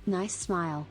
Nice smile.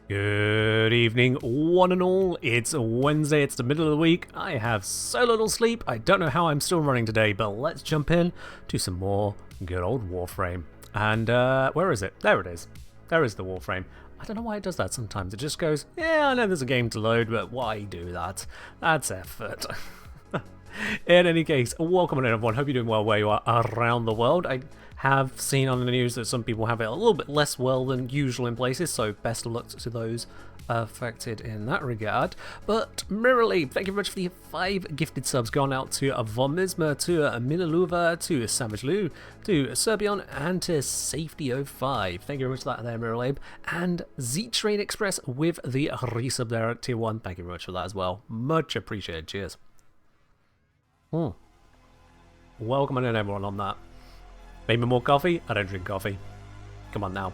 Good evening, one and all. It's Wednesday, it's the middle of the week. I have so little sleep, I don't know how I'm still running today, but let's jump in to some more good old Warframe. And, where is it? There it is. There is the Warframe. I don't know why it does that sometimes. It just goes, yeah, I know there's a game to load, but why do that? That's effort. In any case, welcome in everyone. Hope you're doing well where you are around the world. I have seen on the news that some people have it a little bit less well than usual in places, so best of luck to those affected in that regard. But Mirrorly, thank you very much for the 5 gifted subs going out to Vomisma, to Minaluva, to Savage Lou, to Serbion, and to Safety05. Thank you very much for that there, Mirrorly. And Z-Train Express with the resub there at tier 1. Thank you very much for that as well. Much appreciated. Cheers. Welcome in everyone on that. Maybe more coffee? I don't drink coffee. Come on now.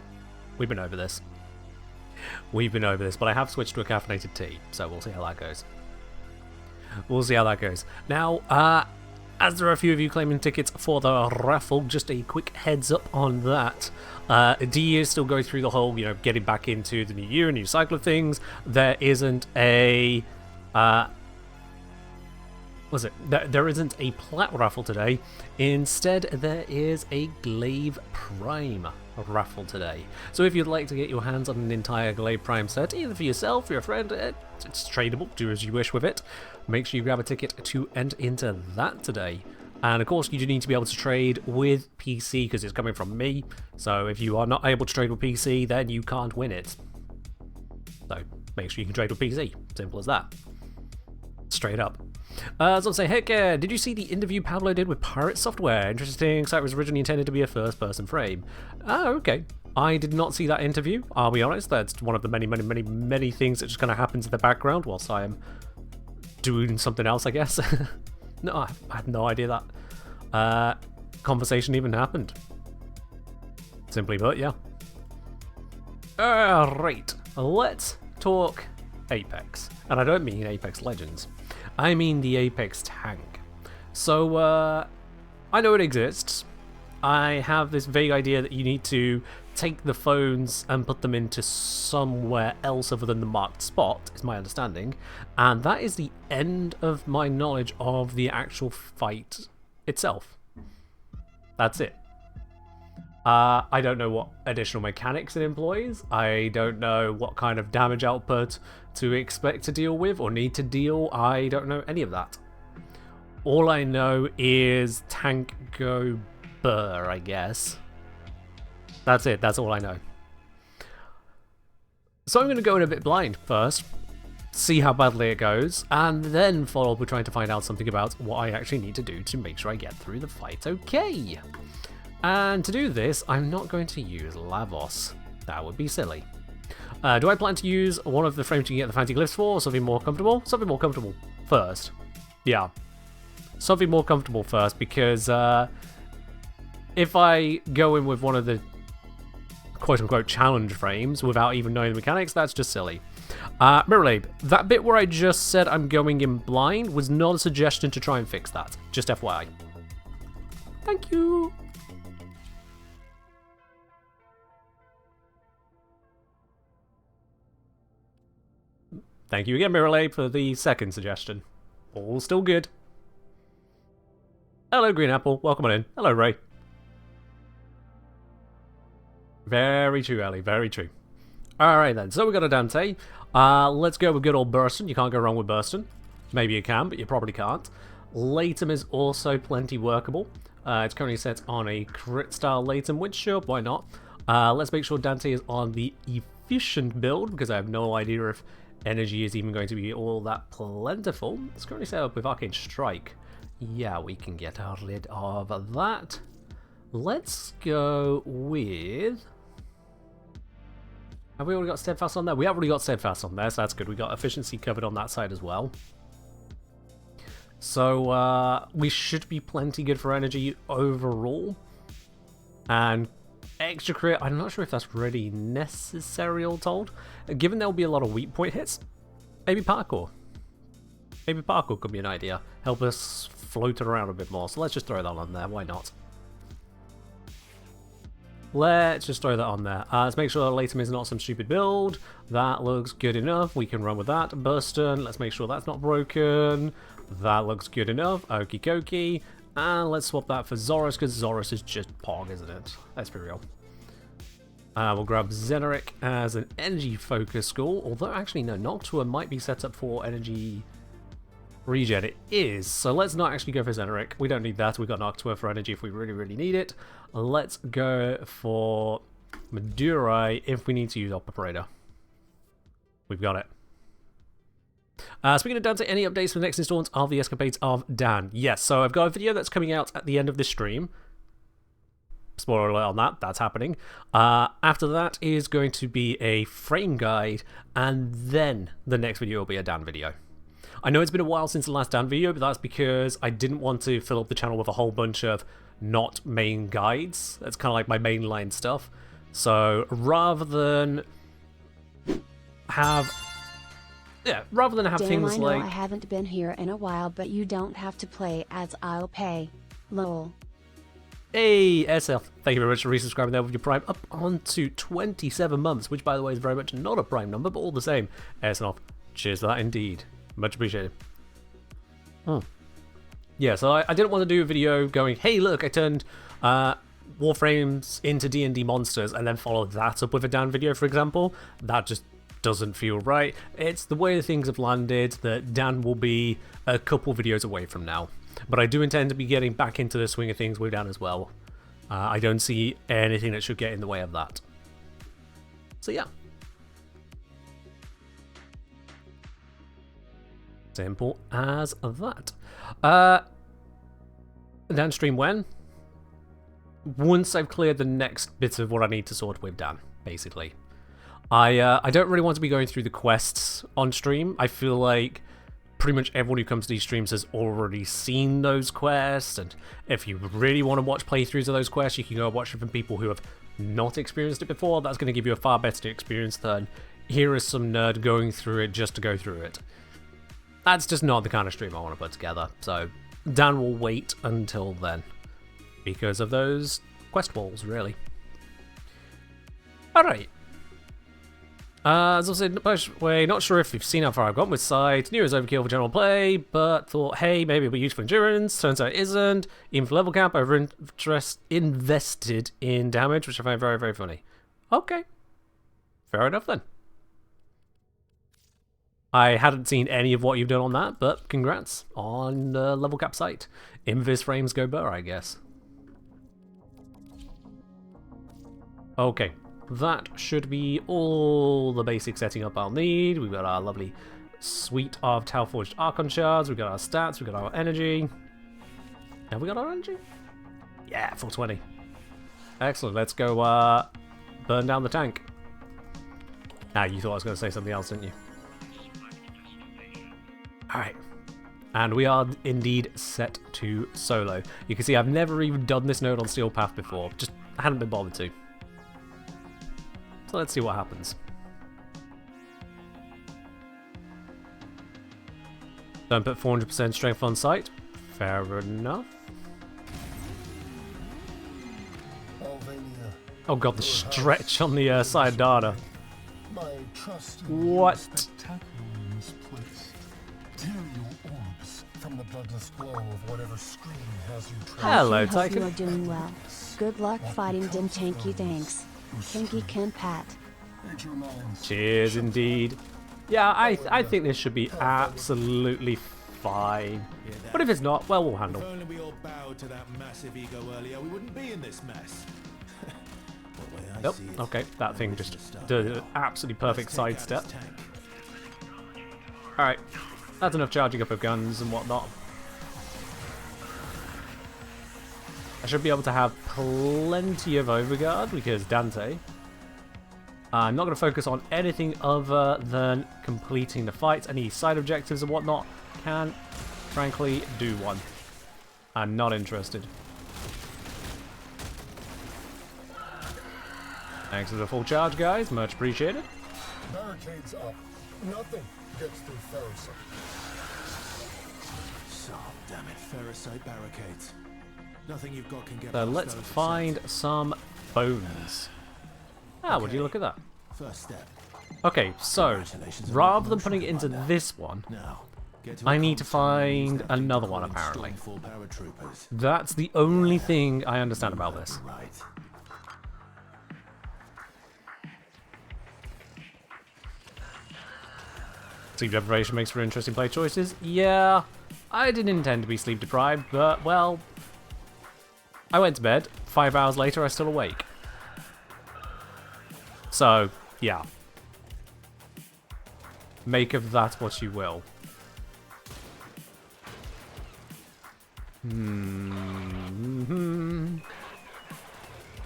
We've been over this. We've been over this, but I have switched to a caffeinated tea, so we'll see how that goes. We'll see how that goes. Now, as there are a few of you claiming tickets for the raffle, just a quick heads up on that. D is still going through the whole, getting back into the new year, new cycle of things. There isn't a... There isn't a plat raffle today. Instead, there is a Glaive Prime raffle today. So if you'd like to get your hands on an entire Glaive Prime set, either for yourself or your friend, it's tradable, do as you wish with it. Make sure you grab a ticket to enter into that today. And of course, you do need to be able to trade with PC because it's coming from me. So if you are not able to trade with PC, then you can't win it. So make sure you can trade with PC. Simple as that. Straight up. So I'll say, heck yeah, did you see the interview Pablo did with Pirate Software? Interesting, site was originally intended to be a first-person frame. Oh, okay. I did not see that interview, I'll be honest. That's one of the many things that just kind of happens in the background whilst I am doing something else, I guess. No, I had no idea that conversation even happened. Simply put, yeah. Alright, let's talk Apex. And I don't mean Apex Legends. I mean the Apex tank. So, I know it exists. I have this vague idea that you need to take the phones and put them into somewhere else other than the marked spot, is my understanding. And that is the end of my knowledge of the actual fight itself. That's it. I don't know what additional mechanics it employs. I don't know what kind of damage output to expect to deal with or need to deal. I don't know any of that. All I know is tank go burr, I guess. That's it. That's all I know. So I'm going to go in a bit blind first, see how badly it goes, and then follow up with trying to find out something about what I actually need to do to make sure I get through the fight okay. And to do this, I'm not going to use Lavos. That would be silly. Do I plan to use one of the frames to get the fancy glyphs for, or something more comfortable? Something more comfortable first. Yeah. Something more comfortable first, because if I go in with one of the quote-unquote challenge frames without even knowing the mechanics, that's just silly. Mirrorlabe, that bit where I just said I'm going in blind was not a suggestion to try and fix that. Just FYI. Thank you. Thank you again, Mirrorlabe, for the second suggestion. All still good. Hello, Green Apple. Welcome on in. Hello, Ray. Very true, Ellie. Very true. Alright then, so we got a Dante. Let's go with good old Burston. You can't go wrong with Burston. Maybe you can, but you probably can't. Latem is also plenty workable. It's currently set on a crit style Latem, which sure, why not? Let's make sure Dante is on the efficient build, because I have no idea if energy is even going to be all that plentiful. It's currently set up with Arcane Strike. Yeah, we can get rid of that. Let's go with... Have we already got Steadfast on there? We have already got Steadfast on there, so that's good. We got Efficiency covered on that side as well. So, we should be plenty good for energy overall. And extra crit, I'm not sure if that's really necessary, all told. Given there'll be a lot of weak point hits, maybe parkour. Maybe parkour could be an idea. Help us float around a bit more. So let's just throw that on there. Why not? Let's just throw that on there. Let's make sure Latem is not some stupid build. That looks good enough. We can run with that. Burston, let's make sure that's not broken. That looks good enough. Okie dokie. And let's swap that for Zorus, because Zorus is just Pog, isn't it? Let's be real. We'll grab Zeneric as an energy focus school. Although, actually, no, Noctua might be set up for energy regen. It is. So let's not actually go for Zeneric. We don't need that. We've got Noctua for energy if we really, really need it. Let's go for Madurai if we need to use Operator. We've got it. Speaking of Dante, any updates for the next installment of the Escapades of Dan? Yes, so I've got a video that's coming out at the end of this stream. Spoiler alert on that, that's happening. After that is going to be a frame guide, and then the next video will be a Dan video. I know it's been a while since the last Dan video, but that's because I didn't want to fill up the channel with a whole bunch of not main guides. That's kind of like my mainline stuff. So rather than have... Yeah, rather than have things like... I haven't been here in a while, but you don't have to play ads, I'll pay. Lol. Hey, SF, thank you very much for resubscribing there with your Prime up onto 27 months, which by the way is very much not a Prime number, but all the same. SF, cheers for that indeed. Much appreciated. Yeah, so I didn't want to do a video going, hey look, I turned Warframes into D&D monsters, and then follow that up with a Dan video, for example. That just doesn't feel right. It's the way things have landed that Dan will be a couple videos away from now. But I do intend to be getting back into the swing of things with Dan as well. I don't see anything that should get in the way of that. So yeah. Simple as that. Dan stream when? Once I've cleared the next bits of what I need to sort with Dan, basically. I don't really want to be going through the quests on stream. I feel like pretty much everyone who comes to these streams has already seen those quests, and if you really want to watch playthroughs of those quests, you can go watch it from people who have not experienced it before. That's going to give you a far better experience than here is some nerd going through it just to go through it. That's just not the kind of stream I want to put together, so Dan will wait until then because of those quest walls, really. Alright. As I said, not sure if you've seen how far I've gone with sides. Knew it was overkill for general play, but thought, hey, maybe it'll be useful for endurance. Turns out it isn't. Even for level cap, I've invested in damage, which I find very, very funny. Okay. Fair enough then. I hadn't seen any of what you've done on that, but congrats on the level cap site. Invis frames go burr, I guess. Okay. That should be all the basic setting up I'll need. We've got our lovely suite of Tau-Forged Archon shards. We've got our stats. We've got our energy. Have we got our energy? Yeah, 420. Excellent. Let's go burn down the tank. Ah, you thought I was going to say something else, didn't you? Alright. And we are indeed set to solo. You can see I've never even done this node on Steel Path before. Just hadn't been bothered to. So let's see what happens. Don't put 400% strength on site. Fair enough. Oh god, the stretch on the side data. What? Hello, Tycho. You are doing well. Good luck fighting them tanky tanks. Kinky Ken Pat. Cheers, indeed. Yeah, I think this should be absolutely fine. But if it's not, well, we'll handle. If only we all bowed to that massive ego earlier, we wouldn't be in this mess. Yep, okay, that thing just did an absolutely perfect sidestep. Alright, that's enough charging up of guns and whatnot. I should be able to have plenty of overguard because Dante. I'm not going to focus on anything other than completing the fights. Any side objectives and whatnot can, frankly, do one. I'm not interested. Thanks for the full charge, guys. Much appreciated. Barricades up. Nothing gets through ferrocite. So damn it, ferrocite barricades. Nothing you've got can get. So let's find some bones. Ah, would you look at that? First step. Okay, so rather than putting it into this one, I need to find another one apparently. That's the only thing I understand about this. Sleep deprivation makes for interesting play choices. Yeah, I didn't intend to be sleep deprived, but well, I went to bed. 5 hours later, I'm still awake. So, yeah. Make of that what you will.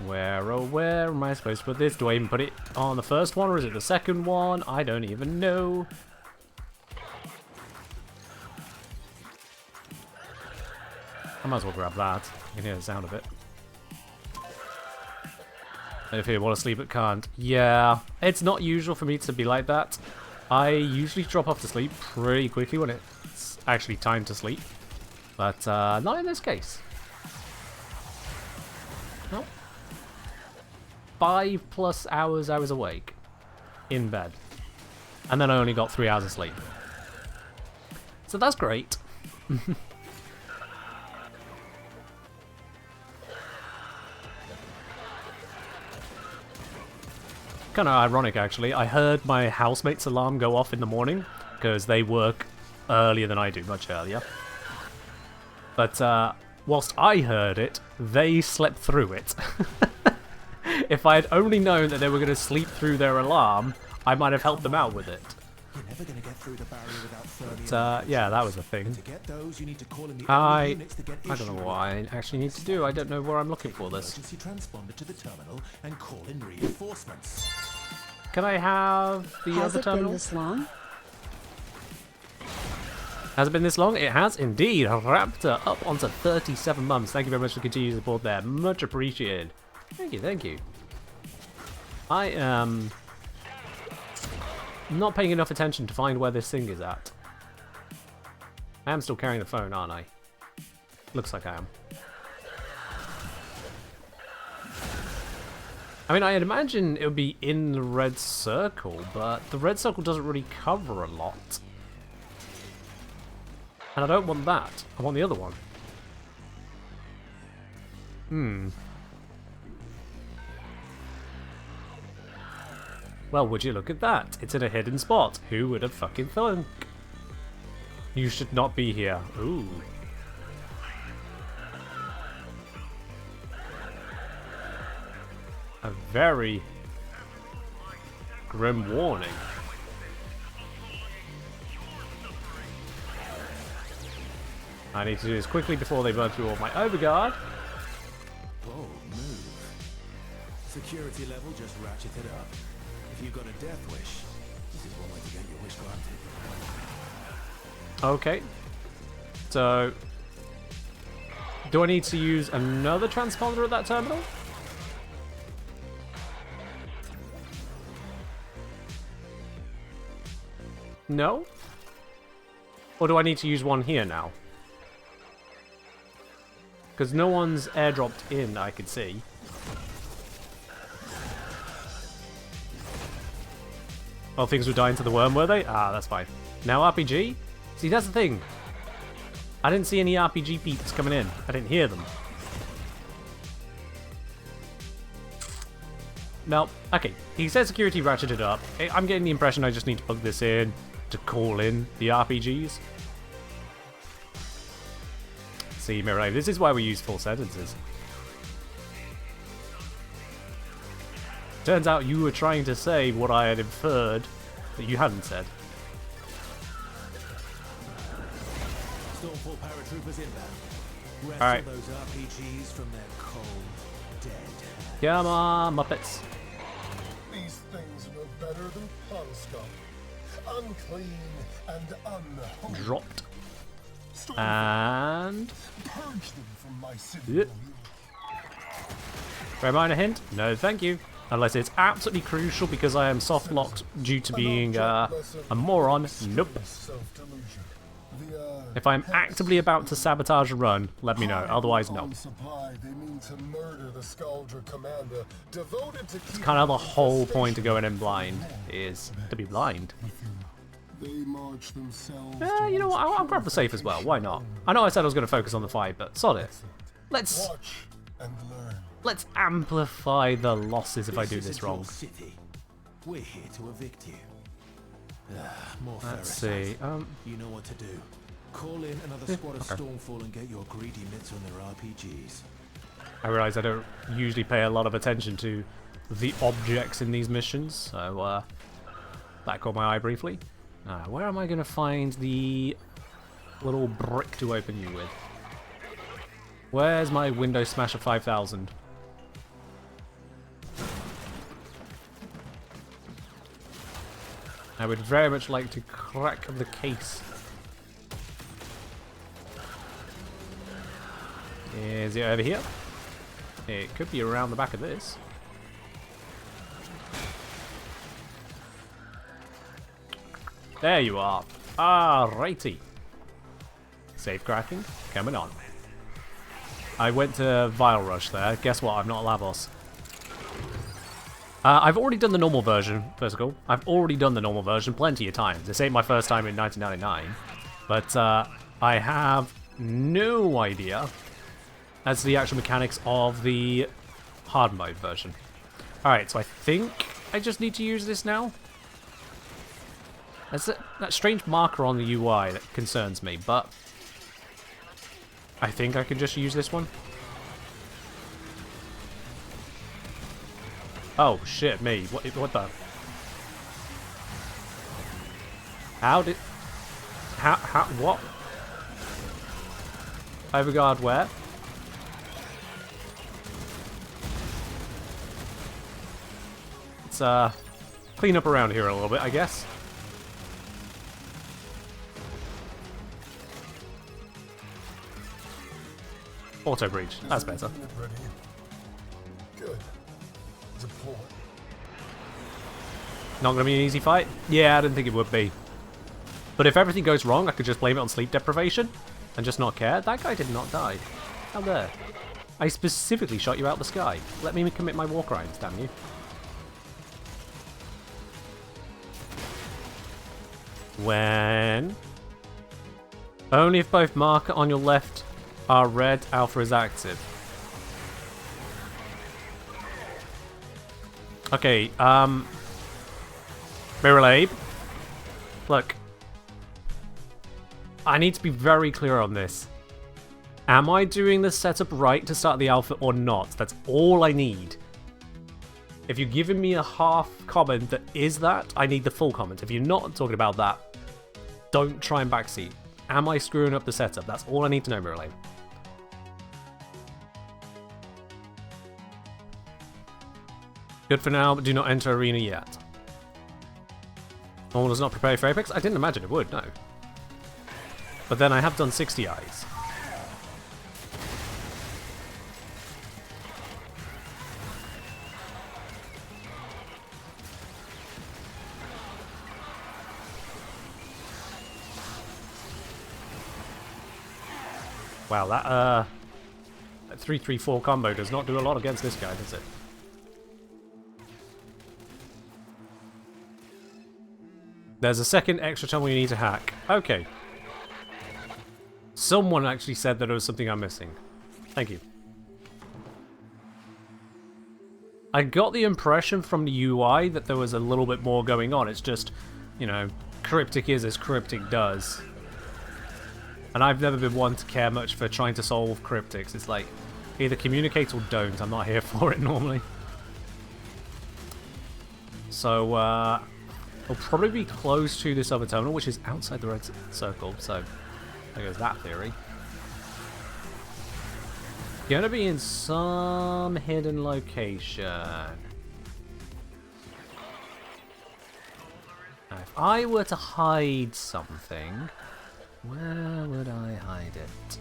Where, oh, where am I supposed to put this? Do I even put it on the first one, or is it the second one? I don't even know. I might as well grab that. You can hear the sound of it. If you want to sleep, it can't. Yeah, it's not usual for me to be like that. I usually drop off to sleep pretty quickly when it's actually time to sleep. But not in this case. Nope. 5+ hours I was awake. In bed. And then I only got 3 hours of sleep. So that's great. Kind of ironic, actually. I heard my housemate's alarm go off in the morning because they work earlier than I do, much earlier. But whilst I heard it, they slept through it. If I had only known that they were going to sleep through their alarm, I might have helped them out with it. You're never going to get through the barrier without But yeah, that was a thing. To get those, you need to call in the I don't know what I actually need to do. I don't know where I'm looking for this. emergency transponder to the terminal and call in reinforcements. Can I have the Has other it terminal? been this long? Has it been this long? It has indeed. Raptor up onto 37 months. Thank you very much for continued support there. Much appreciated. Thank you, thank you. I am not paying enough attention to find where this thing is at. I am still carrying the phone, aren't I? Looks like I am. I mean, I'd imagine it would be in the red circle, but the red circle doesn't really cover a lot. And I don't want that. I want the other one. Well, would you look at that? It's in a hidden spot. Who would have fucking thunk? You should not be here. Ooh. A very grim warning. I need to do this quickly before they burn through all my overguard. Bold move. Security level just ratcheted up. If you've got a death wish, this is one way to get your wish granted. Okay. So, do I need to use another transponder at that terminal? No? Or do I need to use one here now? Because no one's airdropped in, I can see. Oh, things were dying to the worm, were they? Ah, that's fine. Now RPG? See, that's the thing. I didn't see any RPG peeps coming in. I didn't hear them. No. Okay. He said security ratcheted up. I'm getting the impression I just need to plug this in to call in the RPGs. See, Mirai, this is why we use full sentences. Turns out you were trying to say what I had inferred that you hadn't said. Stormfall paratroopers inbound. Wrestle Alright. those RPGs from their cold, dead hands. Come on, Muppets. These things are no better than pond scum. Unclean and unholy. Dropped. Stormfall, And... purge them from my city. Yep. Reminder hint? No, thank you. Unless it's absolutely crucial because I am soft locked due to being a moron. Nope. If I'm actively about to sabotage a run, let me know. Otherwise, no. They mean to murder the Scaldra commander, devoted to It's kind of the whole point of going in blind, is to be blind. They march themselves. You know what? I'll grab the safe as well. Why not? I know I said I was going to focus on the fight, but sod it. Let's Watch and learn. amplify the losses if I do this isn't wrong. your city. We're here to evict you. More Let's ferrocite. see. You know what to do. Call in another squad of Stormfall and get your greedy mitts on their RPGs. I realize I don't usually pay a lot of attention to the objects in these missions, so that caught my eye briefly. Where am I going to find the little brick to open you with? Where's my Windows Smasher 5000? I would very much like to crack the case. Is it over here? It could be around the back of this. There you are. Alrighty. Safe cracking. Coming on. I went to Vile Rush there. Guess what? I'm not a Lavos. I've already done the normal version, first of all. I've already done the normal version plenty of times. This ain't my first time in 1999. But I have no idea as to the actual mechanics of the hard mode version. Alright, so I think I just need to use this now. That's that strange marker on the UI that concerns me, but I think I can just use this one. Oh shit, me! What the? How? What? Overguard where? Let's clean up around here a little bit, I guess. Auto breach. That's better. Unit ready. Good. Deploy. Not gonna be an easy fight? Yeah, I didn't think it would be. But if everything goes wrong, I could just blame it on sleep deprivation and just not care. That guy did not die. How dare? I specifically shot you out the sky. Let me commit my war crimes, damn you. When? Only if both marker on your left are red, alpha is active. Okay, Miralabe. Look. I need to be very clear on this. Am I doing the setup right to start the alpha or not? That's all I need. If you're giving me a half comment that is that, I need the full comment. If you're not talking about that, don't try and backseat. Am I screwing up the setup? That's all I need to know, Miralabe. Good for now, but do not enter arena yet. Normal does not prepare for Apex? I didn't imagine it would, no. But then I have done 60 eyes. Wow, that 3-3-4 combo does not do a lot against this guy, does it? There's a second extra tunnel you need to hack. Okay. Someone actually said that there was something I'm missing. Thank you. I got the impression from the UI that there was a little bit more going on. It's just, you know, cryptic is as cryptic does. And I've never been one to care much for trying to solve cryptics. It's like, either communicate or don't. I'm not here for it normally. So, I'll probably be close to this other terminal, which is outside the red circle. So, there goes that theory. Gonna be in some hidden location. Now, if I were to hide something, where would I hide it?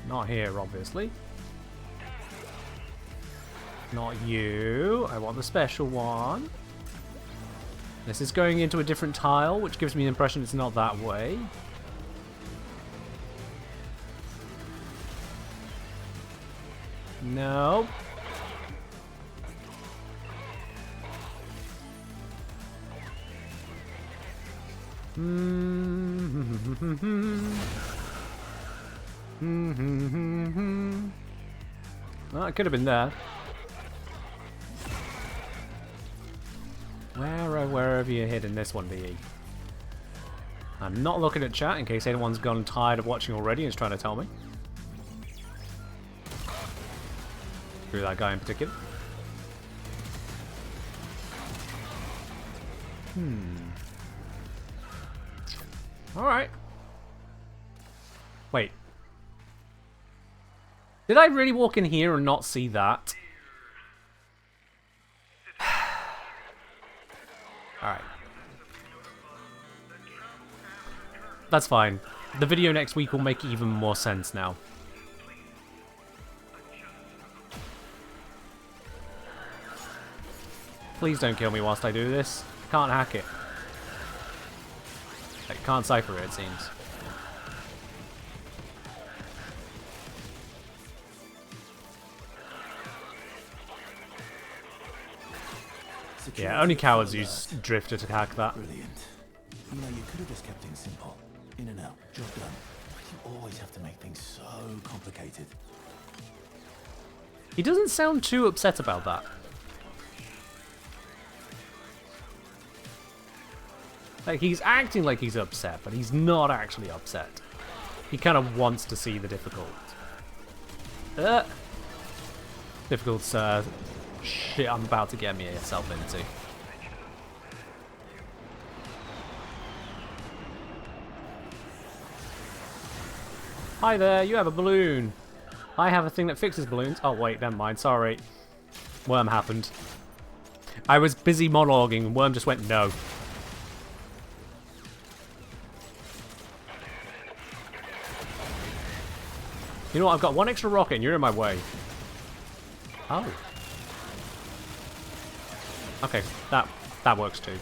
Not here, obviously. Not you. I want the special one. This is going into a different tile, which gives me the impression it's not that way. No. Well, it could have been there. Wherever you're hidden this one be? I'm not looking at chat in case anyone's gone tired of watching already and is trying to tell me. Screw that guy in particular. Alright. Wait. Did I really walk in here and not see that? Alright. That's fine. The video next week will make even more sense now. Please don't kill me whilst I do this. I can't hack it. I can't cipher it, it seems. Yeah, only cowards use Drifter to hack that. Brilliant. You know, you could have just kept things simple. In and out, job done. You always have to make things so complicated. He doesn't sound too upset about that. Like, he's acting like he's upset, but he's not actually upset. He kind of wants to see the difficult. Difficult, shit I'm about to get myself into. Hi there, you have a balloon. I have a thing that fixes balloons. Oh wait, never mind, sorry. Worm happened. I was busy monologuing and Worm just went no. You know what, I've got one extra rocket and you're in my way. Oh. Okay, that works too.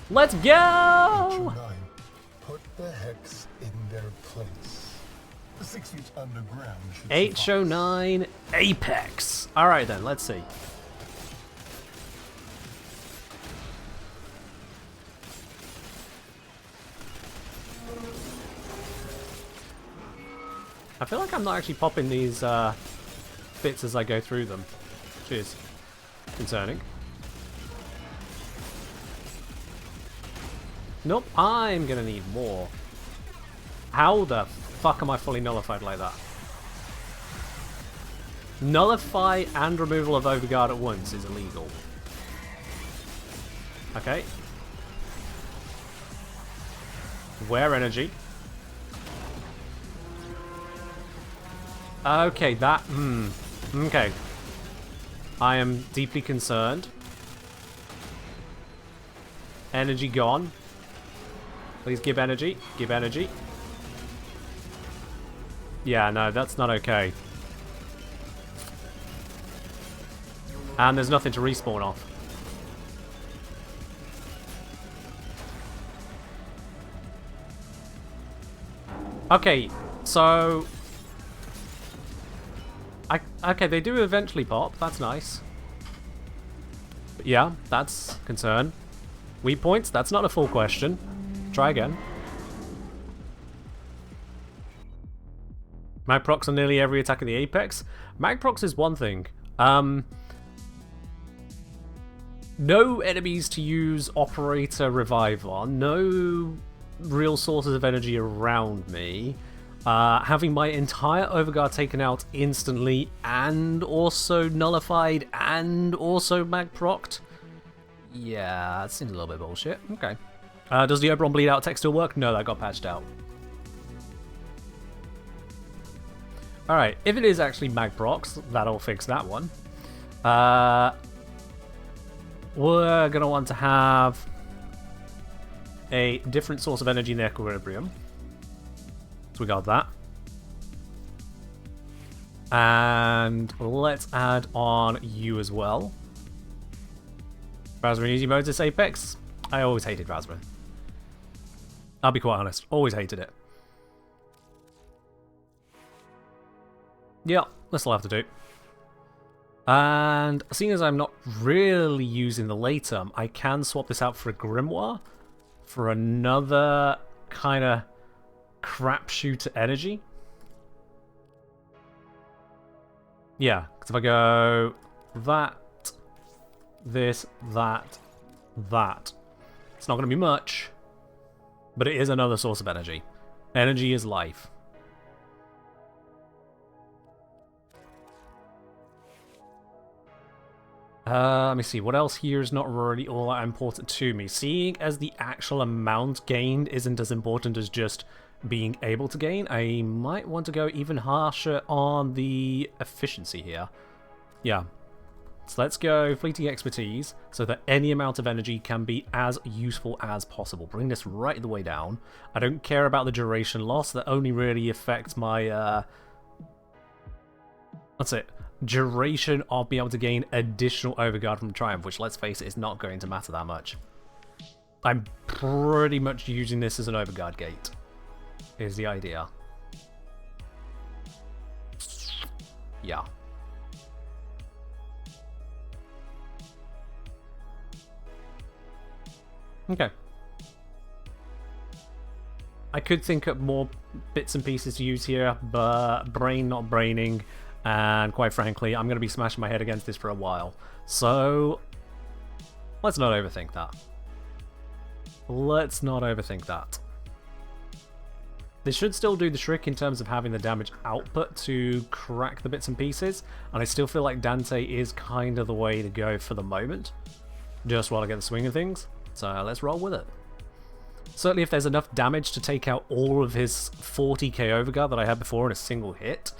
Let's go! 9. Put the hex in their place. 6 feet underground should 08JAN25 Apex. Alright then, let's see. I feel like I'm not actually popping these bits as I go through them, which is concerning. Nope, I'm gonna need more. How the fuck am I fully nullified like that? Nullify and removal of overguard at once is illegal. Okay. Wear energy. Okay, that... okay. I am deeply concerned. Energy gone. Please give energy. Give energy. Yeah, no, that's not okay. And there's nothing to respawn off. Okay, so... okay, they do eventually pop. That's nice. But yeah, that's a concern. Weak points? That's not a full question. Try again. Mag procs on nearly every attack of the Apex. Mag procs is one thing. No enemies to use Operator Revive on. No real sources of energy around me. Having my entire Overguard taken out instantly and also nullified and also mag procced. Yeah, that seems a little bit bullshit. Okay. Does the Oberon bleed out tech still work? No, that got patched out. Alright, if it is actually mag procs, that'll fix that one. We're going to want to have a different source of energy in the equilibrium. So we got that. And let's add on you as well. Razor in easy mode this Apex. I always hated Razor. I'll be quite honest. Always hated it. Yeah, this'll have to do. And seeing as I'm not really using the Latum, I can swap this out for a Grimoire for another kind of crapshoot energy. Yeah, because if I go that, this, that, that, it's not going to be much, but it is another source of energy. Energy is life. Let me see, what else here is not really all that important to me. Seeing as the actual amount gained isn't as important as just being able to gain, I might want to go even harsher on the efficiency here. Yeah. So let's go Fleeting Expertise, so that any amount of energy can be as useful as possible. Bring this right the way down. I don't care about the duration loss, that only really affects my, what's it? Duration of being able to gain additional Overguard from Triumph, which, let's face it, is not going to matter that much. I'm pretty much using this as an Overguard gate, is the idea. Yeah. Okay. I could think up more bits and pieces to use here, but brain not braining. And quite frankly, I'm going to be smashing my head against this for a while. So, let's not overthink that. Let's not overthink that. This should still do the trick in terms of having the damage output to crack the bits and pieces. And I still feel like Dante is kind of the way to go for the moment. Just while I get the swing of things. So let's roll with it. Certainly if there's enough damage to take out all of his 40k Overguard that I had before in a single hit,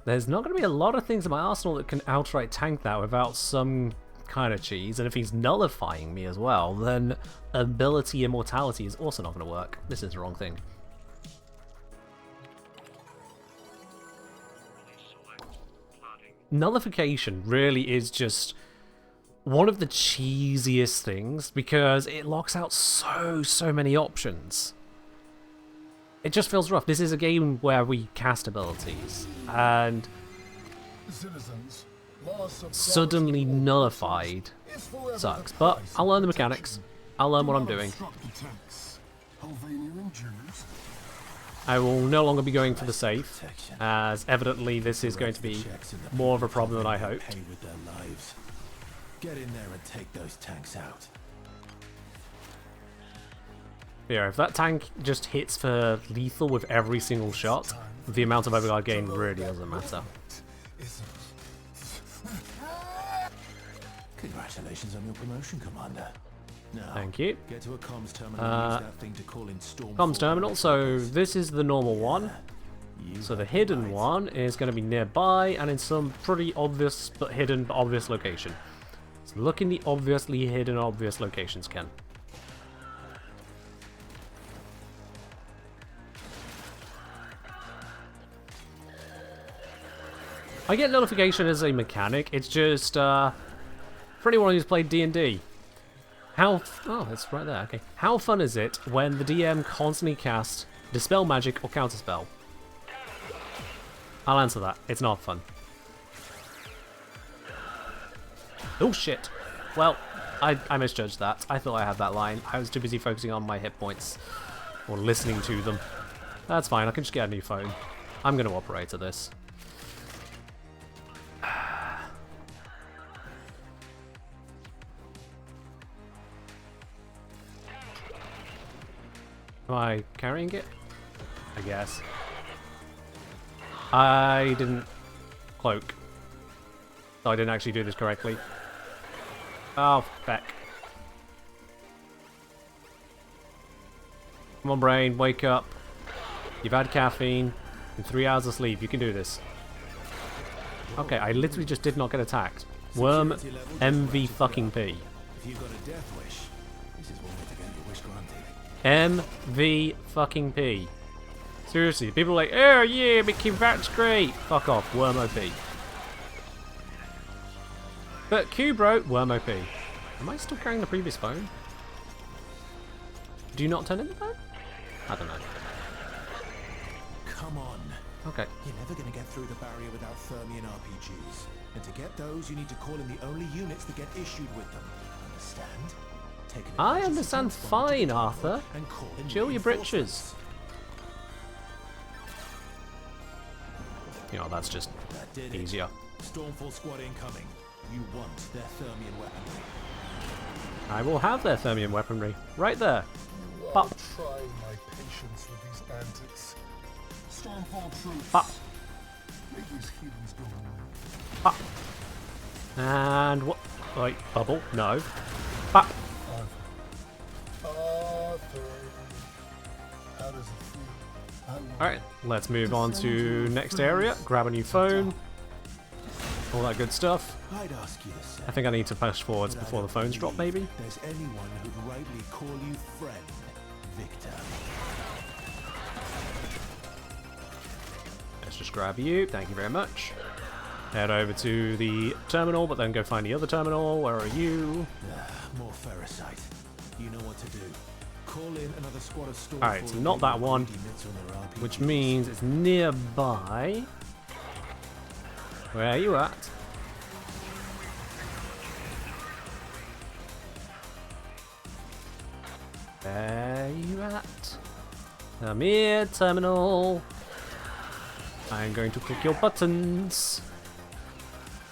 there's not going to be a lot of things in my arsenal that can outright tank that without some kind of cheese. And if he's nullifying me as well, then ability immortality is also not going to work. This is the wrong thing. Nullification really is just one of the cheesiest things because it locks out so many options. It just feels rough. This is a game where we cast abilities, and Citizens, suddenly nullified sucks. But I'll learn the mechanics. I'll learn what I'm doing. I will no longer be going for the safe, as evidently this is going to be more of a problem than I hoped. Get in there and take those tanks out. Yeah, if that tank just hits for lethal with every single shot, the amount of Overguard gain really doesn't matter. Congratulations on your promotion, Commander. Now, thank you. Get to a comms terminal and use that thing to call in storm comms terminal, so this is the normal one. So the hidden one is going to be nearby and in some pretty obvious but hidden but obvious location. So look in the obviously hidden obvious locations, Ken. I get notification as a mechanic. It's just for anyone who's played D&D. Oh, it's right there. Okay. How fun is it when the DM constantly casts Dispel Magic or Counterspell? I'll answer that. It's not fun. Oh shit. Well, I misjudged that. I thought I had that line. I was too busy focusing on my hit points. Or listening to them. That's fine. I can just get a new phone. I'm going to operate at this. Am I carrying it? I guess. I didn't cloak. So I didn't actually do this correctly. Oh, feck. Come on, brain, wake up. You've had caffeine and 3 hours of sleep. You can do this. Okay, I literally just did not get attacked. Worm MV fucking P. If you've got a death wish, this is one way to get your wish granted. MV fucking P. Seriously, people are like, oh yeah, Mickey, that's great. Fuck off, Worm OP. But Q, bro, Worm OP. Am I still carrying the previous phone? Do you not turn in the phone? I don't know. Come on. Okay. You're never going to get through the barrier without Thermian RPGs. And to get those, you need to call in the only units that get issued with them. Understand? Take an I emergency understand transponder to fine, the Arthur. depot and call in Chill your britches. reinforcements. You know, that's just That did it. easier. Stormfall squad incoming. You want their Thermian weaponry. I will have their Thermian weaponry. Right there. You are Pop. trying my patience with these antics. Stormfall troops. Pop. Make these heathens go away. Pop. And what? Wait, bubble? No. Pop. Arthur. How does it feel? I will Alright, let's move on to next area. Grab a new phone. All that good stuff. I'd ask you the same. I think I need to push forwards but I before the don't phones drop, believe maybe. There's anyone who'd rightly call you friend, Victor. Let's just grab you. Thank you very much. Head over to the terminal, but then go find the other terminal. Where are you? More ferrocite. You know what to do. Call in another squad of Stormfall. Alright, so not that one, which means it's nearby. Where are you at? Where are you at? I'm here, terminal. I'm going to click your buttons.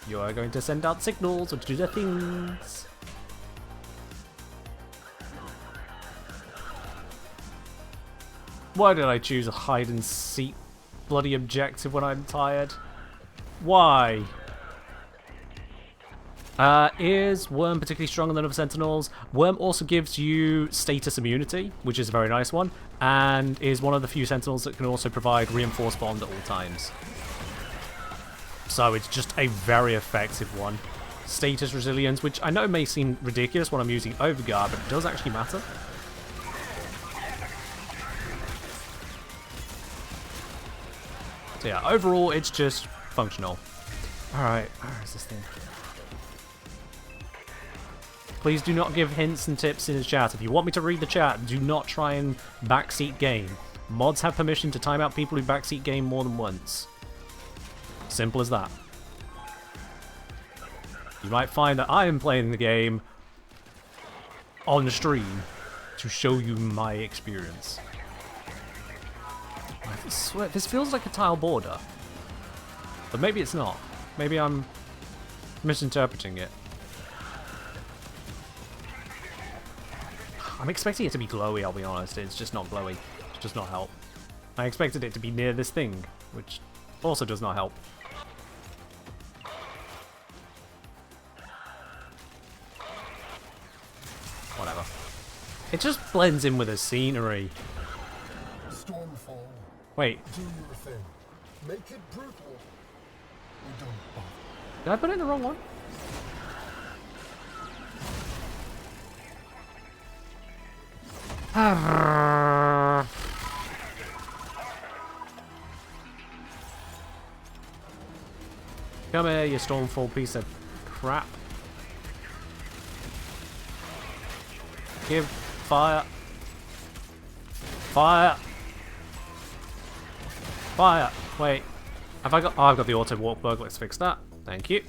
You are going to send out signals or do the things. Why did I choose a hide and seek bloody objective when I'm tired? Why? Is Worm particularly stronger than other Sentinels? Worm also gives you status immunity, which is a very nice one, and is one of the few Sentinels that can also provide reinforced bond at all times. So it's just a very effective one. Status resilience, which I know may seem ridiculous when I'm using Overguard, but it does actually matter. So yeah, overall it's just functional. Alright, where is this thing? Please do not give hints and tips in the chat. If you want me to read the chat, do not try and backseat game. Mods have permission to time out people who backseat game more than once. Simple as that. You might find that I am playing the game on the stream to show you my experience. I swear, this feels like a tile border. But maybe it's not. Maybe I'm misinterpreting it. I'm expecting it to be glowy, I'll be honest. It's just not glowy. It does not help. I expected it to be near this thing, which also does not help. Whatever. It just blends in with the scenery. Stormfall. Wait, Do your thing. Make it brutal. We don't bother. did I put it in the wrong one? Come here, you Stormfall piece of crap. Give fire. Fire. Fire. Wait. Have I got... Oh, I've got the auto walk bug. Let's fix that. Thank you.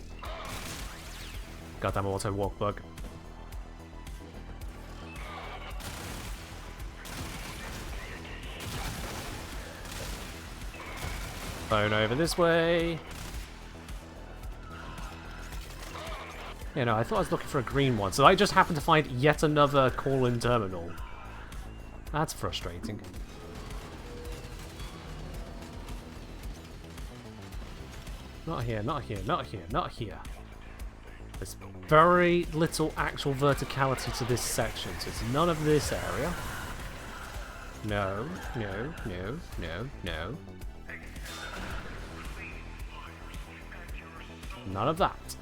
Goddamn auto walk bug. Phone over this way. You know, I thought I was looking for a green one, so I just happened to find yet another call-in terminal. That's frustrating. Not here, not here, not here, not here. There's very little actual verticality to this section, so it's none of this area. No, no, no, no, no. None of that.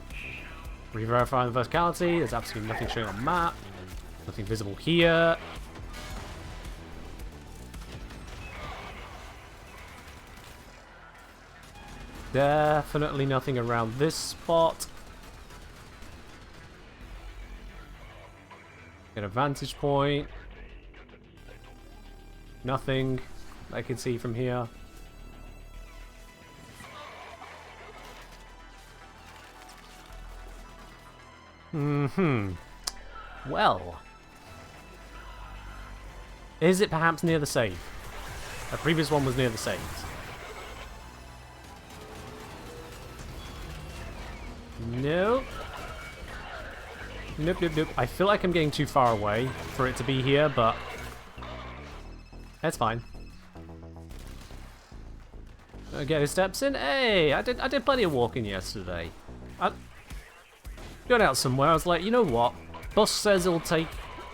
Re-verifying the verticality, there's absolutely nothing showing on map. Nothing visible here. Definitely nothing around this spot. Get a vantage point. Nothing I can see from here. Well. Is it perhaps near the save? A previous one was near the saves. Nope. Nope, nope, nope. I feel like I'm getting too far away for it to be here, but that's fine. Get his steps in. Hey, I did plenty of walking yesterday. Going out somewhere, I was like, you know what? Bus says it'll take...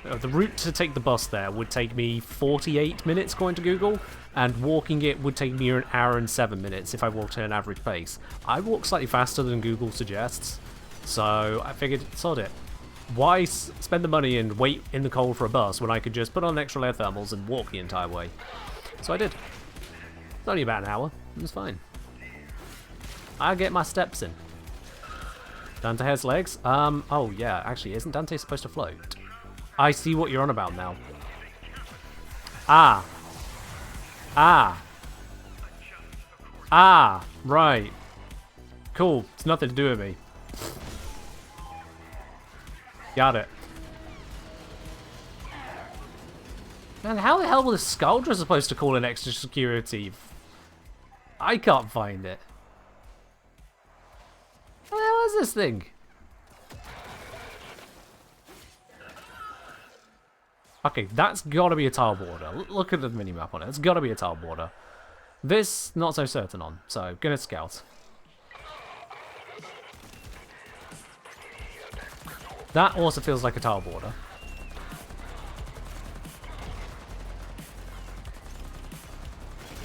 the route to take the bus there would take me 48 minutes according to Google, and walking it would take me an hour and 7 minutes if I walked at an average pace. I walk slightly faster than Google suggests, so I figured, sod it. Why spend the money and wait in the cold for a bus when I could just put on extra layer thermals and walk the entire way? So I did. It's only about an hour. It was fine. I get my steps in. Dante has legs. Oh yeah, actually, isn't Dante supposed to float? I see what you're on about now. Ah. Ah. Ah, right. Cool. It's nothing to do with me. Got it. Man, how the hell was Skuldra supposed to call in extra security? I can't find it. What the hell is this thing? Okay, that's gotta be a tile border. Look at the minimap on it. It's gotta be a tile border. This, not so certain on. So, gonna scout. That also feels like a tile border.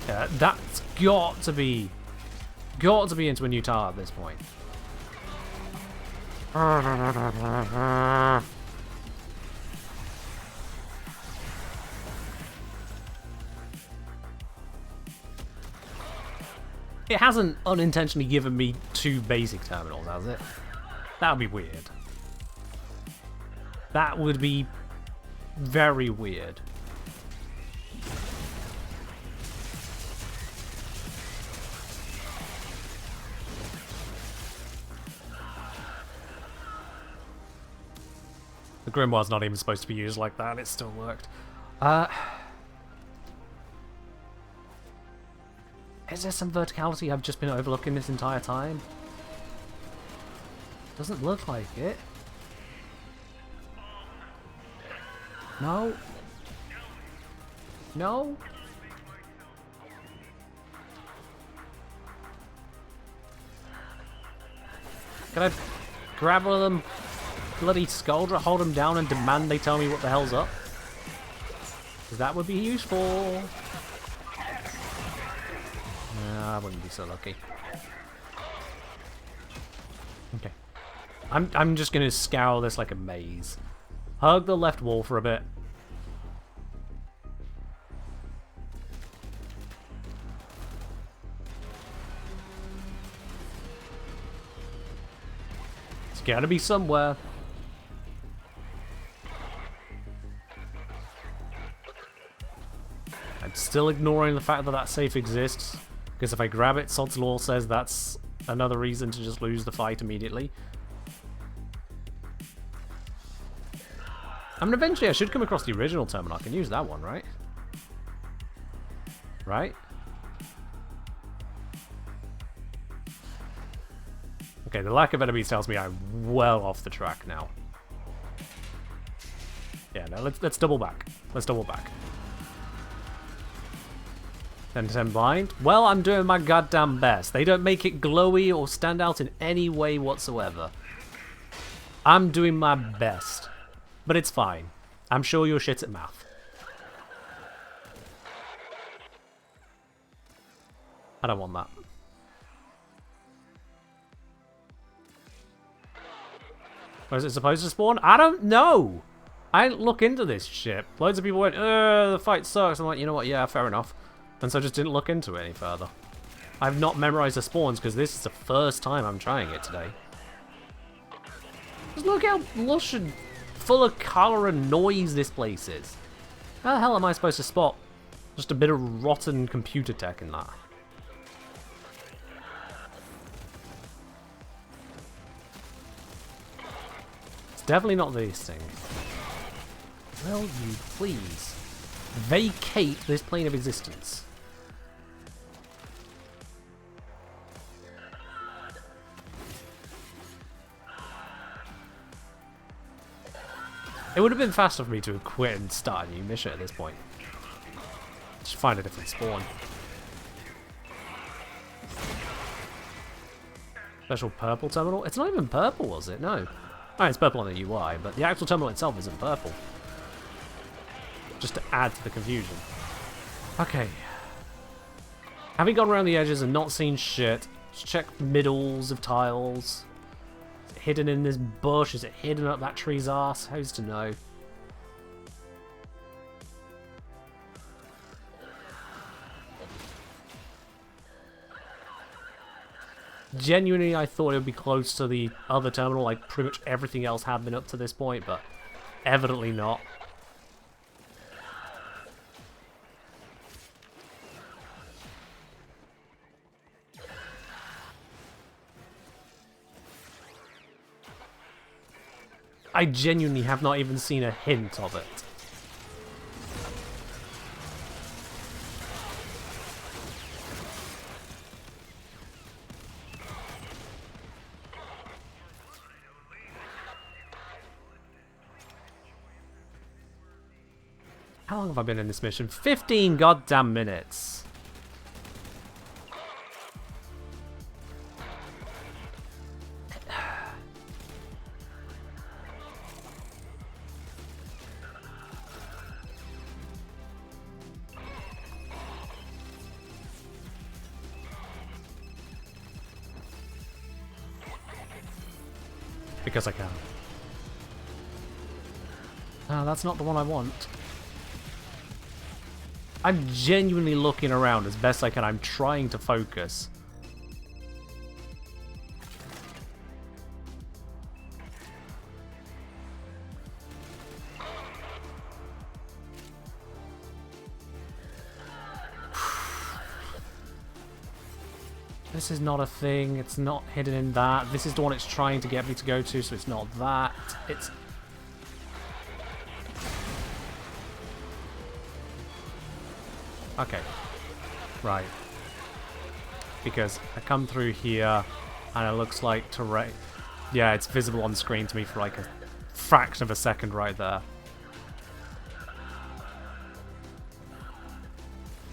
Yeah, that's got to be into a new tile at this point. It hasn't unintentionally given me 2 basic terminals, has it? That would be weird. That would be very weird. The Grimoire's not even supposed to be used like that, it still worked. Is there some verticality I've just been overlooking this entire time? Doesn't look like it. No? No? Can I grab one of them bloody Skuldra, hold them down and demand they tell me what the hell's up? Because that would be useful. I wouldn't be so lucky. Okay. I'm just gonna scour this like a maze. Hug the left wall for a bit. It's gotta be somewhere. I'm still ignoring the fact that that safe exists, because if I grab it, Sod's Law says that's another reason to just lose the fight immediately. I mean, eventually I should come across the original terminal. I can use that one, right? Right? Okay, the lack of enemies tells me I'm well off the track now. Yeah, no, let's double back. Let's double back. 10 to 10 blind? Well, I'm doing my goddamn best. They don't make it glowy or stand out in any way whatsoever. I'm doing my best. But it's fine. I'm sure you're shit at math. I don't want that. Where is it supposed to spawn? I don't know! I didn't look into this shit. Loads of people went, the fight sucks. I'm like, you know what, yeah, fair enough. And so I just didn't look into it any further. I've not memorized the spawns because this is the first time I'm trying it today. Just look how lush and full of colour and noise this place is. How the hell am I supposed to spot just a bit of rotten computer tech in that? It's definitely not these things. Will you please vacate this plane of existence? It would have been faster for me to have quit and start a new mission at this point. Just find a different spawn. Special purple terminal? It's not even purple, was it? No. Oh, it's purple on the UI, but the actual terminal itself isn't purple. Just to add to the confusion. Okay. Having gone around the edges and not seen shit, just check middles of tiles. Is it hidden in this bush? Is it hidden up that tree's ass? Who's to know? Genuinely, I thought it would be close to the other terminal, like pretty much everything else had been up to this point, but evidently not. I genuinely have not even seen a hint of it. How long have I been in this mission? 15 goddamn minutes. Because I can. Ah, that's not the one I want. I'm genuinely looking around as best I can. I'm trying to focus. This is not a thing. It's not hidden in that. This is the one it's trying to get me to go to, so it's not that. It's... Okay. Right. Because I come through here, and it looks like terrain... Yeah, it's visible on screen to me for like a fraction of a second right there.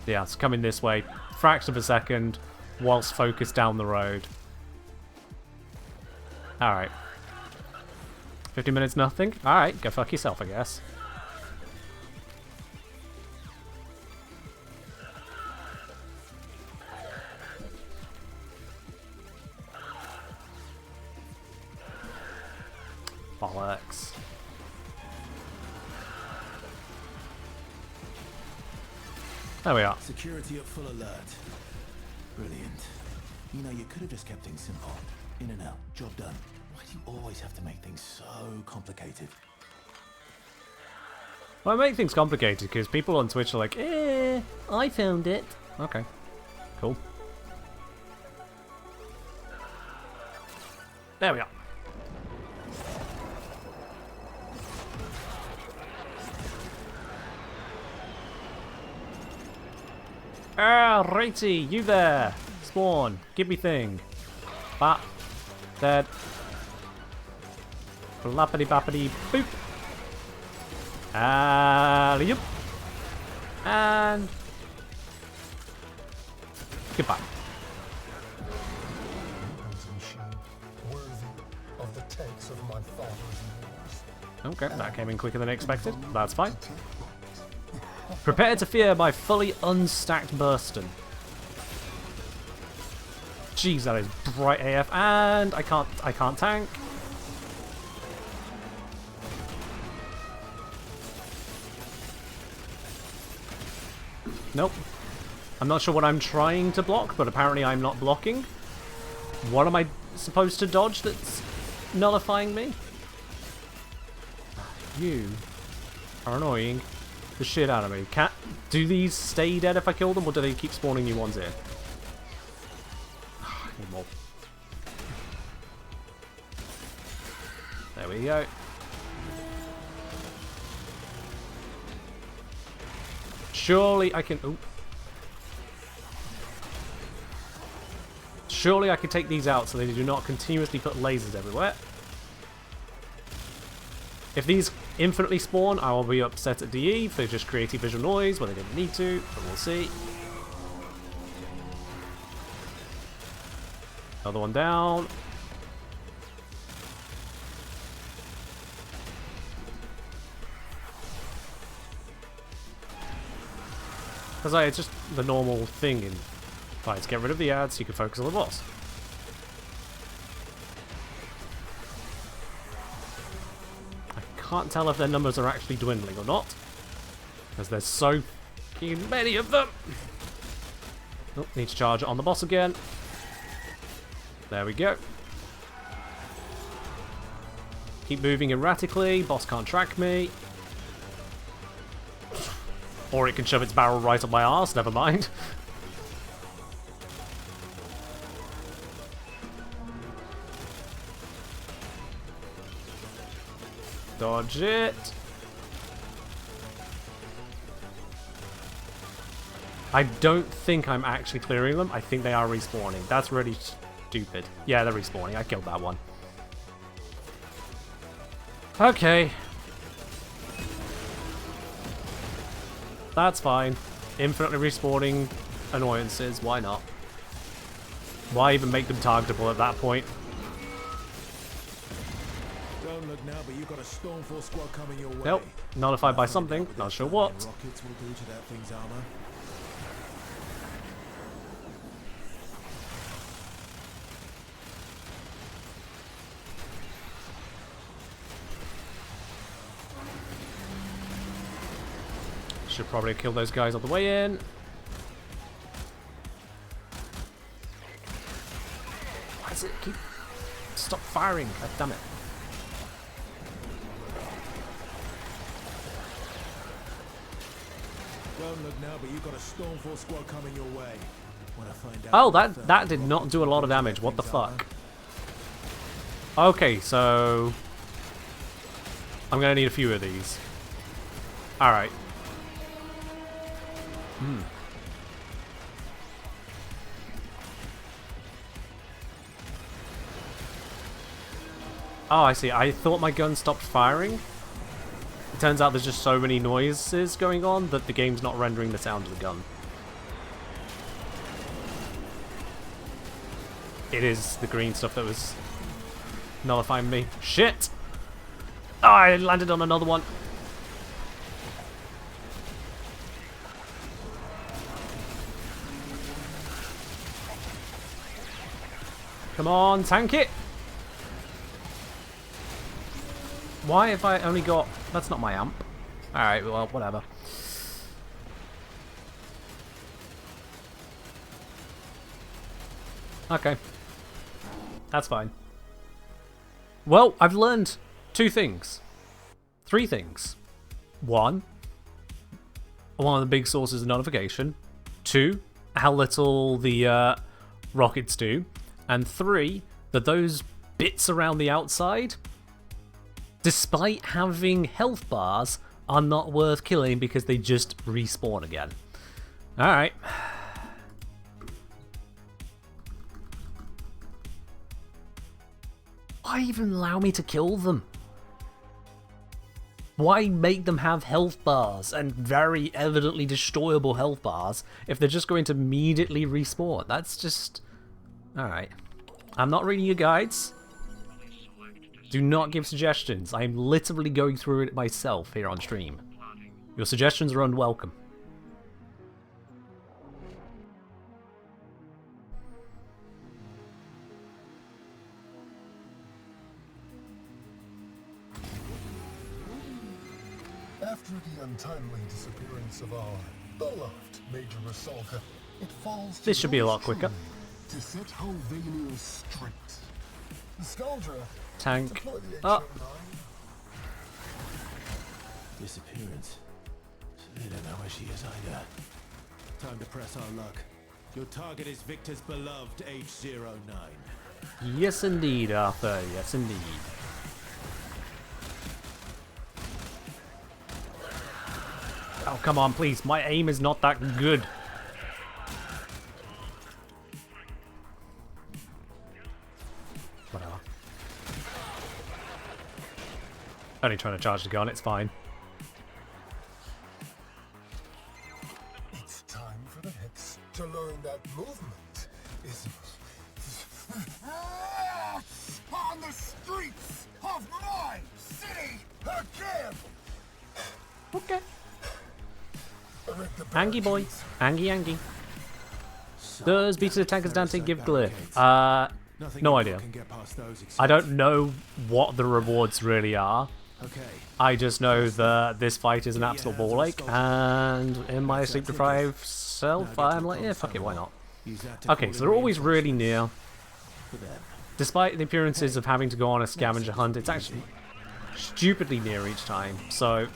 Yeah, it's coming this way. Fraction of a second, whilst focused down the road. Alright. 50 minutes nothing? Alright, go fuck yourself, I guess. Bollocks. There we are. Security at full alert. Brilliant. You know, you could have just kept things simple. In and out. Job done. Why do you always have to make things so complicated? Well, I make things complicated because people on Twitch are like, I found it. Okay, cool. There we are. Righty, you there. Spawn, give me thing. Bap. Dead. Flappity bappity boop. Alley-oop. And goodbye. Worthy of the takes of my father's wars. Okay, that came in quicker than expected. That's fine. Prepare to fear my fully unstacked Burston. Jeez, that is bright AF, and I can't tank. Nope. I'm not sure what I'm trying to block, but apparently I'm not blocking. What am I supposed to dodge that's nullifying me? You are annoying the shit out of me. Do these stay dead if I kill them, or do they keep spawning new ones in? I need more. There we go. Surely I can... Oop. Surely I can take these out so they do not continuously put lasers everywhere. If these infinitely spawn, I will be upset at DE for just creating visual noise when they didn't need to, but we'll see. Another one down. Because it's just the normal thing in fights. Get rid of the ads so you can focus on the boss. Can't tell if their numbers are actually dwindling or not, because there's so many of them. Oh, need to charge it on the boss again. There we go. Keep moving erratically. Boss can't track me. Or it can shove its barrel right up my arse. Never mind. Dodge it. I don't think I'm actually clearing them. I think they are respawning. That's really stupid. Yeah, they're respawning. I killed that one. Okay. That's fine. Infinitely respawning annoyances. Why not? Why even make them targetable at that point? Don't look now, but you've got a Stormforce squad coming your way. Nope. Nullified by something. Not sure what. Rockets will do to that thing's armor. Should probably kill those guys on the way in. Why does it keep... Stop firing. God damn it. Don't look now, but you've got a Stormforce squad coming your way. When I find out Oh, that did not do a lot of damage. What the fuck? Okay, so... I'm gonna need a few of these. Alright. Oh, I see. I thought my gun stopped firing. It turns out there's just so many noises going on that the game's not rendering the sound of the gun. It is the green stuff that was nullifying me. Shit! Oh, I landed on another one. Come on, tank it! Why have I only got... That's not my amp. Alright, well, whatever. Okay. That's fine. Well, I've learned 2 things. 3 things. 1, one of the big sources of notification. 2, how little the rockets do. And 3, that those bits around the outside, despite having health bars, are not worth killing because they just respawn again. Alright. Why even allow me to kill them? Why make them have health bars and very evidently destroyable health bars if they're just going to immediately respawn? That's just... Alright. I'm not reading your guides. Do not give suggestions. I'm literally going through it myself here on stream. Your suggestions are unwelcome. After the untimely disappearance of our beloved Major Rusalka, it falls to This should be a lot yours quicker. truly to set Helvania straight. Nostalgia, Tank deploy the up. HM9. Disappearance. They don't know where she is either. Time to press our luck. Your target is Victor's beloved H09. Yes indeed, Arthur. Yes indeed. Oh, come on, please. My aim is not that good. Whatever. Only trying to charge the gun, it's fine. It's time for the Hex to learn that movement is on the streets of my city again. Okay. Erect the Angie boy. barricades. Angie. Does Beta the Tankers Dante give glyph? Nothing No you idea. can get past those except... I don't know what the rewards really are. Okay. I just know that this fight is an absolute ball ache, and in my sleep deprived self, I'm like, yeah, fuck it, why not? Use that to Okay, call so in they're always really near. for them. Despite the appearances of having to go on a scavenger hunt, it's actually stupidly near each time. So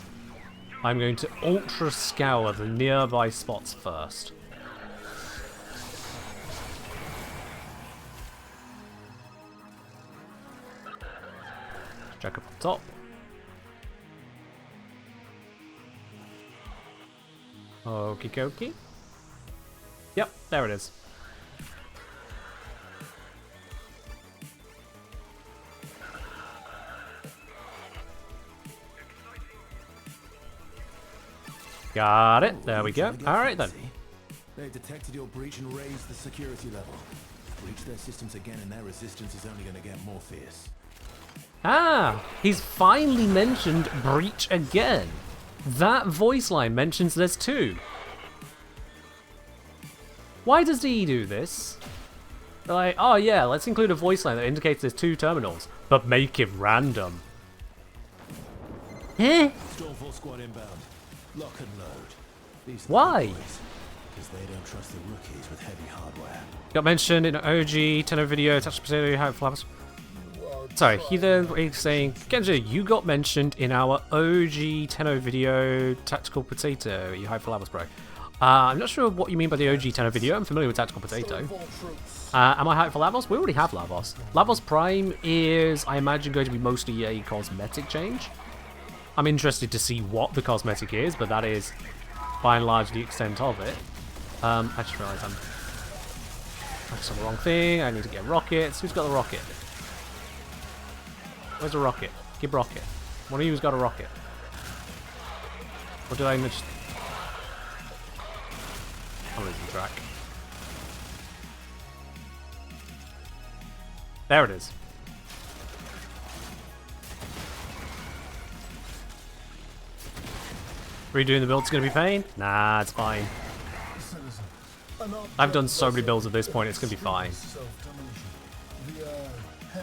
I'm going to ultra scour the nearby spots first. Check up on top. Okie dokie. Yep, there it is. Got it. There we go. Alright then. They've detected your breach and raised the security level. Breach their systems again and their resistance is only going to get more fierce. Ah, he's finally mentioned breach again. That voice line mentions there's 2. Why does he do this? Like, oh yeah, let's include a voice line that indicates there's 2 terminals, but make it random. Eh? Stormfall squad inbound. Lock and load. These Why? Because they don't trust the rookies with heavy hardware. Got mentioned in OG Tenno video, attached to how flaps. Sorry, he then he's saying, Genji, you got mentioned in our OG Tenno video, Tactical Potato, you high for Lavos, bro. I'm not sure what you mean by the OG Tenno video. I'm familiar with Tactical Potato. Am I hyped for Lavos? We already have Lavos. Lavos Prime is, I imagine, going to be mostly a cosmetic change. I'm interested to see what the cosmetic is, but that is, by and large, the extent of it. I just realised that's the wrong thing. I need to get rockets. Who's got the rocket? Where's the rocket? Give rocket. One of you's got a rocket. Or did I just... I'm losing track. There it is. Redoing the build's gonna be pain? Nah, it's fine. I've done so many builds at this point, it's gonna be fine.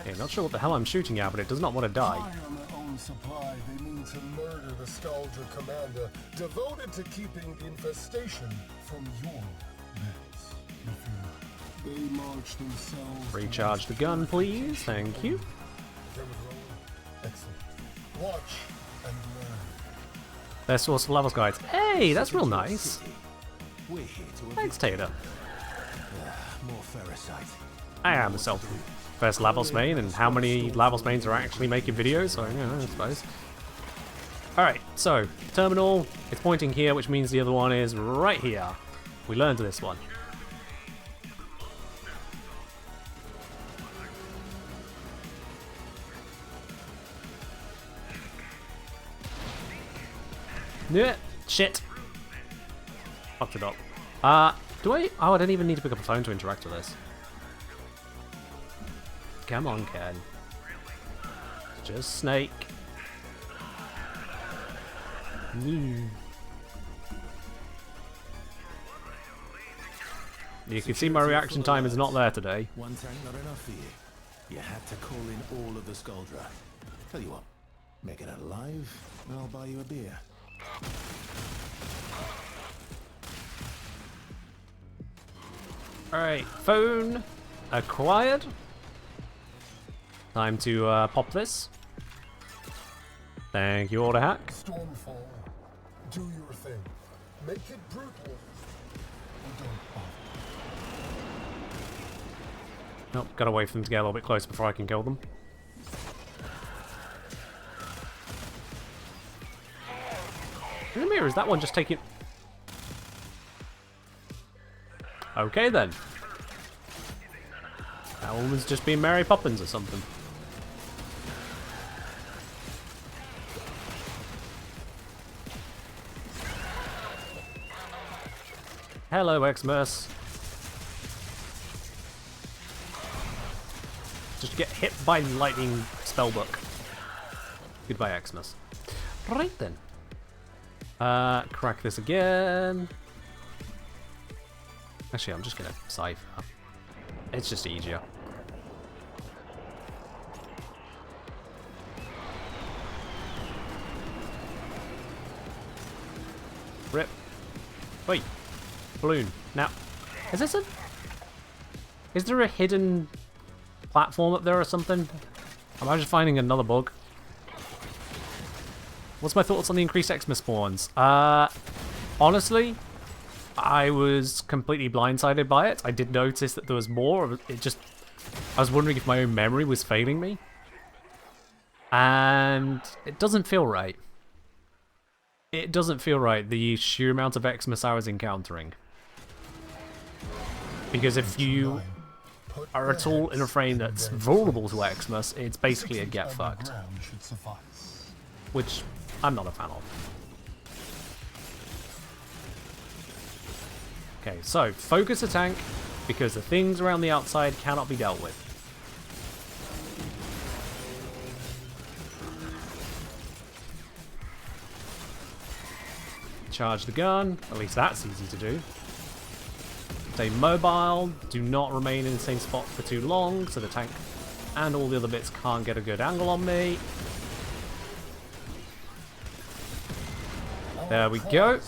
Okay, not sure what the hell I'm shooting at, but it does not want to die. High on their own supply, they mean to murder the Nostalgia commander, devoted to keeping the infestation from your beds. They march themselves. Recharge the gun, please. Thank you. There was Watch and learn. Their source of levels guides. Hey, that's real nice. We're here to Thanks, Tater. more ferrocite. I am a first Lavos main, and how many Lavos mains are actually making videos? So, yeah, I suppose. Alright, so, terminal, it's pointing here, which means the other one is right here. We learned this one. Yeah, shit. Fucked it up. Do I? Oh, I don't even need to pick up a phone to interact with this. Come on, Ken. Just Snake. You can see my reaction time is not there today. One tank not enough for you. You had to call in all of the Skuldra. Tell you what, make it alive, and I'll buy you a beer. Alright, phone acquired. Time to pop this. Thank you, Order Hack. Stormfall, do your thing. Make it brutal. Or don't bother. Nope, gotta wait for them to get a little bit closer before I can kill them. In the mirror, is that one just taking... Okay then. That woman's just being Mary Poppins or something. Hello, Xmas. Just get hit by lightning spellbook. Goodbye, Xmas. Right then. Crack this again. Actually, I'm just gonna cipher. It's just easier. Rip. Wait. Balloon. Now, is this a... Is there a hidden platform up there or something? Am I just finding another bug? What's my thoughts on the increased Xmas spawns? Honestly, I was completely blindsided by it. I did notice that there was more. It just... I was wondering if my own memory was failing me. And it doesn't feel right. It doesn't feel right, the sheer amount of Xmas I was encountering. Because if you are at all in a frame that's vulnerable to Xmas, it's basically a get fucked. Which I'm not a fan of. Okay, so focus the tank, because the things around the outside cannot be dealt with. Charge the gun, at least that's easy to do. Stay mobile, do not remain in the same spot for too long, so the tank and all the other bits can't get a good angle on me. There we go.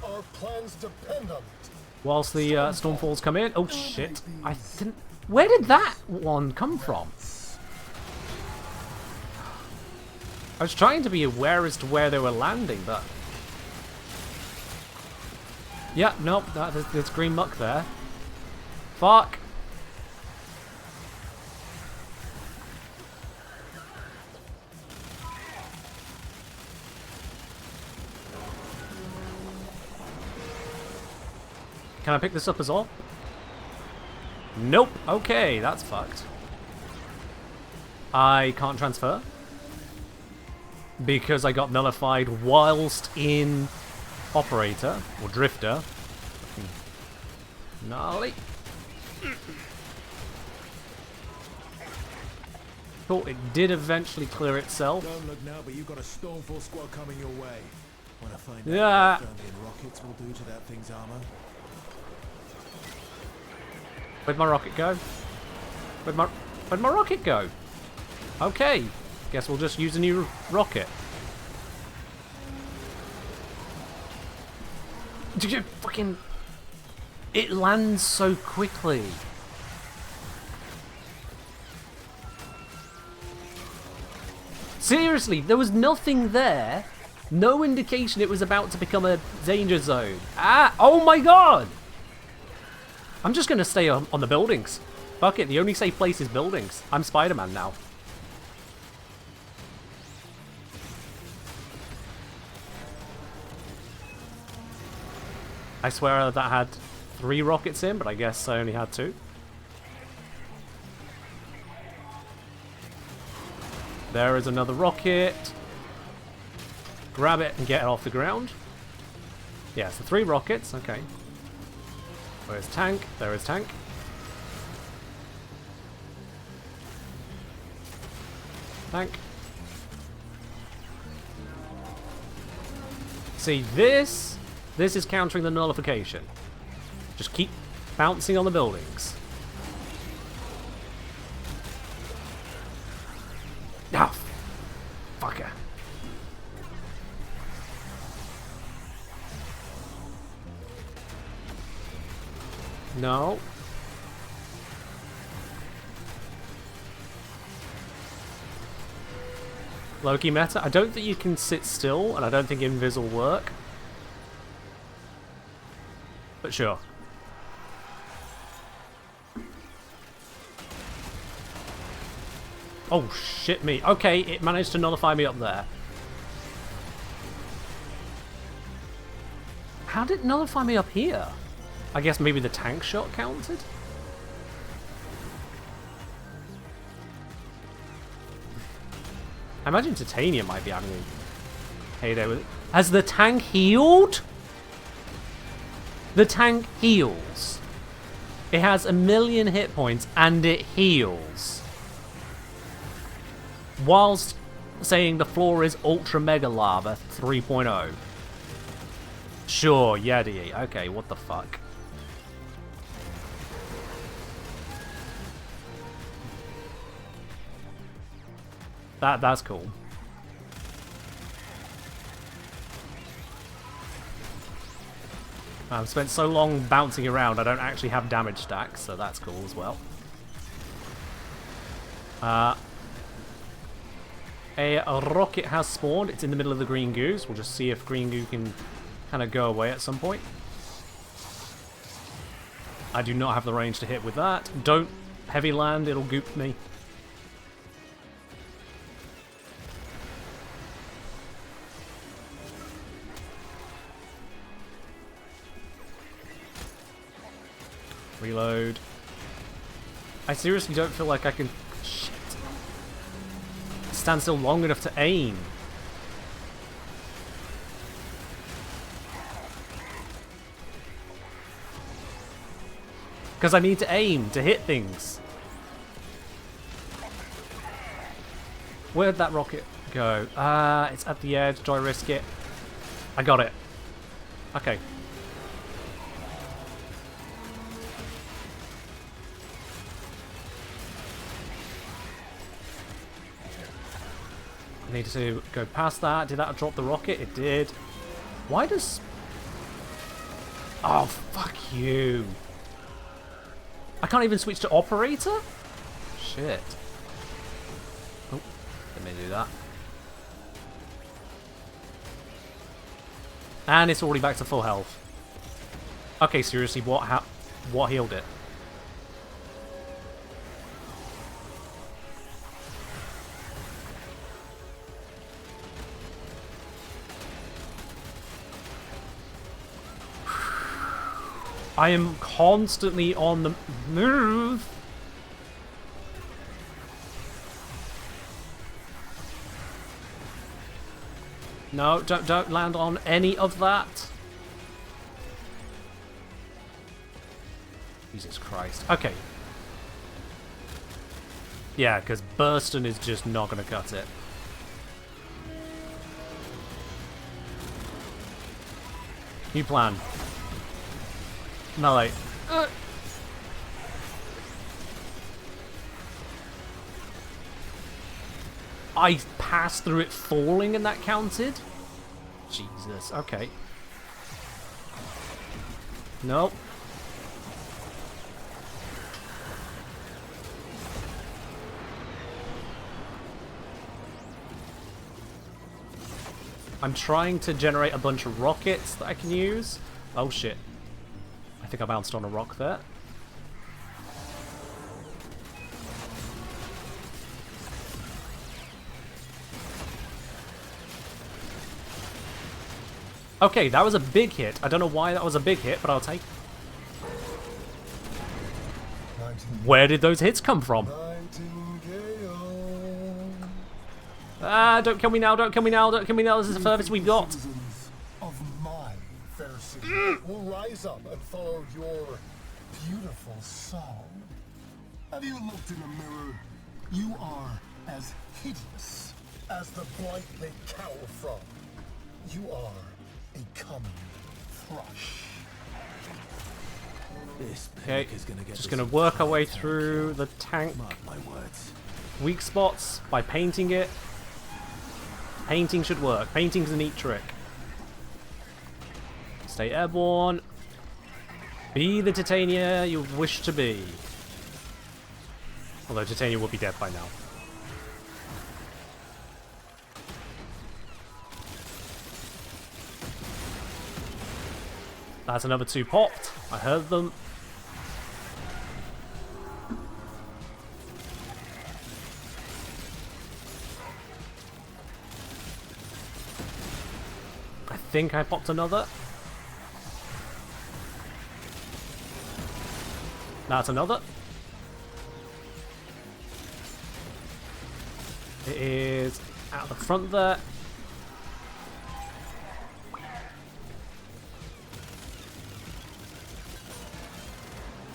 Our plans depend on it. Whilst the stormfalls come in. Oh shit! I didn't. Where did that one come from? I was trying to be aware as to where they were landing, but yeah, nope. There's green muck there. Fuck. Can I pick this up as well? Nope. Okay, that's fucked. I can't transfer because I got nullified whilst in operator or drifter. Gnarly. Cool. It did eventually clear itself. Don't look now, but you've got a Stormfall squad coming your way. Want to find Yeah. out what Thermian rockets will do to that thing's armor? Where'd my rocket go? Where'd my rocket go? Okay. Guess we'll just use a new rocket. Did you fucking... It lands so quickly. Seriously, there was nothing there. No indication it was about to become a danger zone. Ah! Oh my god! I'm just gonna stay on the buildings. Fuck it, the only safe place is buildings. I'm Spider-Man now. I swear that had 3 rockets in, but I guess I only had 2. There is another rocket. Grab it and get it off the ground. Yeah, so 3 rockets, okay. Where's tank? There is tank. Tank. See, this is countering the nullification. Just keep bouncing on the buildings. Ah, fucker. No. Loki meta. I don't think you can sit still, and I don't think invis will work. But sure. Oh, shit me. Okay, it managed to nullify me up there. How did it nullify me up here? I guess maybe the tank shot counted? I imagine Titanium might be having a heyday with it. Has the tank healed? The tank heals. It has 1,000,000 hit points and it heals. Whilst saying the floor is Ultra Mega Lava 3.0. Sure, Yeti. Okay, what the fuck? That's cool. I've spent so long bouncing around, I don't actually have damage stacks, so that's cool as well. A rocket has spawned. It's in the middle of the green goose. We'll just see if green goo can kind of go away at some point. I do not have the range to hit with that. Don't heavy land, it'll goop me. Reload. I seriously don't feel like I can stand still long enough to aim. Because I need to aim to hit things. Where'd that rocket go? It's at the edge. Do I risk it? I got it. Okay. I need to go past that. Did that drop the rocket? It did. Why does... Oh, fuck you. I can't even switch to operator? Shit. Oh, let me do that. And it's already back to full health. Okay, seriously, what healed it? I am constantly on the move. No, don't land on any of that. Jesus Christ. Okay. Yeah, because Burston is just not going to cut it. New plan. Melee. I passed through it falling and that counted? Jesus, okay. Nope. I'm trying to generate a bunch of rockets that I can use. Oh shit. I think I bounced on a rock there. Okay, that was a big hit. I don't know why that was a big hit, but I'll take it. Where did those hits come from? Ah, don't kill me now, don't kill me now, don't kill me now. This is the furthest we've got. Citizens of my fair city will rise up and follow your beautiful song. Have you looked in a mirror? You are as hideous as the blight they cower from. You are a coming thrush. This Okay, is gonna get just gonna work our way through the tank Mark my words. weak spots by painting it. Painting should work. Painting's a neat trick. Stay airborne. Be the Titania you wish to be. Although Titania will be dead by now. That's another 2 popped. I heard them. I think I popped another. That's another. It is out the front there.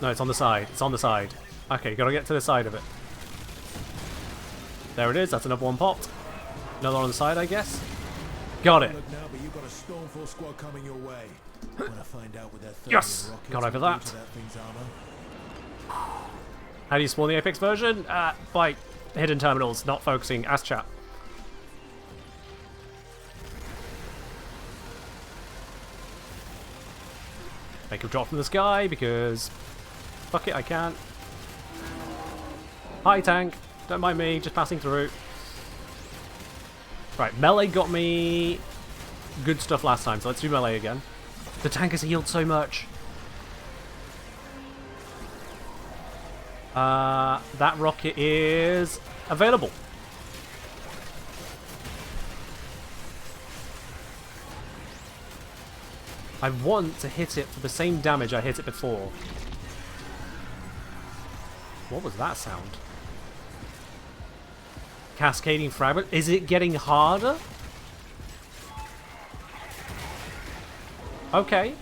No, it's on the side. It's on the side. Okay, gotta get to the side of it. There it is. That's another one popped. Another on the side, I guess. Got it. Look now, but you've got a Stormfall squad coming your way. Wanna find out what that Yes! Got over that. Thing's armor? How do you spawn the Apex version? By hidden terminals, not focusing. Ask chat. Make him drop from the sky because... Fuck it, I can't. Hi, tank. Don't mind me, just passing through. Right, melee got me good stuff last time, so let's do melee again. The tank has healed so much. That rocket is available. I want to hit it for the same damage I hit it before. What was that sound? Cascading fragment. Is it getting harder? Okay.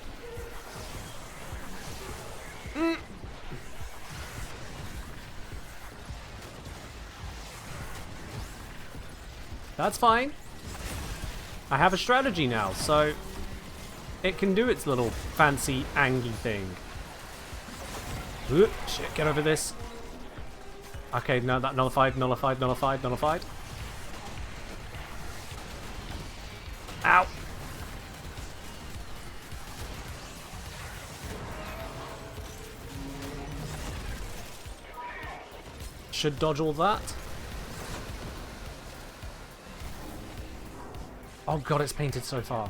That's fine. I have a strategy now, so it can do its little fancy angy thing. Ooh, shit, get over this. Okay, no, that nullified, nullified, nullified, nullified. Ow! Should dodge all that. Oh god, it's painted so far.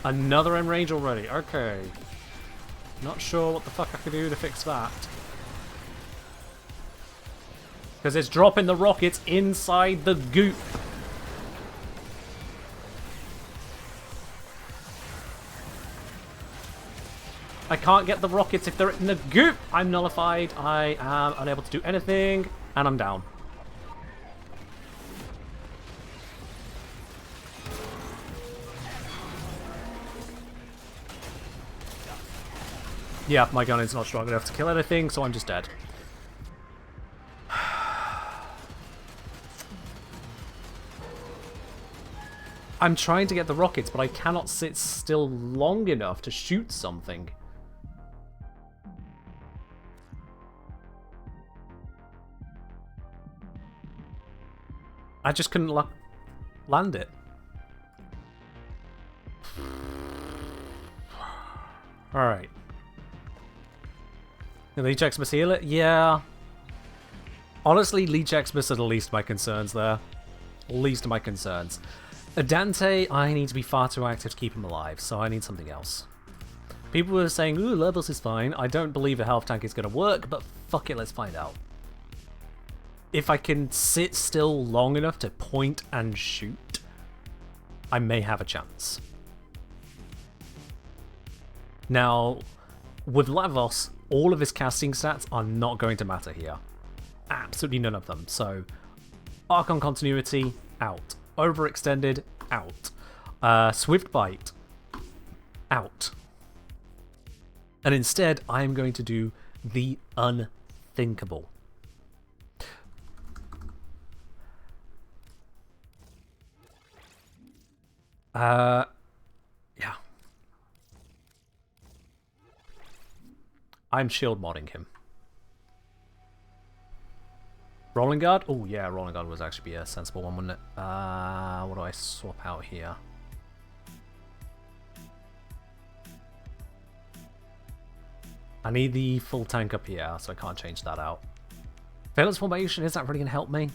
Another end range already. Okay. Not sure what the fuck I could do to fix that. Because it's dropping the rockets inside the goop. I can't get the rockets if they're in the goop. I'm nullified. I am unable to do anything. And I'm down. Yeah, my gun is not strong enough to kill anything, so I'm just dead. I'm trying to get the rockets, but I cannot sit still long enough to shoot something. I just couldn't land it. Alright. The Ajax must heal it? Yeah. Honestly, Leech Express are the least of my concerns there. Least of my concerns. Dante, I need to be far too active to keep him alive, so I need something else. People were saying, ooh, levels is fine. I don't believe a health tank is going to work, but fuck it, let's find out. If I can sit still long enough to point and shoot, I may have a chance. Now, with Lavos, all of his casting stats are not going to matter here. Absolutely none of them. So, Archon Continuity, out. Overextended, out. Swift Bite, out. And instead, I am going to do the unthinkable. Yeah. I'm shield modding him. Rolling Guard? Oh yeah, Rolling Guard would actually be a sensible one, wouldn't it? What do I swap out here? I need the full tank up here, so I can't change that out. Valence Formation, is that really going to help me?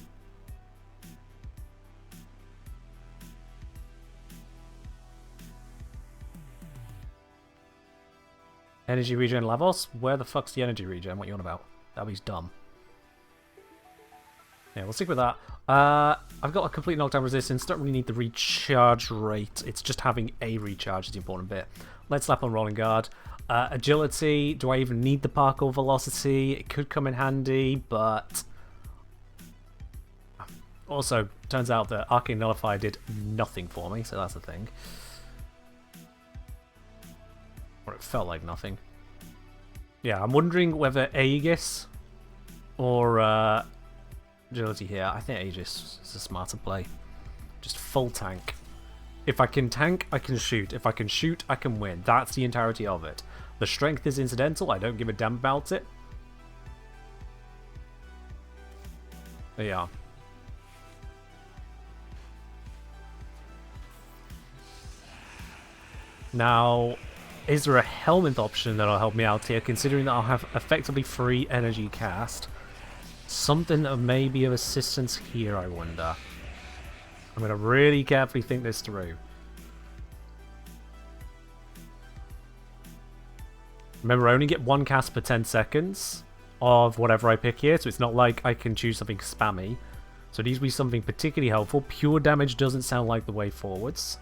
Energy regen Lavos? Where the fuck's the energy regen? What are you on about? That was dumb. Yeah, we'll stick with that. I've got a complete knockdown resistance. Don't really need the recharge rate. It's just having a recharge is the important bit. Let's slap on Rolling Guard. Agility. Do I even need the parkour velocity? It could come in handy, but... Also, turns out that Arcane Nullify did nothing for me, so that's the thing. Or it felt like nothing. Yeah, I'm wondering whether Aegis or agility here. I think Aegis is a smarter play. Just full tank. If I can tank, I can shoot. If I can shoot, I can win. That's the entirety of it. The strength is incidental. I don't give a damn about it. There you are. Now, is there a helmet option that'll help me out here, considering that I'll have effectively free energy cast? Something that may be of assistance here, I wonder. I'm going to really carefully think this through. Remember, I only get one cast per 10 seconds of whatever I pick here, so it's not like I can choose something spammy. So it needs to be something particularly helpful. Pure damage doesn't sound like the way forwards.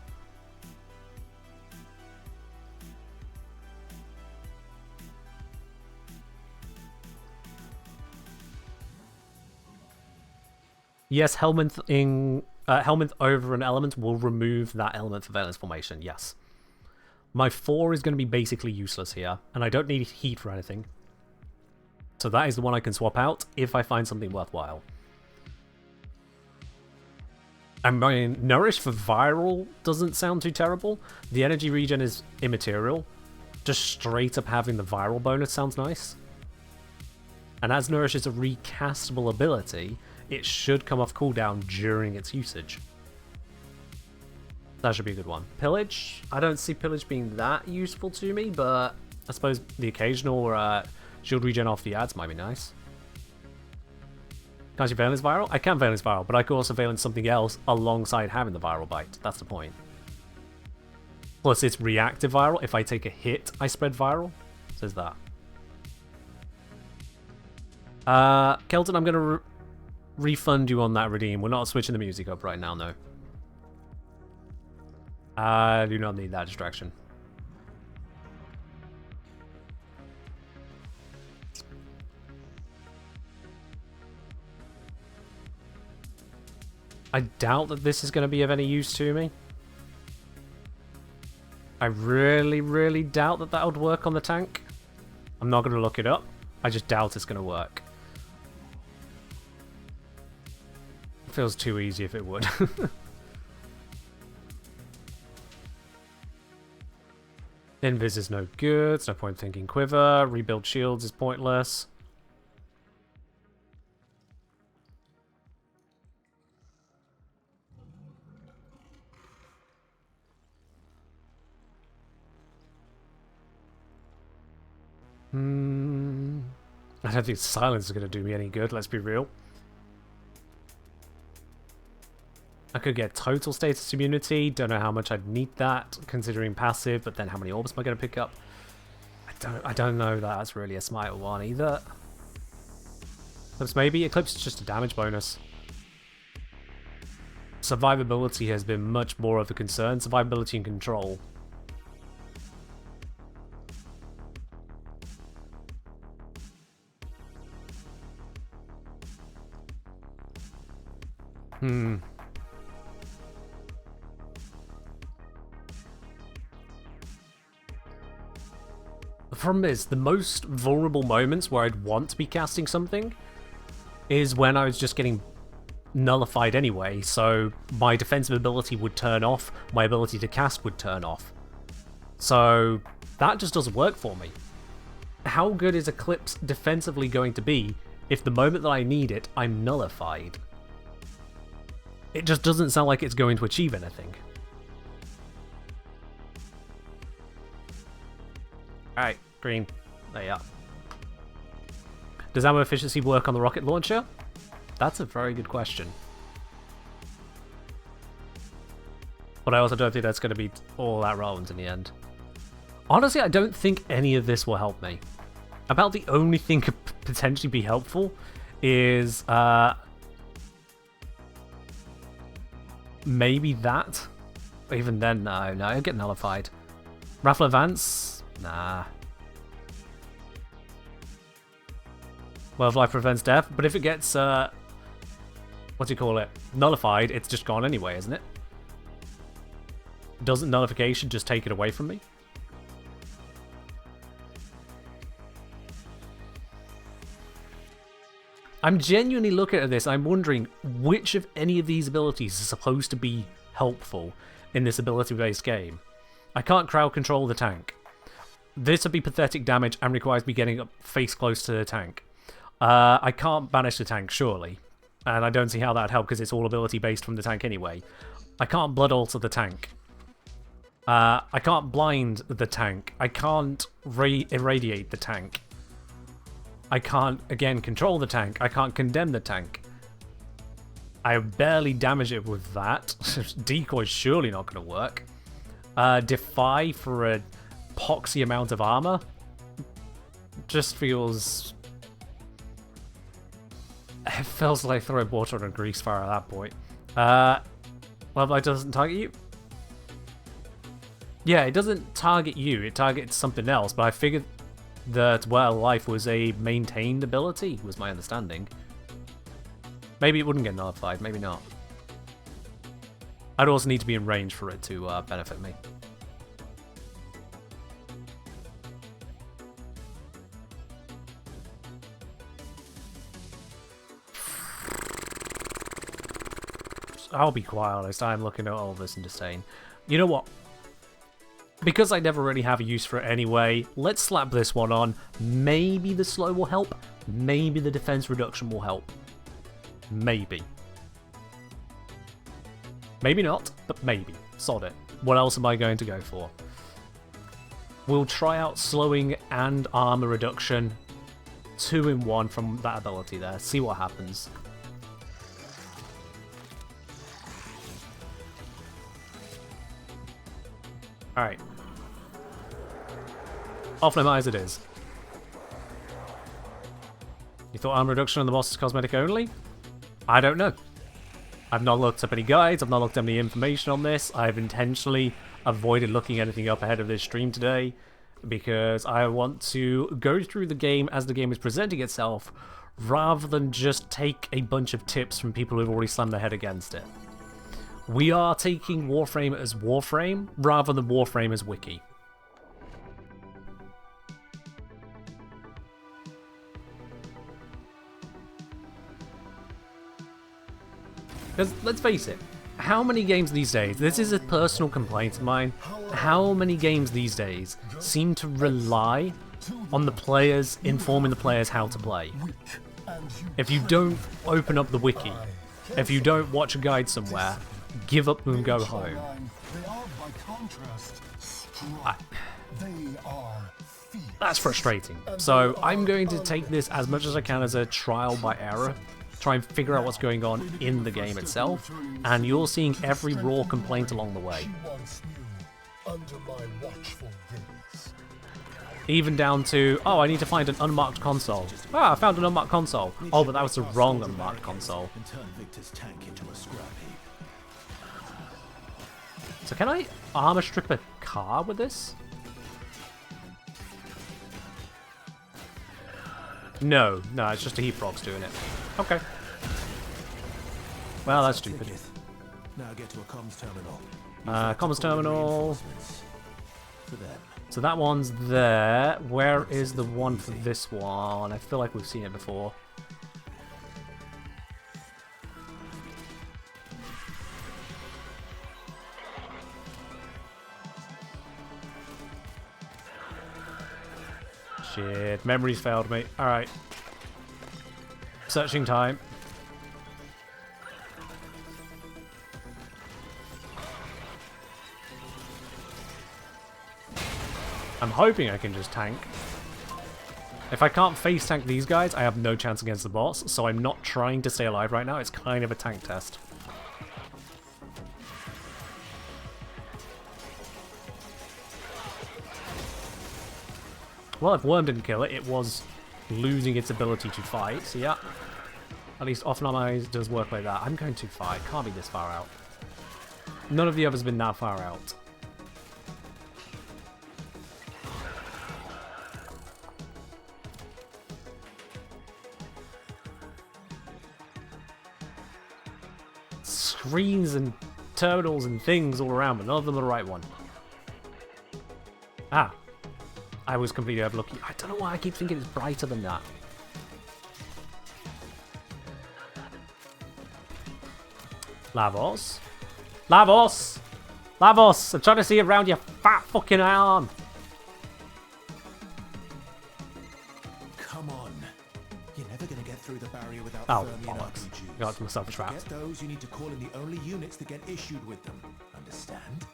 Yes, Helminth over an element will remove that element for Valence Formation, yes. My 4 is going to be basically useless here, and I don't need heat for anything. So that is the one I can swap out if I find something worthwhile. And my Nourish for Viral doesn't sound too terrible. The energy regen is immaterial. Just straight up having the Viral bonus sounds nice. And as Nourish is a recastable ability, it should come off cooldown during its usage. That should be a good one. Pillage? I don't see Pillage being that useful to me, but I suppose the occasional shield regen off the ads might be nice. Can't you Valence Viral? I can Valence Viral, but I could also Valence something else alongside having the Viral Bite. That's the point. Plus it's reactive Viral. If I take a hit, I spread Viral. Says that. Kelton, I'm going to refund you on that redeem. We're not switching the music up right now, no. I do not need that distraction. I doubt that this is going to be of any use to me. I really, really doubt that that would work on the tank. I'm not going to look it up. I just doubt it's going to work. It feels too easy if it would. Invis is no good. It's no point thinking Quiver. Rebuild shields is pointless. I don't think silence is going to do me any good, let's be real. I could get total status immunity. Don't know how much I'd need that, considering passive, but then how many orbs am I going to pick up? I don't know that that's really a smart one either. Eclipse maybe? Eclipse is just a damage bonus. Survivability has been much more of a concern. Survivability and control. The problem is, the most vulnerable moments where I'd want to be casting something is when I was just getting nullified anyway, so my defensive ability would turn off, my ability to cast would turn off. So that just doesn't work for me. How good is Eclipse defensively going to be if the moment that I need it, I'm nullified? It just doesn't sound like it's going to achieve anything. Alright, green. There you are. Does ammo efficiency work on the rocket launcher? That's a very good question. But I also don't think that's going to be all that relevant in the end. Honestly, I don't think any of this will help me. About the only thing could potentially be helpful is maybe that. But even then, no, I'll get nullified. Raffle Advance? Nah. Well, if life prevents death, but if it gets, what do you call it? Nullified, it's just gone anyway, isn't it? Doesn't nullification just take it away from me? I'm genuinely looking at this, I'm wondering which of any of these abilities is supposed to be helpful in this ability-based game. I can't crowd control the tank. This would be pathetic damage and requires me getting up face close to the tank. I can't banish the tank, surely. And I don't see how that'd help because it's all ability-based from the tank anyway. I can't blood alter the tank. I can't blind the tank. I can't irradiate the tank. I can't, again, control the tank. I can't condemn the tank. I barely damage it with that. Decoy's surely not going to work. Defy for a poxy amount of armor just feels... It feels like throwing water on a grease fire at that point. Well, it doesn't target you? Yeah, it doesn't target you. It targets something else, but I figured that, well, life was a maintained ability, was my understanding. Maybe it wouldn't get nullified, maybe not. I'd also need to be in range for it to benefit me. I'll be quite honest, I'm looking at all this in disdain. You know what? Because I never really have a use for it anyway, let's slap this one on. Maybe the slow will help. Maybe the defense reduction will help. Maybe. Maybe not, but maybe. Sod it. What else am I going to go for? We'll try out slowing and armor reduction. 2 in 1 from that ability there. See what happens. Alright. Off-flame eyes it is. You thought armor reduction on the boss is cosmetic only? I don't know. I've not looked up any guides, I've not looked up any information on this. I've intentionally avoided looking anything up ahead of this stream today because I want to go through the game as the game is presenting itself rather than just take a bunch of tips from people who've already slammed their head against it. We are taking Warframe as Warframe rather than Warframe as Wiki. Because, let's face it, how many games these days, this is a personal complaint of mine, how many games these days seem to rely on the players informing the players how to play? If you don't open up the wiki, if you don't watch a guide somewhere, give up and go home. That's frustrating. So I'm going to take this as much as I can as a trial by error try and figure out what's going on in the game itself, and you're seeing every raw complaint along the way. She once knew under my watchful gaze. Even down to, oh, I need to find an unmarked console. Ah, I found an unmarked console. Oh, but that was the wrong unmarked console. And turn Victor's tank into a scrap heap. So can I armor strip a car with this? No, it's just a heap frog's doing it. Okay. Well, that's stupid. Now get to a comms terminal. Comms terminal. For them. So that one's there. Where is the one for this one? I feel like we've seen it before. Shit, memories failed me. Alright. Searching time. I'm hoping I can just tank. If I can't face tank these guys, I have no chance against the boss, so I'm not trying to stay alive right now. It's kind of a tank test. Well, if Worm didn't kill it, it was losing its ability to fight, so yeah. At least Offenemize does work like that. I'm going too far. It can't be this far out. None of the others have been that far out. Screens and terminals and things all around, but none of them are the right one. Ah. I was completely overlooking. I don't know why I keep thinking it's brighter than that. Lavos. Lavos! Lavos! I'm trying to see around your fat fucking arm. Come on. You're never gonna get through the barrier without Oh, Fermion bollocks. RPGs. Got myself To trapped. get those, you need to call in the only units that get issued with them. Understand?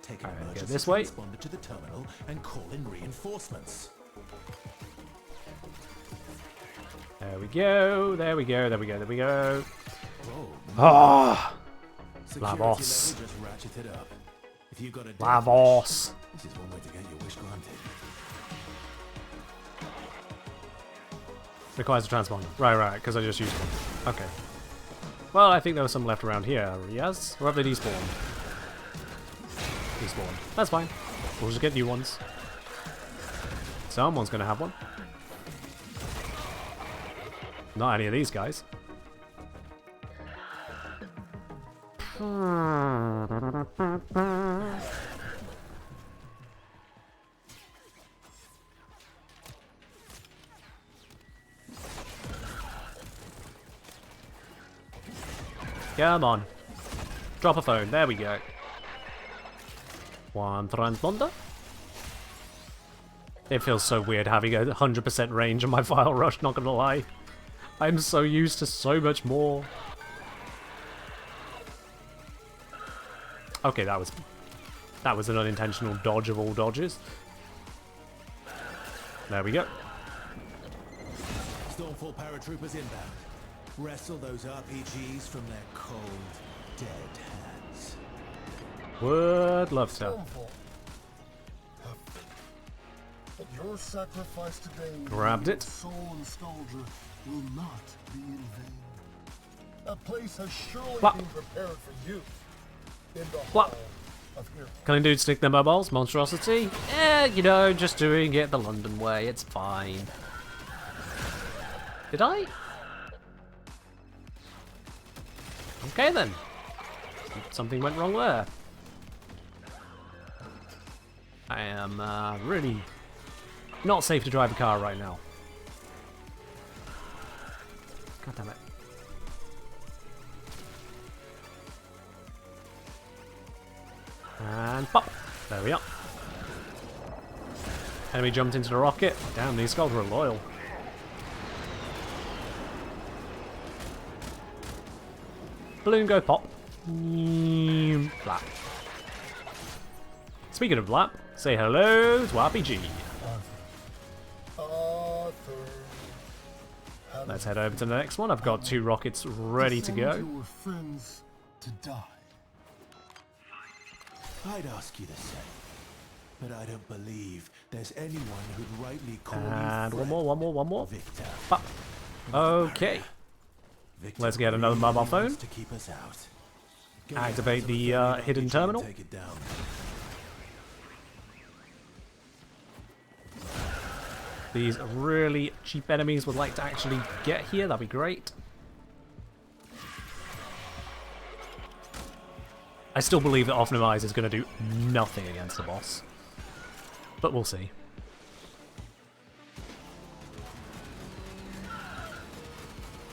Take an Alright, go emergency this way. transponder to the terminal and call in reinforcements. There we go. There we go. There we go. There we go. Whoa. Ah! Security Lavos. level just ratcheted up. If you got a Lavos. this is one way to get your wish granted. Requires a transponder. Right, because I just used one. Okay. Well, I think there was some left around here. Yes? Or have they despawned? Despawned. That's fine. We'll just get new ones. Someone's gonna have one. Not any of these guys. Come on. Drop a phone. There we go. One transponder. It feels so weird having a 100% range on my file rush, not gonna lie. I'm so used to so much more. Okay, that was an unintentional dodge of all dodges. There we go. Stormfall paratroopers inbound. Wrestle those RPGs from their cold, dead hands. Would love to. Stormfall. But your sacrifice today, Grabbed it. soul and nostalgia, will not be in vain. A place has surely What? been prepared for you in the What? hall of heroes. Can I do stick their mobiles? Monstrosity? You know, just doing it the London way. It's fine. Did I? Okay then. Something went wrong there. I am really not safe to drive a car right now. God damn it. And pop! There we are. Enemy jumped into the rocket. Damn, these skulls were loyal. Balloon go pop. Blap. Speaking of Blap, say hello to RPG. Arthur, have Let's head over to the next one. I've got 2 rockets ready to go. Your friends to die. I'd ask you the same. But I don't believe there's anyone who'd rightly call you And friend. one more. Victor. Ah, okay. Victor Let's get another mobile really wants phone. to keep us out. Go Activate down to the, third hidden RPG terminal. and take it down. These really cheap enemies would like to actually get here. That'd be great. I still believe that Optimize is going to do nothing against the boss. But we'll see.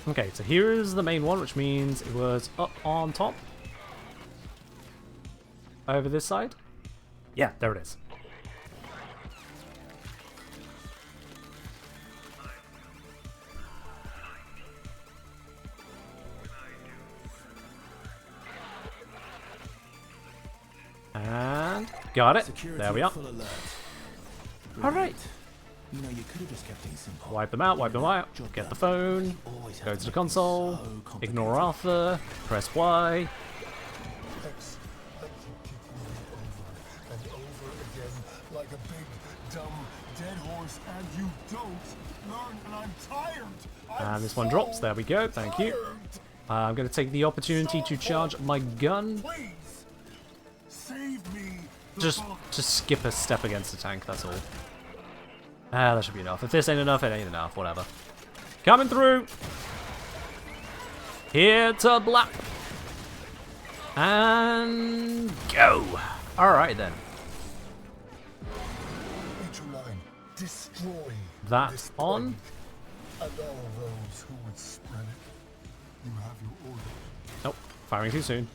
Okay, so here's the main one, which means it was up on top. Over this side. Yeah, there it is. And got it. Security There we are. full alert. Alright. You know, you could have just kept things simple. Wipe them out, wipe them out. Job Get done. the phone. Always have Go to to the make console. things so complicated. Ignore Arthur. Press Y. Thanks. I keep kicking me over and over again like a big, dumb, dead horse, and you don't learn, and I'm tired. And this one drops. There we go. Thank you. I'm going to take the opportunity to charge my gun. Please, save me. Just skip a step against the tank, that's all. Ah, that should be enough. If this ain't enough, it ain't enough. Whatever. Coming through. Here to blap. And go. Alright then. 08JAN, destroy That's this on. plague, and all those who would spread it. You have your orders. Nope. Firing too soon.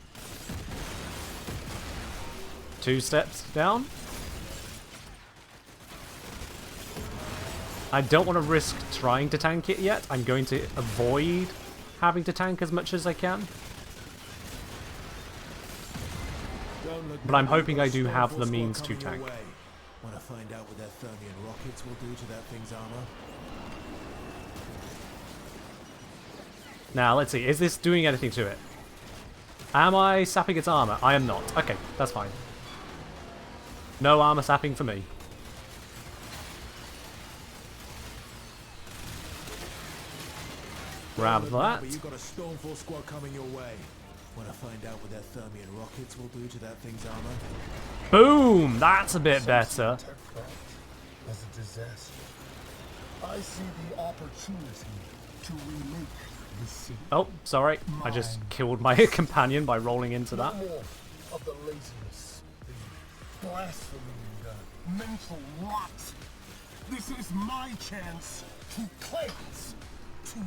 2 steps down. I don't want to risk trying to tank it yet. I'm going to avoid having to tank as much as I can. But I'm hoping I do have the means to tank. Want to find out what their Thermian rockets will do to that thing's armor? Now, let's see. Is this doing anything to it? Am I sapping its armor? I am not. Okay, that's fine. No armor sapping for me. Grab that. But you've got a Stormfall squad coming your way. Want to find out what their Thermian rockets will do to that thing's armor? Boom! That's a bit better. Techcraft as a disaster. I see the opportunity to remake the city. Oh, sorry. I just killed my companion by rolling into that. No more of the laziness, the blasphemy, the mental rot. This is my chance to cleanse, to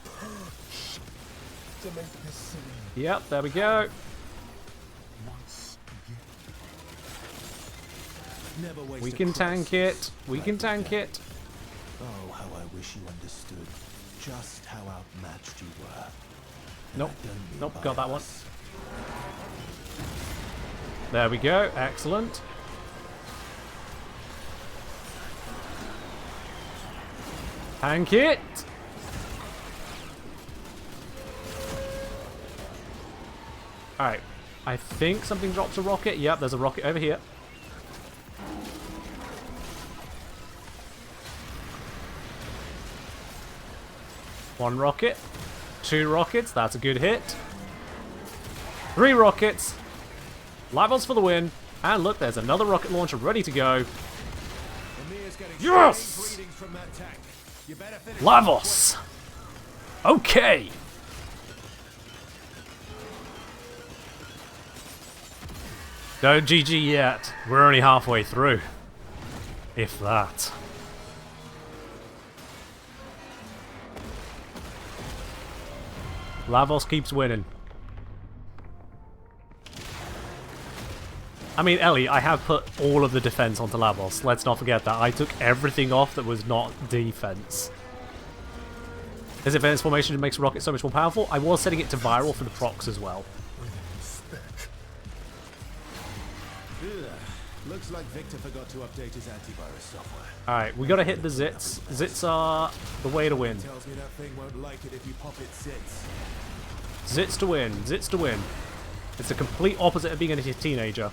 purge, to make this city Yep, there we go. once again. Never waste We a can cross. tank it. We can tank it. Oh, how I wish you understood just how outmatched you were. And Nope. I don't mean Nope, by got that one. us. There we go. Excellent. Tank it. Alright. I think something drops a rocket. Yep, there's a rocket over here. One rocket. 2 rockets. That's a good hit. 3 rockets. Lavos for the win. And look, there's another rocket launcher ready to go. Amir's getting Yes! strange readings from that tank. You better finish Lavos! Okay! Don't GG yet. We're only halfway through. If that. Lavos keeps winning. I mean, Ellie, I have put all of the defense onto Lavos. Let's not forget that. I took everything off that was not defense. As advanced formation makes a rocket so much more powerful, I was setting it to viral for the procs as well. With respect. Looks like Victor forgot to update his antivirus software. Alright, we gotta hit the zits. Zits are the way to win. Tells me that thing won't like it if you pop its zits. Zits to win. Zits to win. It's the complete opposite of being a teenager.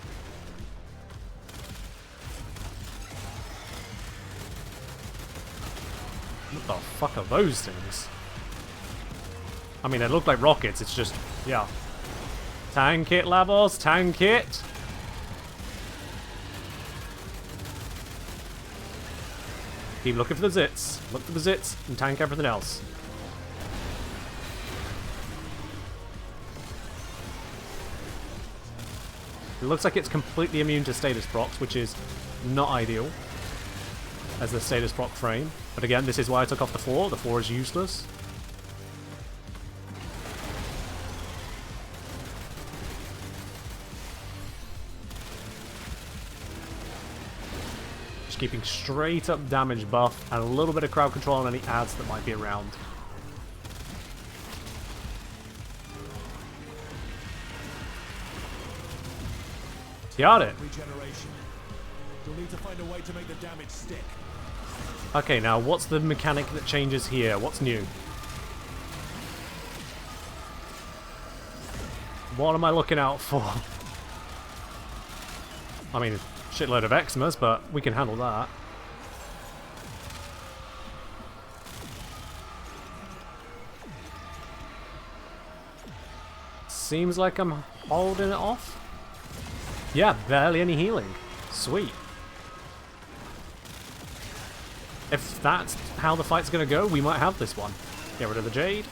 What the fuck are those things? I mean, they look like rockets. It's just, yeah. Tank it, Lavos. Tank it. Keep looking for the zits. Look for the zits and tank everything else. It looks like it's completely immune to status procs, which is not ideal as the status proc frame. But again, this is why I took off the 4. The 4 is useless. Just keeping straight up damage buff and a little bit of crowd control on any ads that might be around. Got it. Regeneration. You'll need to find a way to make the damage stick. Okay, now what's the mechanic that changes here? What's new? What am I looking out for? I mean, shitload of Xmas, but we can handle that. Seems like I'm holding it off. Yeah, barely any healing. Sweet. If that's how the fight's gonna go, we might have this one. Get rid of the Jade.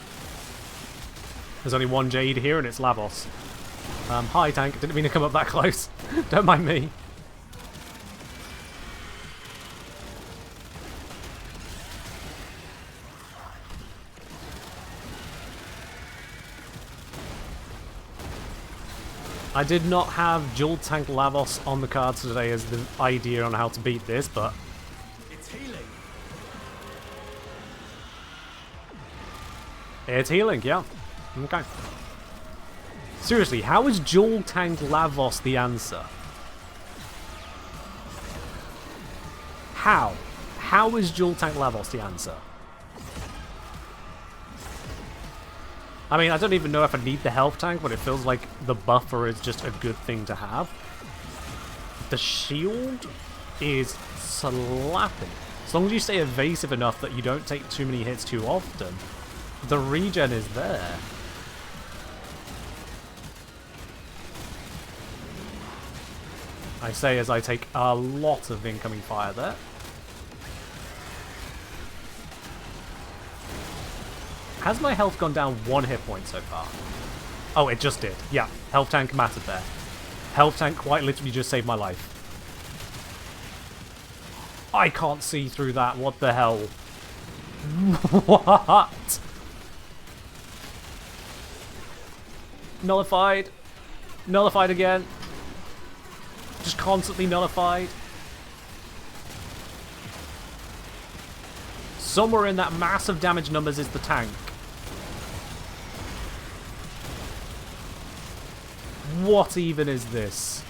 There's only one Jade here, and it's Lavos. Hi, tank. Didn't mean to come up that close. Don't mind me. I did not have dual tank Lavos on the cards today as the idea on how to beat this, but It's healing. it's healing, yeah. Okay. Seriously, how is dual tank Lavos the answer? How? How is dual tank Lavos the answer? I mean, I don't even know if I need the health tank, but it feels like the buffer is just a good thing to have. The shield is slapping. As long as you stay evasive enough that you don't take too many hits too often, the regen is there. I say as I take a lot of incoming fire there. Has my health gone down 1 hit point so far? Oh, it just did. Yeah, health tank mattered there. Health tank quite literally just saved my life. I can't see through that. What the hell? What? Nullified. Nullified again. Just constantly nullified. Somewhere in that massive damage numbers is the tank. What even is this?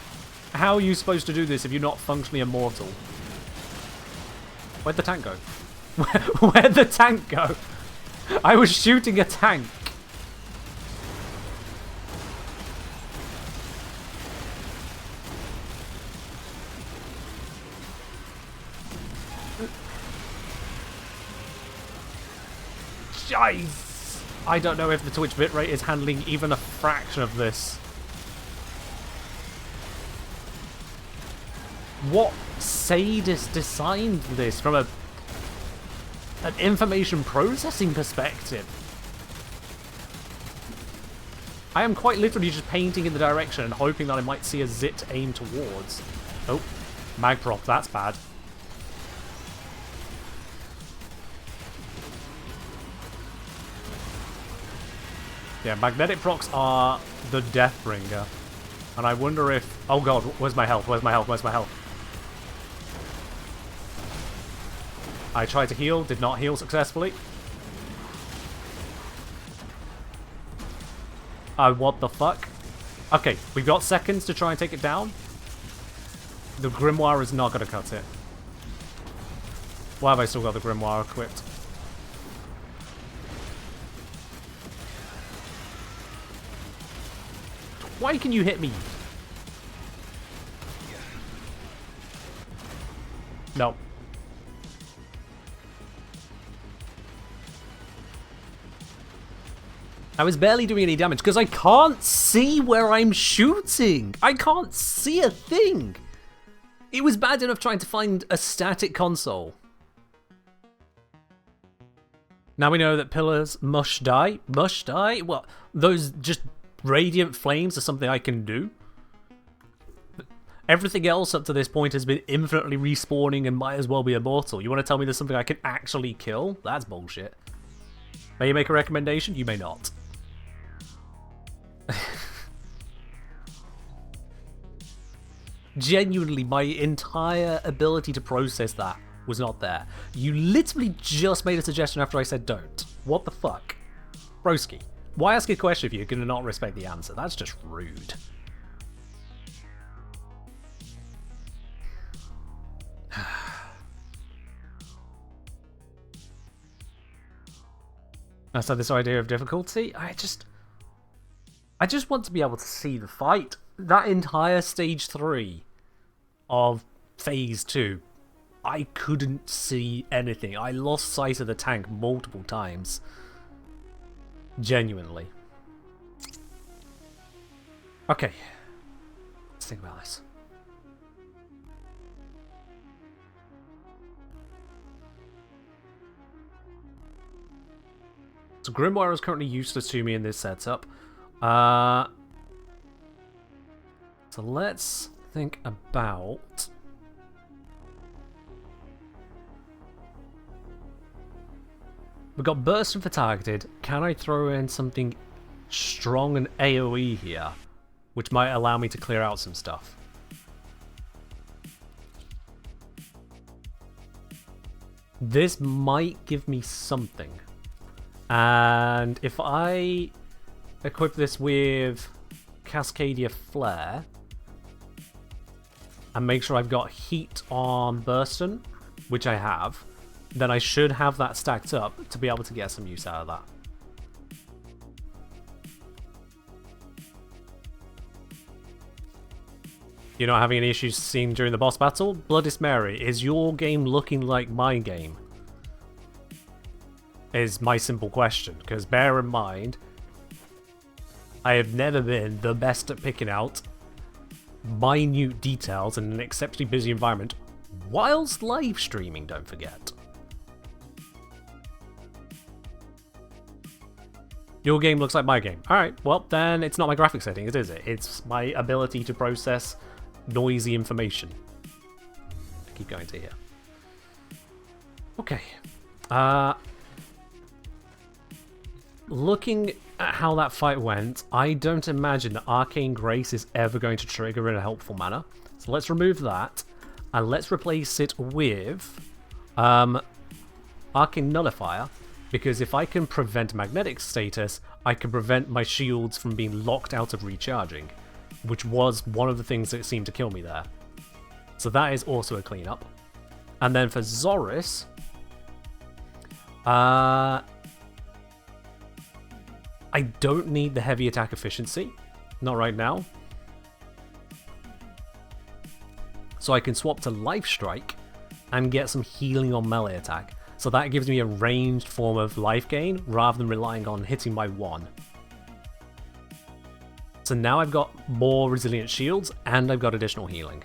How are you supposed to do this if you're not functionally immortal? Where'd the tank go? Where'd the tank go? I was shooting a tank. Jeez. I don't know if the Twitch bitrate is handling even a fraction of this. What sadist designed this from an information processing perspective? I am quite literally just painting in the direction and hoping that I might see a zit aim towards. Oh, mag prop, that's bad. Yeah, magnetic procs are the Deathbringer. And I wonder if... Oh god, where's my health? Where's my health? Where's my health? I tried to heal, did not heal successfully. What the fuck? Okay, we've got seconds to try and take it down. The Grimoire is not going to cut it. Why have I still got the Grimoire equipped? Why can you hit me? No. I was barely doing any damage because I can't see where I'm shooting. I can't see a thing. It was bad enough trying to find a static console. Now we know that pillars must die. Must die? What? Those just radiant flames are something I can do? Everything else up to this point has been infinitely respawning and might as well be immortal. You want to tell me there's something I can actually kill? That's bullshit. May you make a recommendation? You may not. Genuinely, my entire ability to process that was not there. You literally just made a suggestion after I said don't. What the fuck? Broski, why ask a question if you're going to not respect the answer? That's just rude. So this idea of difficulty, I just want to be able to see the fight. That entire stage 3 of phase 2, I couldn't see anything. I lost sight of the tank multiple times. Genuinely. Okay. Let's think about this. So Grimoire is currently useless to me in this setup. So let's think about... We've got Bursting for targeted. Can I throw in something strong and AoE here, which might allow me to clear out some stuff? This might give me something. And if I equip this with Cascadia Flare and make sure I've got heat on Bursting, which I have, then I should have that stacked up to be able to get some use out of that. You're not having any issues seeing during the boss battle? Bloodist Mary, is your game looking like my game? Is my simple question, because bear in mind, I have never been the best at picking out minute details in an exceptionally busy environment, whilst live streaming, don't forget. Your game looks like my game. Alright, well then it's not my graphic settings, is it? It's my ability to process noisy information. Keep going to here. Okay. Looking at how that fight went, I don't imagine that Arcane Grace is ever going to trigger in a helpful manner. So let's remove that, and let's replace it with Arcane Nullifier, because if I can prevent magnetic status, I can prevent my shields from being locked out of recharging, which was one of the things that seemed to kill me there. So that is also a cleanup. And then for Zoris, I don't need the heavy attack efficiency. Not right now. So I can swap to Life Strike and get some healing on melee attack. So that gives me a ranged form of life gain rather than relying on hitting my one. So now I've got more resilient shields and I've got additional healing.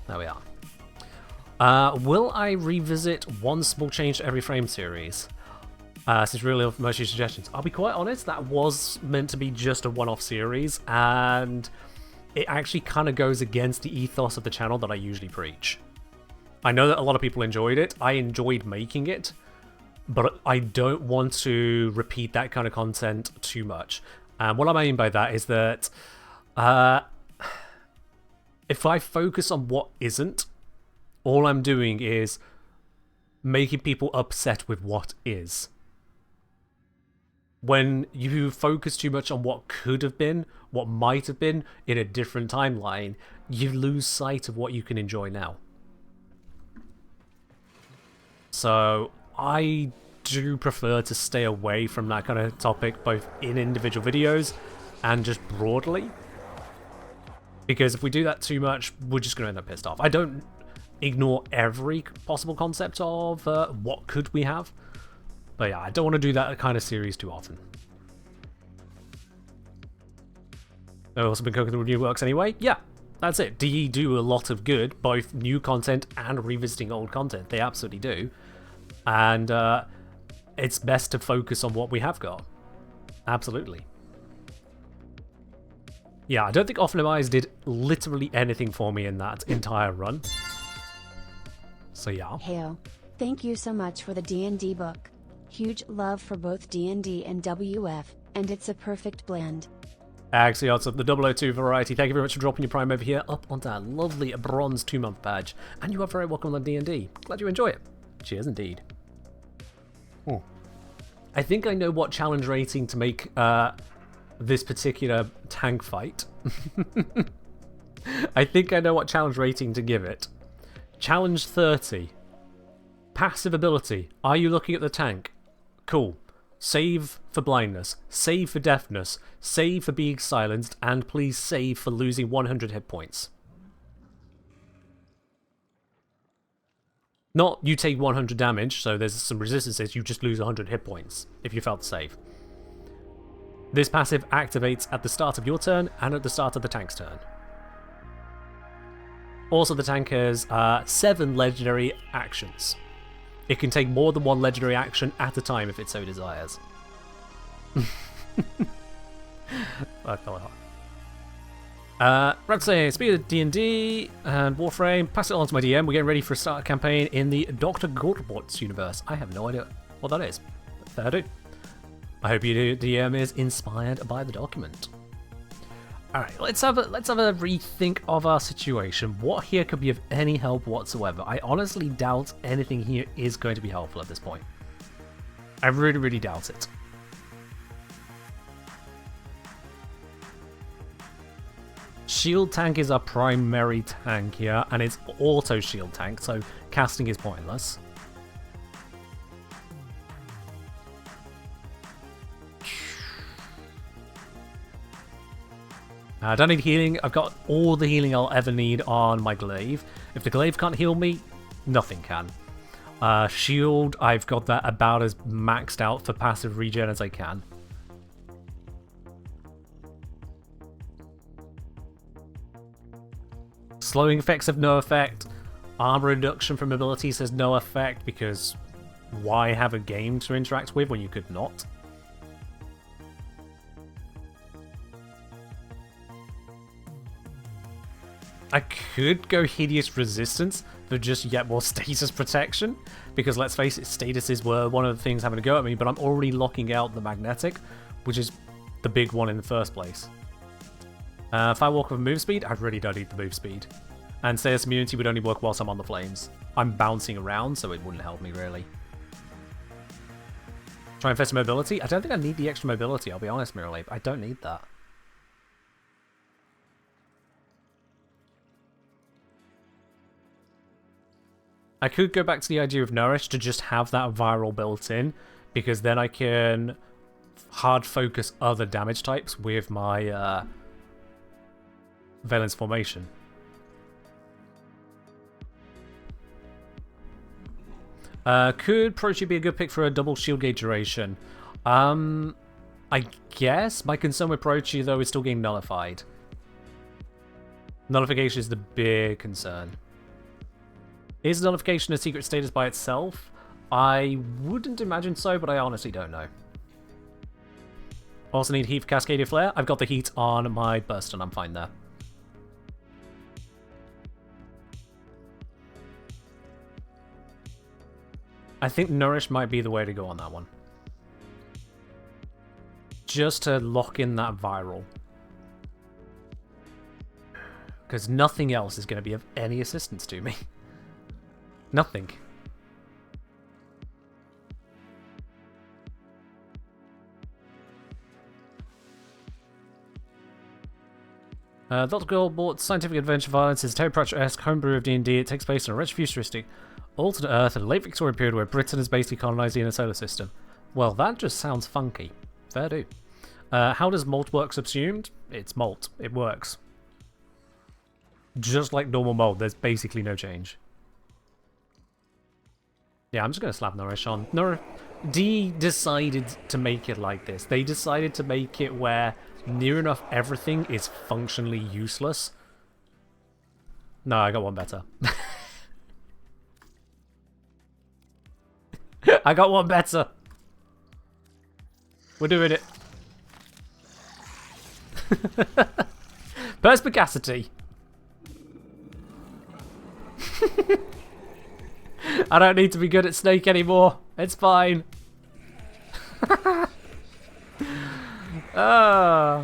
There we are. Will I revisit one small change to every frame series? Since really most of your suggestions. I'll be quite honest, that was meant to be just a one-off series, and it actually kind of goes against the ethos of the channel that I usually preach. I know that a lot of people enjoyed it. I enjoyed making it, but I don't want to repeat that kind of content too much. And what I mean by that is that if I focus on what isn't, all I'm doing is making people upset with what is. When you focus too much on what could have been, what might have been in a different timeline, you lose sight of what you can enjoy now. So I do prefer to stay away from that kind of topic, both in individual videos and just broadly. Because if we do that too much, we're just going to end up pissed off. I don't ignore every possible concept of what could we have. But yeah, I don't want to do that kind of series too often. I've also been cooking the new works anyway. Yeah, that's it. DE do a lot of good, both new content and revisiting old content. They absolutely do. And it's best to focus on what we have got. Absolutely. Yeah, I don't think Optimize did literally anything for me in that entire run. So yeah. Heyo. Thank you so much for the D&D book. Huge love for both D&D and WF, and it's a perfect blend. Actually, also the 002 variety, thank you very much for dropping your Prime over here up onto that lovely bronze 2-month badge. And you are very welcome on D&D. Glad you enjoy it. Cheers indeed. Oh. I think I know what challenge rating to make this particular tank fight. I think I know what challenge rating to give it. Challenge 30. Passive ability. Are you looking at the tank? Cool. Save for blindness. Save for deafness. Save for being silenced. And please save for losing 100 hit points. Not you take 100 damage, so there's some resistances, you just lose 100 hit points if you fail to save. This passive activates at the start of your turn and at the start of the tank's turn. Also, the tank has 7 legendary actions. It can take more than 1 legendary action at a time if it so desires. Roxanne, speaking of D&D and Warframe, pass it on to my DM. We're getting ready for a start campaign in the Dr. Gorbot's universe. I have no idea what that is. Fair do. I hope your DM is inspired by the document. Alright, let's have a rethink of our situation. What here could be of any help whatsoever? I honestly doubt anything here is going to be helpful at this point. I really, really doubt it. Shield tank is our primary tank here, and it's auto shield tank, so casting is pointless. I don't need healing. I've got all the healing I'll ever need on my glaive. If the glaive can't heal me, nothing can. Shield, I've got that about as maxed out for passive regen as I can. Slowing effects have no effect. Armor reduction from abilities has no effect because why have a game to interact with when you could not? I could go Hideous Resistance for just yet more status protection, because let's face it, statuses were one of the things having to go at me, but I'm already locking out the Magnetic, which is the big one in the first place. Firewalk with move speed, I really don't need the move speed. And status immunity would only work whilst I'm on the flames. I'm bouncing around, so it wouldn't help me really. Try and fetch mobility? I don't think I need the extra mobility, I'll be honest, Mirror I don't need that. I could go back to the idea of Nourish to just have that viral built in, because then I can hard focus other damage types with my Valence Formation. Could Prochi be a good pick for a double shield gauge duration? I guess. My concern with Prochi, though, is still getting nullified. Nullification is the big concern. Is nullification a secret status by itself? I wouldn't imagine so, but I honestly don't know. Also need heat for Cascadia Flare. I've got the heat on my burst and I'm fine there. I think Nourish might be the way to go on that one. Just to lock in that viral. Because nothing else is going to be of any assistance to me. Nothing. Dr. Goldbort's scientific adventure violence is a Terry Pratchett-esque homebrew of D&D. It takes place in a rich, futuristic, alternate Earth in the late Victorian period where Britain is basically colonised the inner solar system. Well, that just sounds funky. Fair do. How does malt work subsumed? It's malt. It works. Just like normal malt, there's basically no change. Yeah, I'm just going to slap Nourish on. D decided to make it like this. They decided to make it where near enough everything is functionally useless. No, I got one better. I got one better. We're doing it. Perspicacity. I don't need to be good at Snake anymore. It's fine. Alright.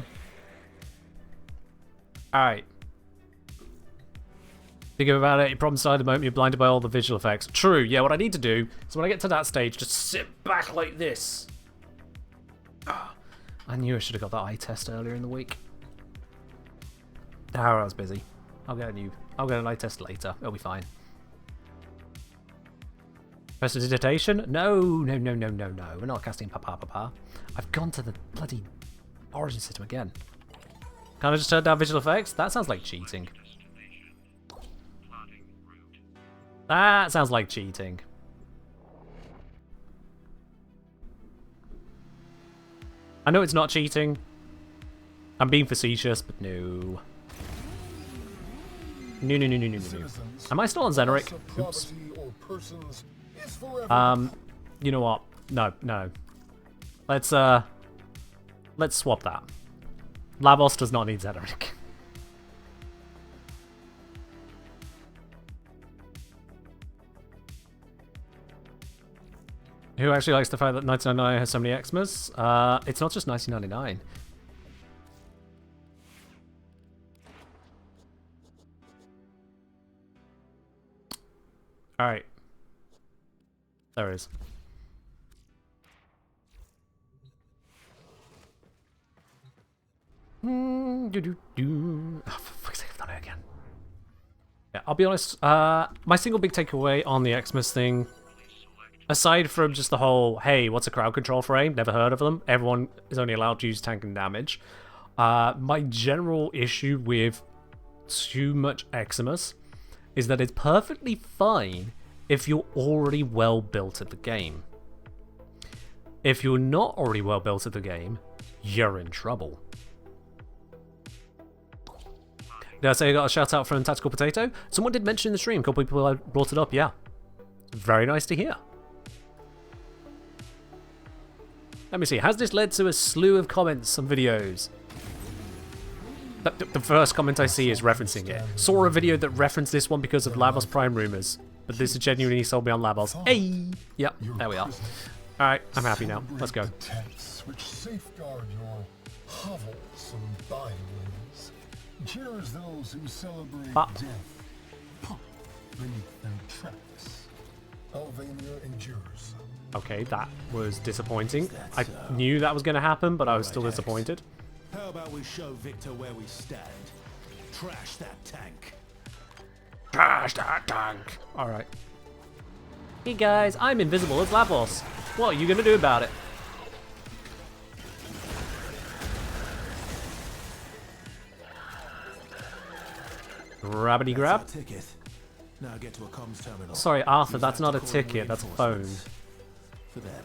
Think about it, your problem side the moment you're blinded by all the visual effects. True, yeah, what I need to do is when I get to that stage, just sit back like this. I knew I should have got that eye test earlier in the week. I was busy. I'll get an eye test later. It'll be fine. Prestidigitation? No. We're not casting Papa. I've gone to the bloody origin system again. Can't I just turn down visual effects? That sounds like cheating. That sounds like cheating. I know it's not cheating. I'm being facetious, but no. No. Am I still on Xeneric? Oops. You know what? No. Let's swap that. Lavos does not need Xeneric. Who actually likes the fact that 1999 has so many Xmas? It's not just 1999. Alright. There it is. Oh, for fuck's sake, I've done it again. Yeah, I'll be honest, my single big takeaway on the Xmas thing, aside from just the whole, hey, what's a crowd control frame? Never heard of them. Everyone is only allowed to use tank and damage. My general issue with too much Xmas is that it's perfectly fine if you're already well built at the game. If you're not already well built at the game, you're in trouble. Did I say I got a shout out from Tactical Potato? Someone did mention in the stream, a couple people brought it up, yeah. Very nice to hear. Let me see, has this led to a slew of comments and videos? The first comment I see is referencing it. Saw a video that referenced this one because of Lavos Prime rumors, but this is genuinely sold me on Lavos. Hey! Yep, there we are. Alright, I'm happy now. Let's go. Which safeguard your hovels and byways. Cheers those who celebrate death. Pop beneath their tracks. Alvania endures. Okay, that was disappointing. I knew that was going to happen, but I was still disappointed. How about we show Victor where we stand? Trash that tank. Trash that tank! Alright. Hey guys, I'm invisible as Lavos. What are you going to do about it? Grabbity grab. Ticket. Now get to a comms terminal. Sorry, Arthur, that's not a ticket, that's a phone. For them.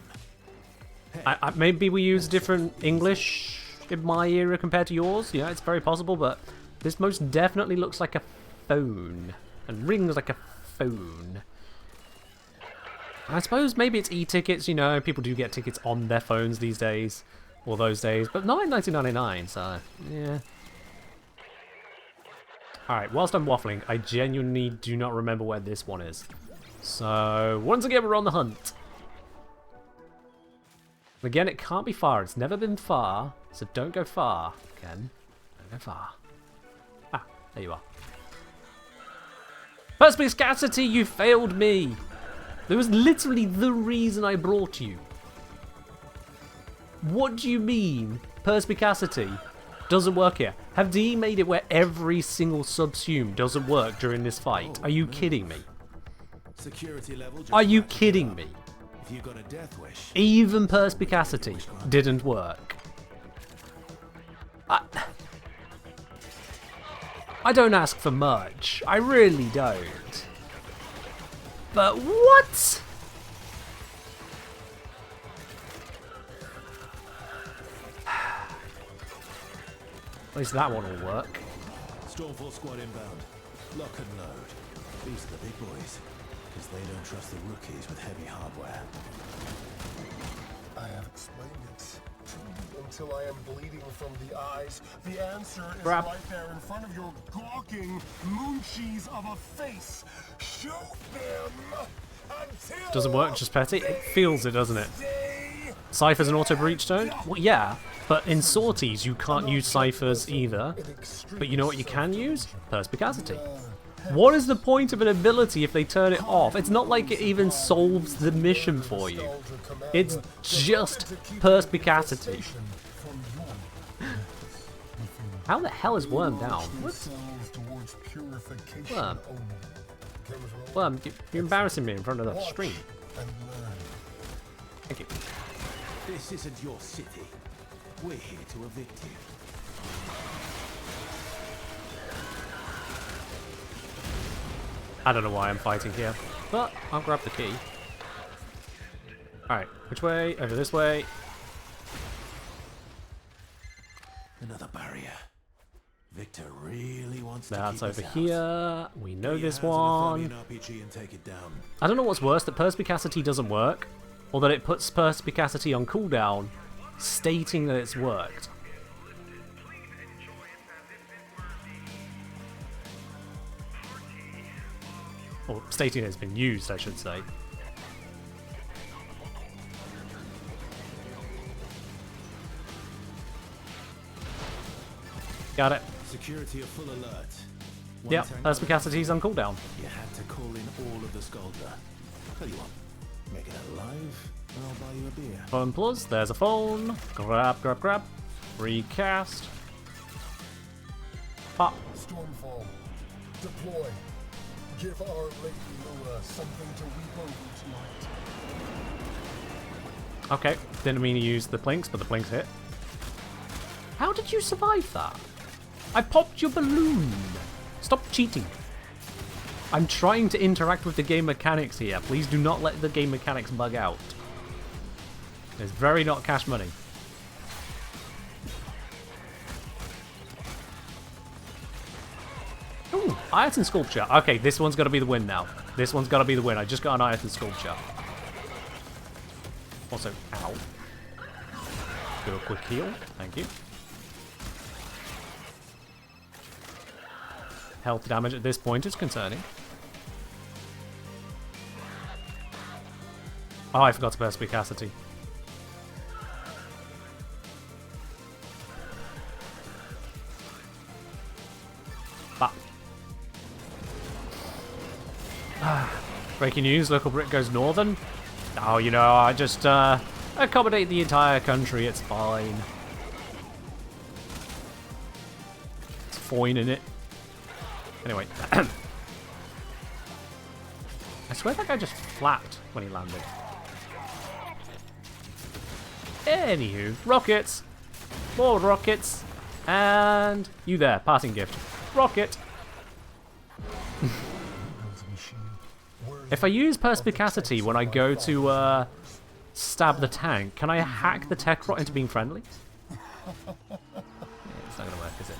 Maybe we use different English in my era compared to yours. Yeah, it's very possible, but this most definitely looks like a phone. And rings like a phone. I suppose maybe it's e-tickets, you know, people do get tickets on their phones these days. Or those days, but not in 1999, so, yeah. Alright, whilst I'm waffling, I genuinely do not remember where this one is. So, once again, we're on the hunt. Again, it can't be far. It's never been far, so don't go far. Again, don't go far. Ah, there you are. Perspicacity, you failed me! That was literally the reason I brought you. What do you mean, perspicacity? Doesn't work here. Have DE made it where every single subsume doesn't work during this fight? Are you kidding me? Security level just Are you ratcheted kidding up. me? If you got a death wish, Even perspicacity didn't work. I don't ask for much. I really don't. But what? At least that one will work. Stormfall squad inbound. Lock and load. These are the big boys, because they don't trust the rookies with heavy hardware. I have explained it to you until I am bleeding from the eyes. The answer is Crap. right there in front of your gawking moon cheese of a face. Shoot them until Doesn't work, just petty. It feels it, doesn't it? they Ciphers and auto breach don't? Well, yeah, but in sorties you can't use ciphers either. But you know what you can use? Perspicacity. What is the point of an ability if they turn it off? It's not like it even solves the mission for you. It's just perspicacity. How the hell is Worm down? What? Worm? Worm, you're embarrassing me in front of the stream. Thank you. This isn't your city. We're here to evict you. I don't know why I'm fighting here, but I'll grab the key. Alright, which way? Over this way. Another barrier. Victor really wants to That's keep over us out. here. We know Put your this hands on one. the Thermian RPG and take it down. I don't know what's worse, that perspicacity doesn't work, or that it puts perspicacity on cooldown, stating that it's worked. Or stating it's been used, I should say. Got it. Security are full alert. One Yep, tank perspicacity's on cooldown. You had to call in all of the Skulder. Tell you what, make it alive, and I'll buy you a beer. Phone plus, there's a phone. Grab, grab, grab. Recast. Pop. Stormfall, deploy. Give our Lady Lua something to weep over tonight. Okay, didn't mean to use the plinks, but the plinks hit. How did you survive that? I popped your balloon. Stop cheating. I'm trying to interact with the game mechanics here. Please do not let the game mechanics bug out. It's very not cash money. Ooh, Iron Sculpture. Okay, this one's got to be the win now. This one's got to be the win. I just got an Iron Sculpture. Also, ow. Do a quick heal. Thank you. Health damage at this point is concerning. Oh, I forgot to perspicacity. Breaking news, local Brit goes northern. Oh, you know, I just accommodate the entire country, it's fine. It's fine, innit? Anyway. I swear that guy just flapped when he landed. Anywho, rockets! More rockets! And you there, passing gift. Rocket! If I use perspicacity when I go to stab the tank, can I hack the tech rot into being friendly? Yeah, it's not gonna work, is it?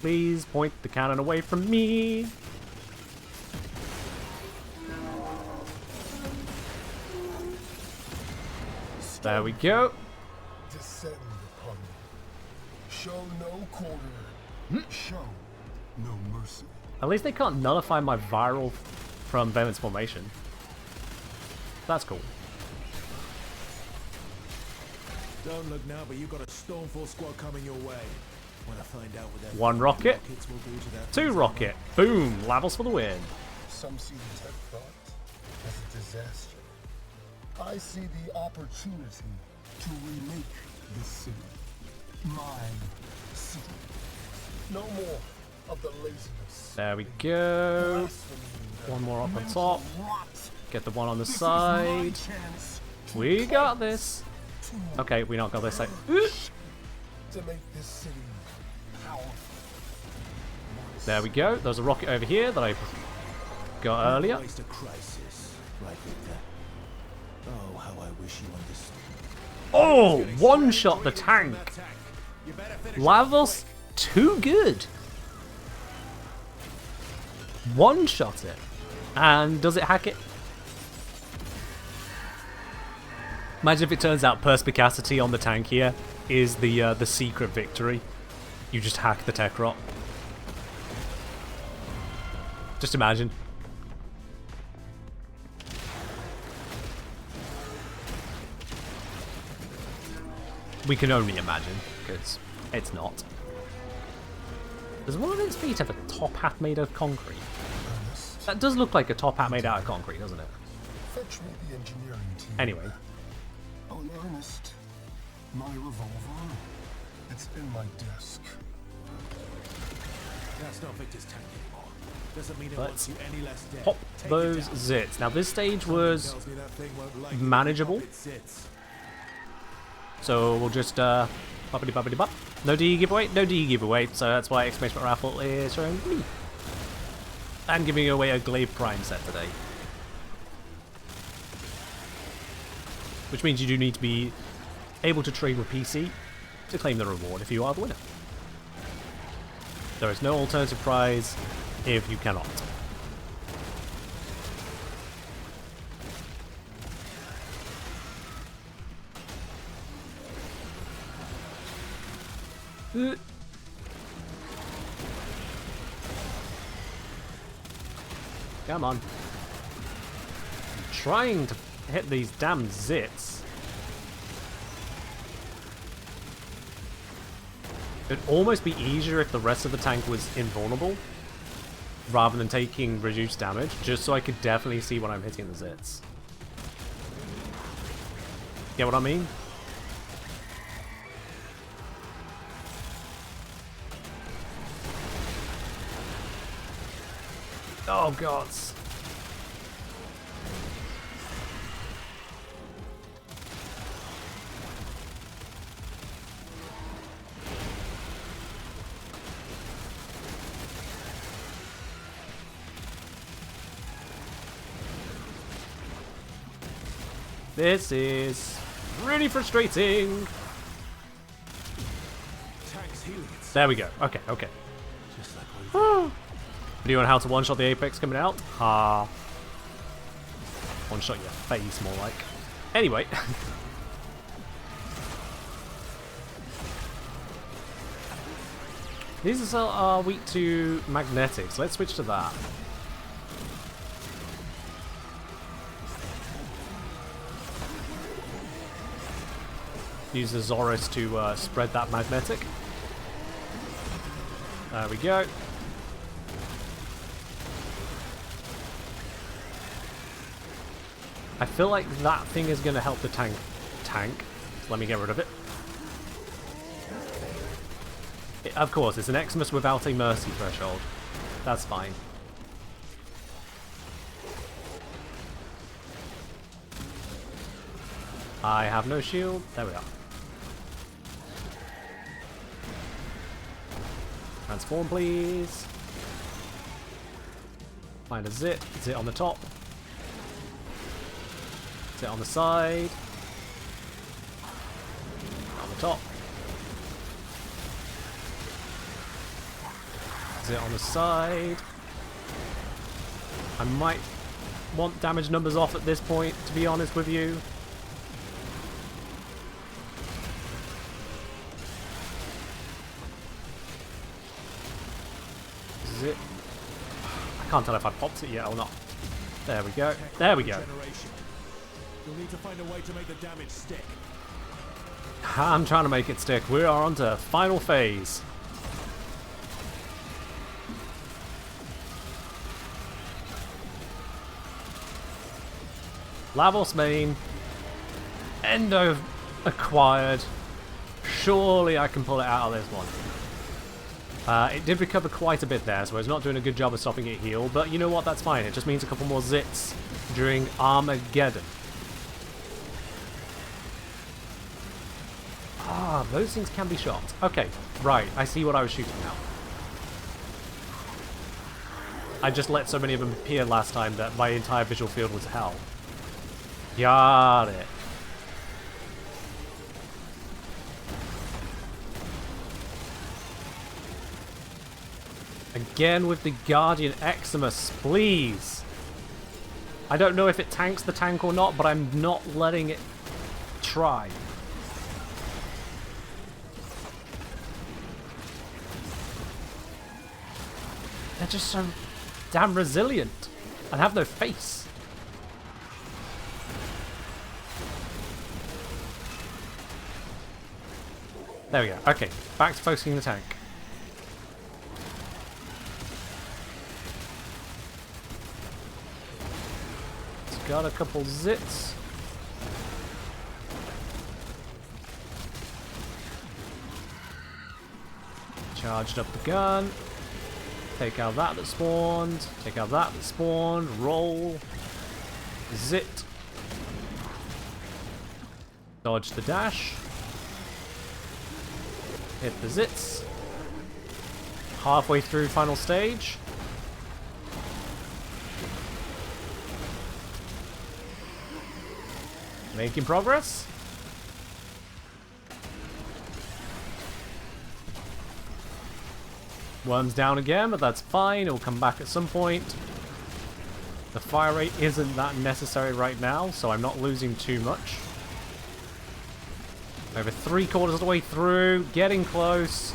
Please point the cannon away from me. There we go. Descend upon me. Show no quarter. Show no mercy. At least they can't nullify my viral from Venom's formation. That's cool. Don't look now, but you got a Stormfall squad coming your way. Want to find out what that One rocket, rockets will do to that two thing's rocket. Boom, levels for the win. Some see the tech product as a disaster. I see the opportunity to remake this city. My city. No more of the laziness. There we go. Blasphemy, One more up on mental top. rot. Get the one on the This is side. my chance to We got this. Okay, we not got this side. to make this city powerful. There we go. There's a rocket over here that I got earlier. Waste a crisis, right, Victor? Oh, how I wish you understood. Oh, one shot the tank. You better finish Lavos, too good. One shot it. And does it hack it? Imagine if it turns out perspicacity on the tank here is the secret victory. You just hack the tech rot. Just imagine. We can only imagine, because it's not. Does one of its feet have a top hat made of concrete? That does look like a top hat made out of concrete, doesn't it? Fetch me the engineering team. Anyway. Oh, in earnest, my revolver, it's in my desk. That's not Victor's tank anymore. Doesn't mean it Let's wants you any less dead. pop Take it those down. zits. Now this stage was Tells me that thing won't like it. manageable. It sits. So we'll just boppity boppity bop. No D giveaway, no D giveaway. So that's why Exclamation Raffle is showing me. And giving away a Glaive Prime set today. Which means you do need to be able to trade with PC to claim the reward if you are the winner. There is no alternative prize if you cannot. Come on. I'm trying to hit these damn zits. It'd almost be easier if the rest of the tank was invulnerable, rather than taking reduced damage, just so I could definitely see when I'm hitting the zits. Get what I mean? Oh gods. This is really frustrating. Tank's healing itself. There we go. Okay, okay. Just like we Video on how to one-shot the Apex coming out? Ha. One-shot your face, more like. Anyway. These are weak to magnetics. Let's switch to that. Use the Zorus to spread that magnetic. There we go. I feel like that thing is going to help the tank. So let me get rid of it. Of course, it's an Xmas without a mercy threshold. That's fine. I have no shield. There we are. Transform, please. Find a zit. Zit on the top. Zit on the side. On the top. Zit on the side. I might want damage numbers off at this point, to be honest with you. Zit. I can't tell if I popped it yet or not. There we go. There we go. generation. You'll need to find a way to make the damage stick. I'm trying to make it stick. We are on to final phase. Lavos main. Endo acquired. Surely I can pull it out of this one. It did recover quite a bit there, so it's not doing a good job of stopping it heal, but you know what, that's fine. It just means a couple more zits during Armageddon. Ah, those things can be shot. Okay, right, I see what I was shooting now. I just let so many of them appear last time that my entire visual field was hell. Got it. Again with the Guardian Eximus, please. I don't know if it tanks the tank or not, but I'm not letting it try. They're just so damn resilient and have no face. There we go. Okay, back to focusing the tank. Got a couple zits. Charged up the gun. Take out that spawned. Take out that spawned. Roll. Zit. Dodge the dash. Hit the zits. Halfway through final stage. Making progress. Worm's down again, but that's fine. It'll come back at some point. The fire rate isn't that necessary right now, so I'm not losing too much. Over 3/4 of the way through. Getting close.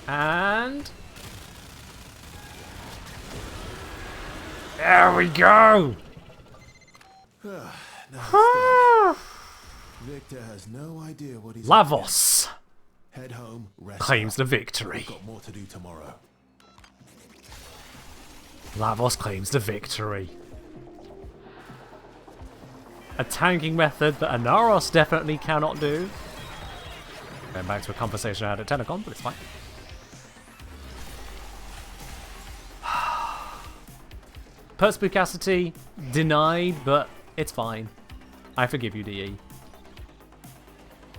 And there we go. Victor has no idea what he's Lavos head home, rest claims up. the victory. We've got more to do tomorrow. Lavos claims the victory. A tanking method that Anaros definitely cannot do. Going back to a conversation I had at Tenacon, but it's fine. Perspicacity denied, but it's fine. I forgive you, DE.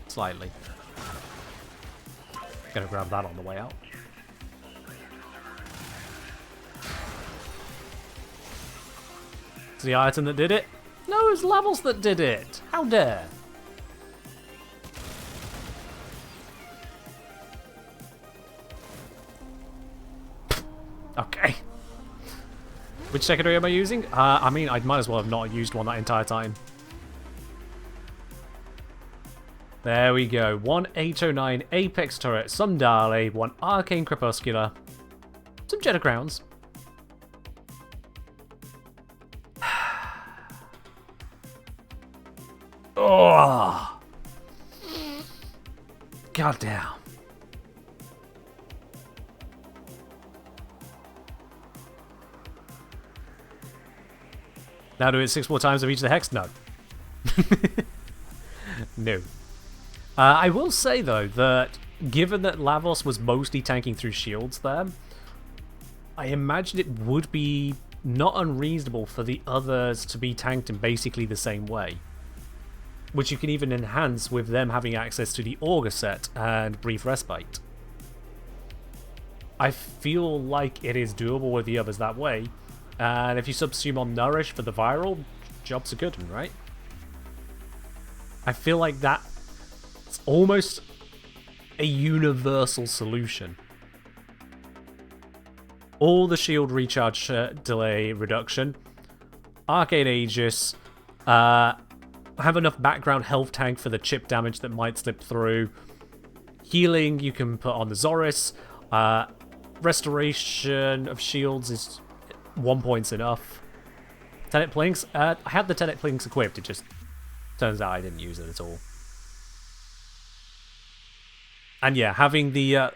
Slightly. Gonna grab that on the way out. It's the item that did it? No, it's Levels that did it. How dare. Okay. Which secondary am I using? I mean, I might as well have not used one that entire time. There we go. 1 809 Apex Turret, some Dali, 1 Arcane Crepuscular, some Jetta Crowns. Oh! God damn. Now do it 6 more times of each of the hex? No. No. I will say, though, that given that Lavos was mostly tanking through shields there, I imagine it would be not unreasonable for the others to be tanked in basically the same way. Which you can even enhance with them having access to the Augur set and Brief Respite. I feel like it is doable with the others that way. And if you subsume on Nourish for the viral, jobs are good, right? I feel like that's almost a universal solution. All the shield recharge delay reduction, Arcane Aegis, have enough background health tank for the chip damage that might slip through, healing you can put on the Zoris, restoration of shields is 1 point's enough. Tenet Plinks, I had the Tenet Plinks equipped, it just turns out I didn't use it at all. And yeah, having the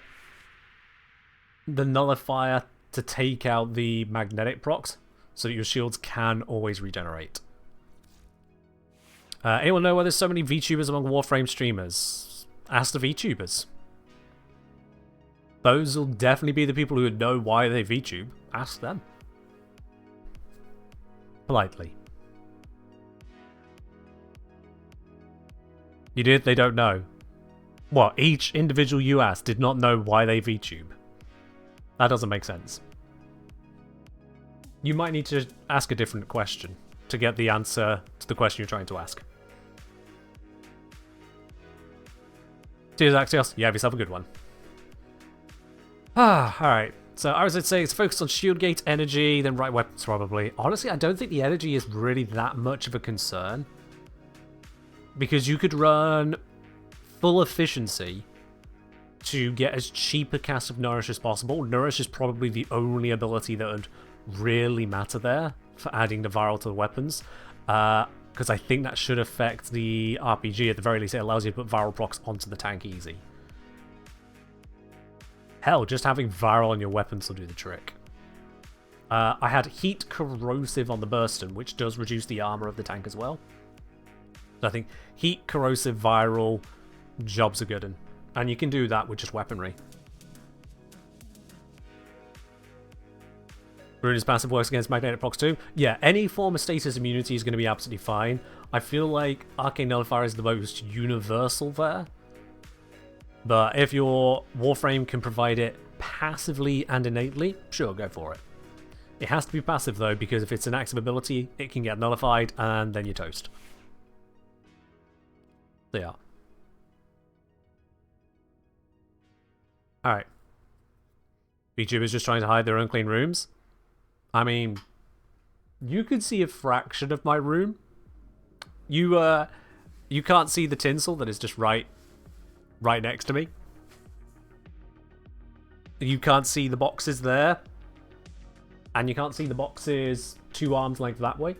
nullifier to take out the magnetic procs, so that your shields can always regenerate. Anyone know why there's so many VTubers among Warframe streamers? Ask the VTubers. Those will definitely be the people who know why they VTube. Ask them. Politely. You did? They don't know. What? Each individual you asked did not know why they VTube. That doesn't make sense. You might need to ask a different question to get the answer to the question you're trying to ask. Cheers, Axios. You have yourself a good one. Alright. So I would say it's focused on shield gate, energy, then right weapons probably. Honestly, I don't think the energy is really that much of a concern. Because you could run full efficiency to get as cheap a cast of Nourish as possible. Nourish is probably the only ability that would really matter there for adding the viral to the weapons. Because I think that should affect the RPG. At the very least, it allows you to put viral procs onto the tank easy. Hell, just having viral on your weapons will do the trick. I had heat corrosive on the Burston, which does reduce the armor of the tank as well. So I think heat, corrosive, viral, jobs are good. And you can do that with just weaponry. Ruinous passive works against magnetic procs too. Yeah, any form of status immunity is going to be absolutely fine. I feel like Arcane Nullifier is the most universal there. But if your Warframe can provide it passively and innately, sure, go for it. It has to be passive though, because if it's an active ability, it can get nullified and then you're toast. They are. Alright. VTubers just trying to hide their unclean rooms. I mean, you could see a fraction of my room. You can't see the tinsel that is just right next to me. You can't see the boxes there. And you can't see the boxes 2 arms length that way.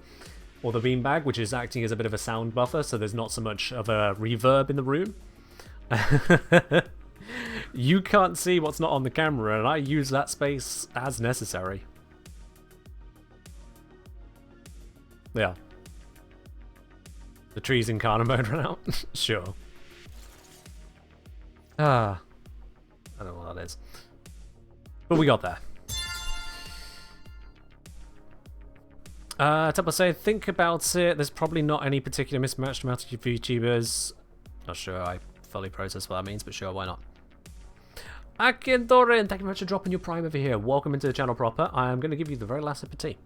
Or the beanbag, which is acting as a bit of a sound buffer, so there's not so much of a reverb in the room. You can't see what's not on the camera, and I use that space as necessary. Yeah. The trees in Carno mode run out? Sure. I don't know what that is. But we got there. Tapa say, think about it. There's probably not any particular mismatched amount of VTubers. Not sure I fully process what that means, but sure, why not? Akindorin, thank you very much for dropping your prime over here. Welcome into the channel proper. I am going to give you the very last sip of tea.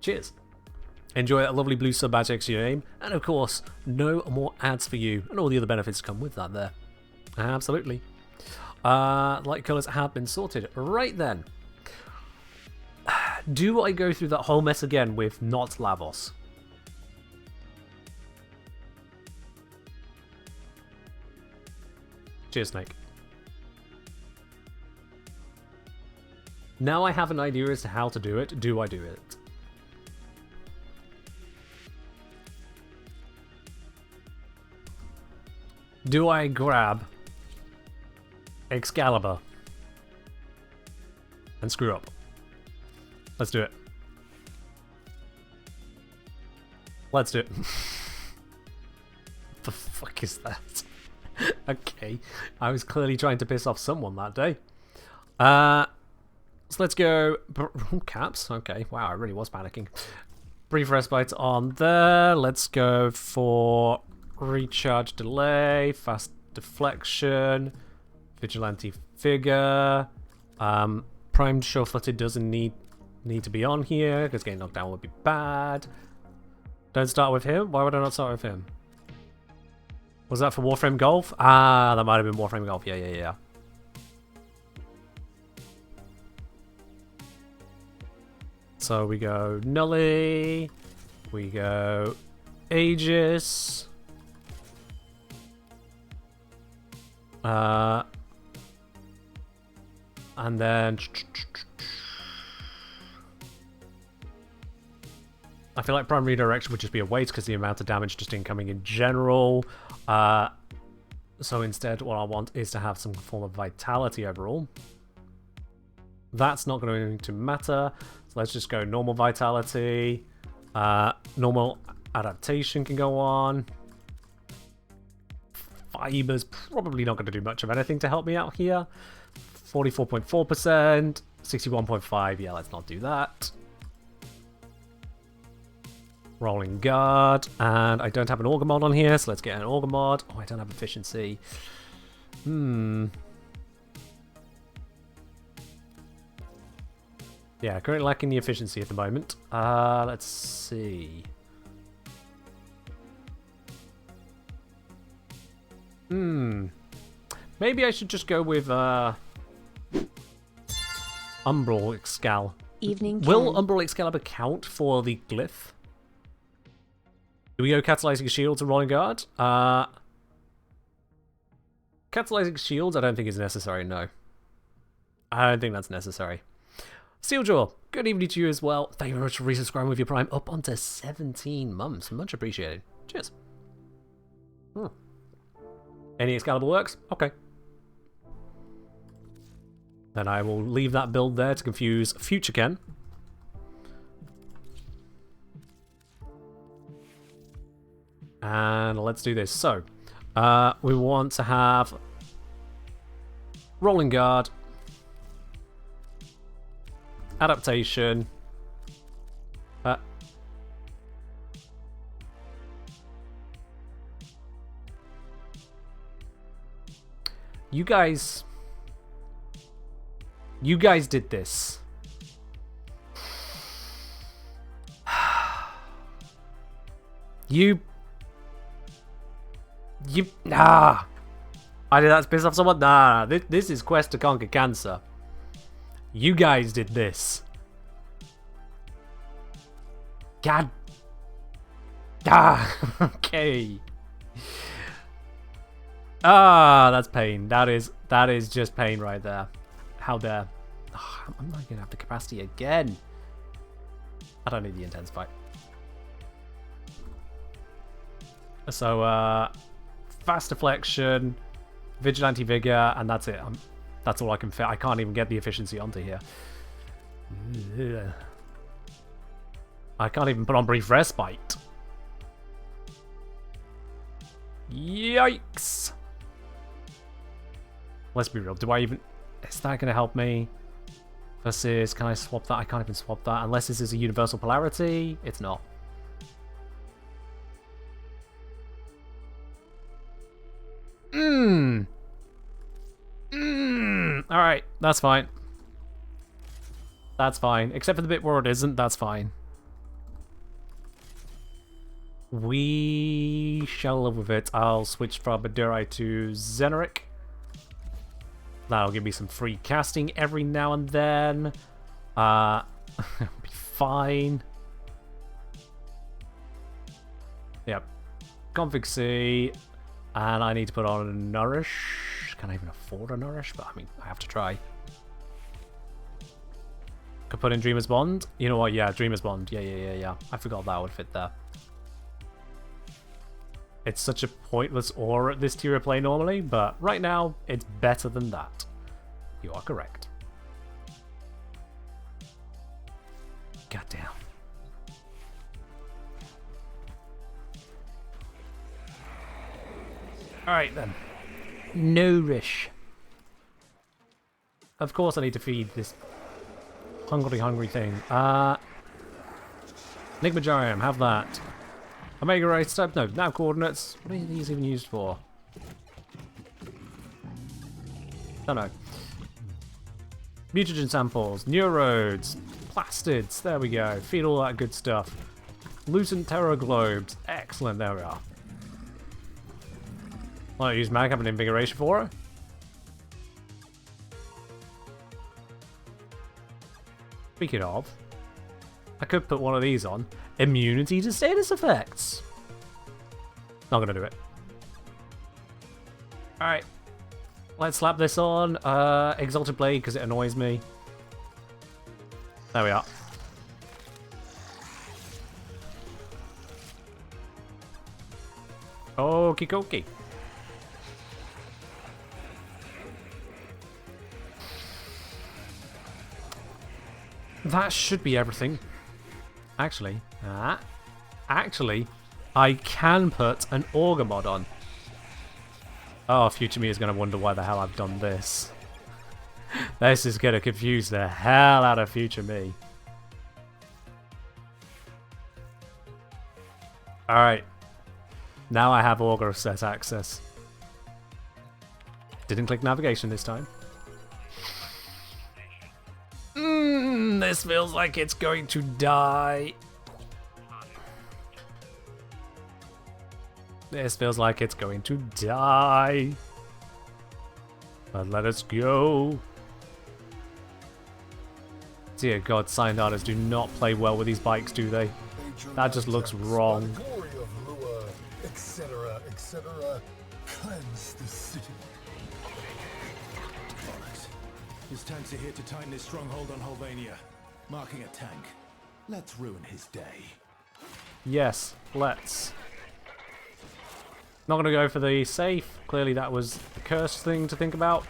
Cheers. Enjoy a lovely blue sub badge next to your name. And of course, no more ads for you. And all the other benefits come with that there. Absolutely. Light colours have been sorted. Right then. Do I go through that whole mess again with not Lavos? Cheers, Snake. Now I have an idea as to how to do it. Do I do it? Do I grab Excalibur and screw up? Let's do it. Let's do it. What the fuck is that? Okay. I was clearly trying to piss off someone that day. So let's go... Caps? Okay. Wow, I really was panicking. Brief respite on there. Let's go for recharge delay, fast deflection, vigilante figure. Primed sure-footed doesn't need to be on here because getting knocked down would be bad. Don't start with him. Why would I not start with him? Was that for Warframe Golf? Ah, that might have been Warframe Golf. Yeah. So we go Nully. We go Aegis. And then I feel like Prime Redirection would just be a waste because the amount of damage just incoming in general. So instead, what I want is to have some form of vitality overall. That's not going to matter. So let's just go normal vitality. Normal adaptation can go on. Fiber's probably not going to do much of anything to help me out here. 44.4%. 61.5. Yeah, let's not do that. Rolling guard, and I don't have an auger mod on here, so let's get an auger mod. Oh, I don't have efficiency. Yeah, currently lacking the efficiency at the moment. Let's see. Maybe I should just go with Umbral Excalibur. Evening Will Ken. Umbral Excalibur count for the glyph? Do we go catalyzing shields and rolling guard? Catalyzing shields I don't think is necessary, no. I don't think that's necessary. Steeljaw, good evening to you as well. Thank you very much for resubscribing with your Prime up onto 17 months. Much appreciated. Cheers. Any Excalibur works? Okay. Then I will leave that build there to confuse future Ken. And let's do this. So, we want to have rolling guard, adaptation, you guys did this. Nah. I did that to piss off someone? Nah. This is Quest to Conquer Cancer. You guys did this. God. Okay. That's pain. That is just pain right there. How dare. I'm not gonna have the capacity again. I don't need the intense fight. So, fast deflection, vigilante vigor, and that's it. That's all I can fit. I can't even get the efficiency onto here. Ugh. I can't even put on brief respite. Yikes! Let's be real. Do I even... Is that going to help me? Versus, can I swap that? I can't even swap that. Unless this is a universal polarity. It's not. Alright, that's fine. That's fine. Except for the bit where it isn't, that's fine. We shall live with it. I'll switch from Madurai to Zeneric. That'll give me some free casting every now and then. Be fine. Yep. Config C. And I need to put on a Nourish. Can I even afford a Nourish? But I mean, I have to try. Could put in Dreamer's Bond. You know what? Yeah, Dreamer's Bond. Yeah. I forgot that would fit there. It's such a pointless aura at this tier of play normally, but right now, it's better than that. You are correct. Goddamn. Alright then. Nourish. Of course I need to feed this hungry thing. Nigmajarium, have that. Omega Ray type, no, nav coordinates. What are these even used for? Don't know. Mutagen samples, neurodes, plastids, there we go. Feed all that good stuff. Lucent terror globes, excellent, there we are. Well, I use mag, have an invigoration for her. Speaking of, I could put one of these on. Immunity to status effects. Not gonna do it. Alright. Let's slap this on. Exalted Blade, because it annoys me. There we are. Okie dokie. That should be everything. Actually, I can put an auger mod on. Oh, future me is going to wonder why the hell I've done this. This is going to confuse the hell out of future me. Alright. Now I have auger set access. Didn't click navigation this time. This feels like it's going to die. This feels like it's going to die. But let us go. Dear God, signed artists do not play well with these bikes, do they? That just looks wrong. Etc., etc. Cleanse the city. His tanks are here to tighten his stronghold on Holvania. Marking a tank. Let's ruin his day. Yes, let's. Not gonna go for the safe. Clearly that was the cursed thing to think about.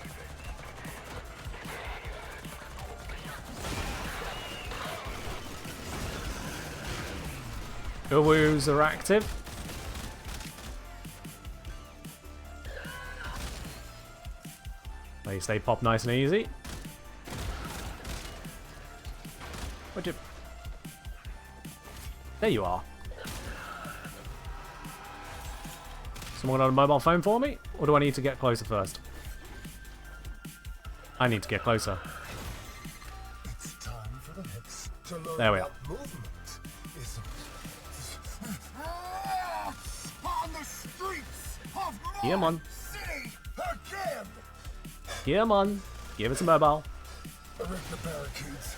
Woos are active. At least they pop nice and easy. Where'd you... There you are. Someone on a mobile phone for me? Or do I need to get closer first? I need to get closer. It's time for the hits to learn There we are. movement, isn't it? On the streets of Yeah, my man. city again! Come on. Give us a mobile. Erect the barricades.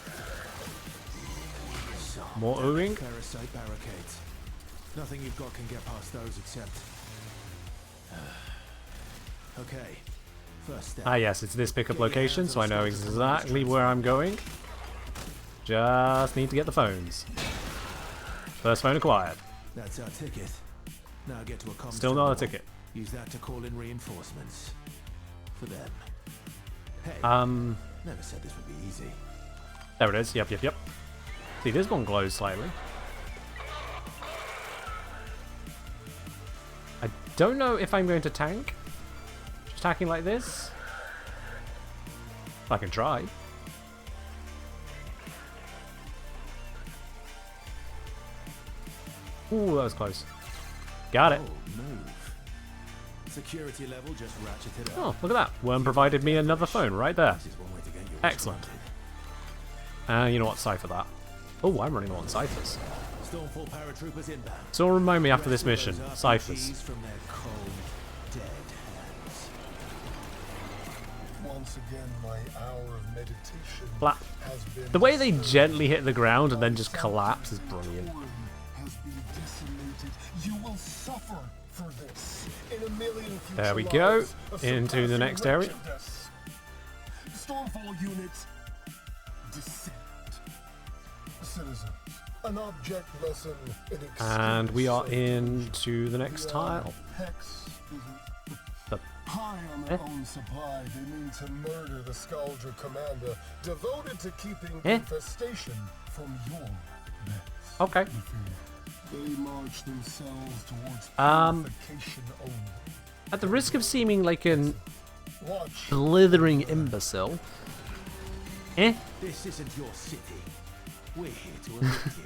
More oohing. Parasite barricades. Nothing you've got can get past those except... Okay. First step. Ah yes, it's this pickup location, so I know exactly where I'm going. Just need to get the phones. First phone acquired. That's our ticket. Now get to a comms Still not a terminal. ticket. Use that to call in reinforcements. For them. Hey, never said this would be easy. There it is. Yep. See, this one glows slightly. I don't know if I'm going to tank. Just attacking like this. I can try. Ooh, that was close. Got it. Oh, move. Security level just ratcheted up. Oh, look at that. Worm provided me another phone right there. This is one way to get you Excellent. responded. You know what? Cipher that. Oh, I'm running on ciphers. Stormfall paratroopers inbound. So remind me after this Rescue mission. those Ciphers. RPGs from their cold, dead hands. Once again, my hour of meditation Flap. has been The way they disturbed. gently hit the ground and then just collapse is brilliant. Has been decimated. You will suffer for this. In a million future There we go. lives of Into the next area. wretchedness. Stormfall units descend. Citizens, an object lesson in And we are extreme into the next safety. tile. Hex isn't The- high on their own supply. They mean to murder the Scaldra commander, devoted to keeping infestation from your beds. Okay. They march themselves towards purification only. At the risk of seeming like an Watch. blithering imbecile. This isn't your city. We're here to evict you.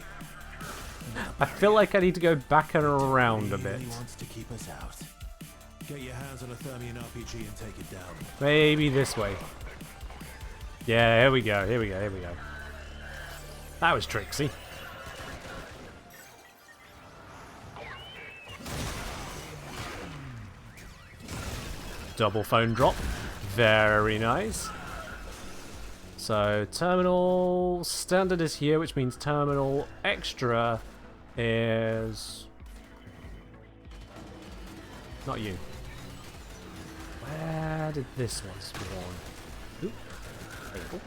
I feel like I need to go back and around a bit. He wants to keep us out. Get your hands on a Thermian RPG and take it down. Maybe this way. Yeah, here we go. That was tricksy. Double phone drop. Very nice. So, terminal standard is here, which means terminal extra is... Not you. Where did this one spawn? Oop. There you go.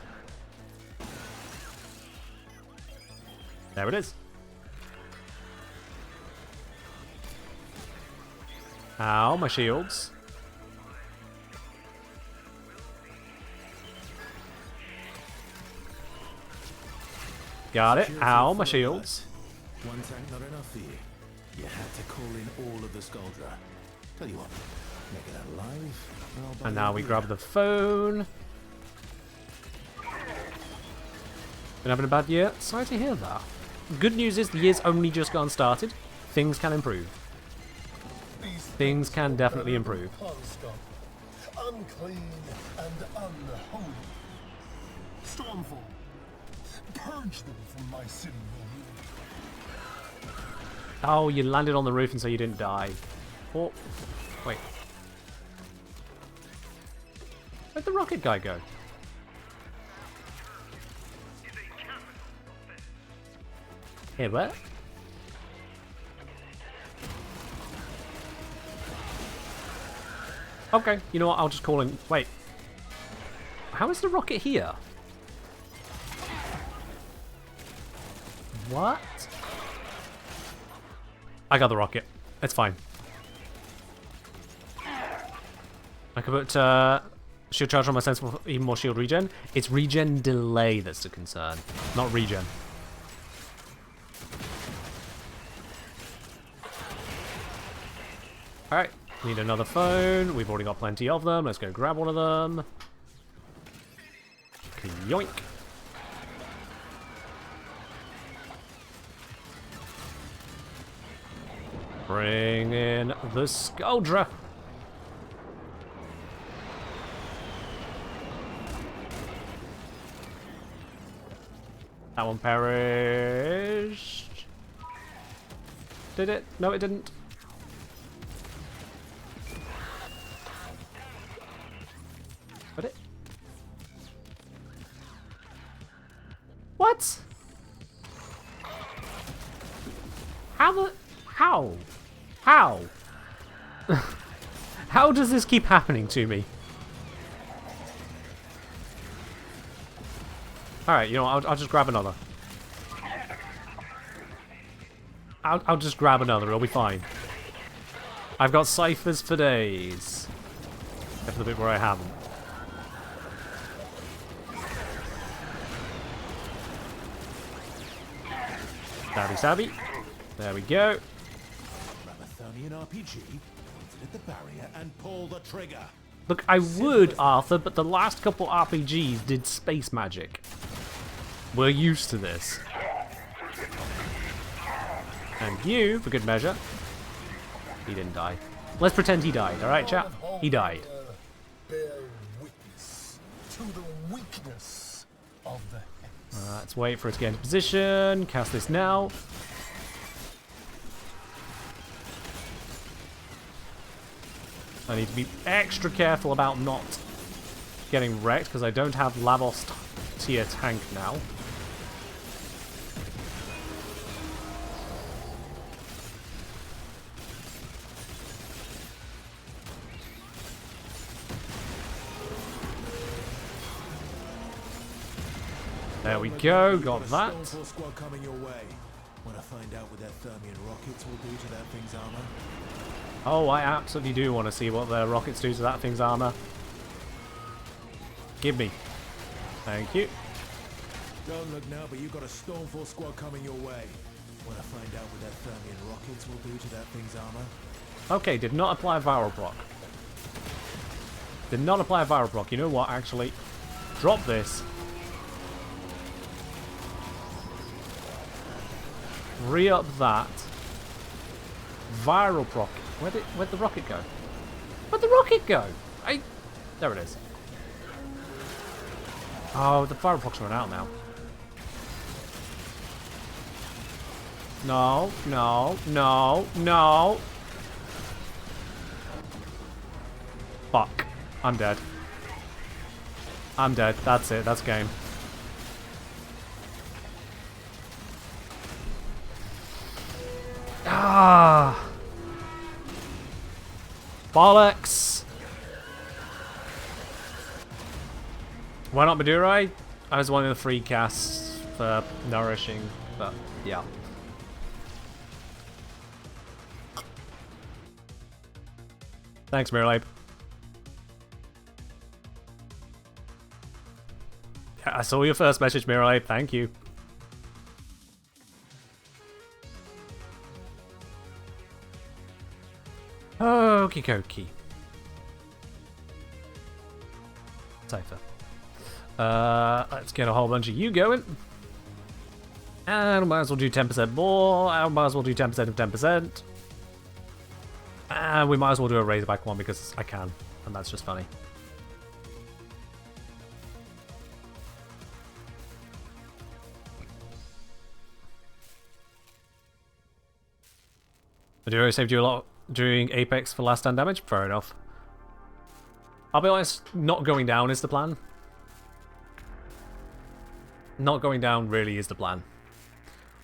There it is. Ow, my shields. Got it. Secure Ow, for my the shields. blood. One tank not enough for you. You had to call in all of the Skuldra. Tell you what, make it alive. I'll buy And you now a we beer. grab the phone. Been having a bad year? Sorry to hear that. Good news is the year's only just gone started. Things can improve. These Things can are definitely better than improve. pond scum, unclean and unholy. Stormfall, purge them from my city, will you? Oh, you landed on the roof and so you didn't die. Oh, wait. Where'd the rocket guy go? Here, where? Okay, you know what? I'll just call him. Wait. How is the rocket here? What? I got the rocket. It's fine. I can put shield charge on my sense for even more shield regen. It's regen delay that's the concern, not regen. Alright, need another phone. We've already got plenty of them. Let's go grab one of them. Yoink. Bring in the Skuldra. That one perished. Did it? No, it didn't. Did it? What? How the... How? How? How does this keep happening to me? Alright, you know what, I'll just grab another. I'll just grab another, it'll be fine. I've got ciphers for days. Except for the bit where I haven't. Stabby stabby. There we go. Grab a Thermian RPG, point it at the barrier, and pull the trigger. Look, I would, Arthur, but the last couple RPGs did space magic. We're used to this. And you, for good measure. He didn't die. Let's pretend he died, alright, chat? He died. Bear witness to the weakness of the hex. Let's wait for it to get into position. Cast this now. I need to be extra careful about not getting wrecked because I don't have Lavos tier tank now. There we go, got that. Stormfall squad coming your way. Want to find out what their Thermian rockets will do to that thing's armor? Oh, I absolutely do want to see what the rockets do to that thing's armor. Give me. Thank you. Don't look now, but you've got a Stormfall squad coming your way. Want to find out what their Thermian rockets will do to that thing's armor? Okay, did not apply viral proc. Did not apply viral proc. You know what, actually? Drop this. Re-up that. Viral proc. Where'd the rocket go? Where'd the rocket go? There it is. Oh, the viral proc's run out now. No, no, no, no. Fuck. I'm dead. I'm dead. That's it. That's game. Ah. Bollocks. Why not Madurai? I was one of the free casts for nourishing, but yeah. Thanks, Miralape. Yeah, I saw your first message, Miralape. Thank you. Okie dokie. Cypher. Let's get a whole bunch of you going. And we might as well do 10% more. And we might as well do 10% of 10%. And we might as well do a Razorback one because I can. And that's just funny. The duo saved you a lot during Apex for last stand damage? Fair enough. I'll be honest, not going down is the plan. Not going down really is the plan.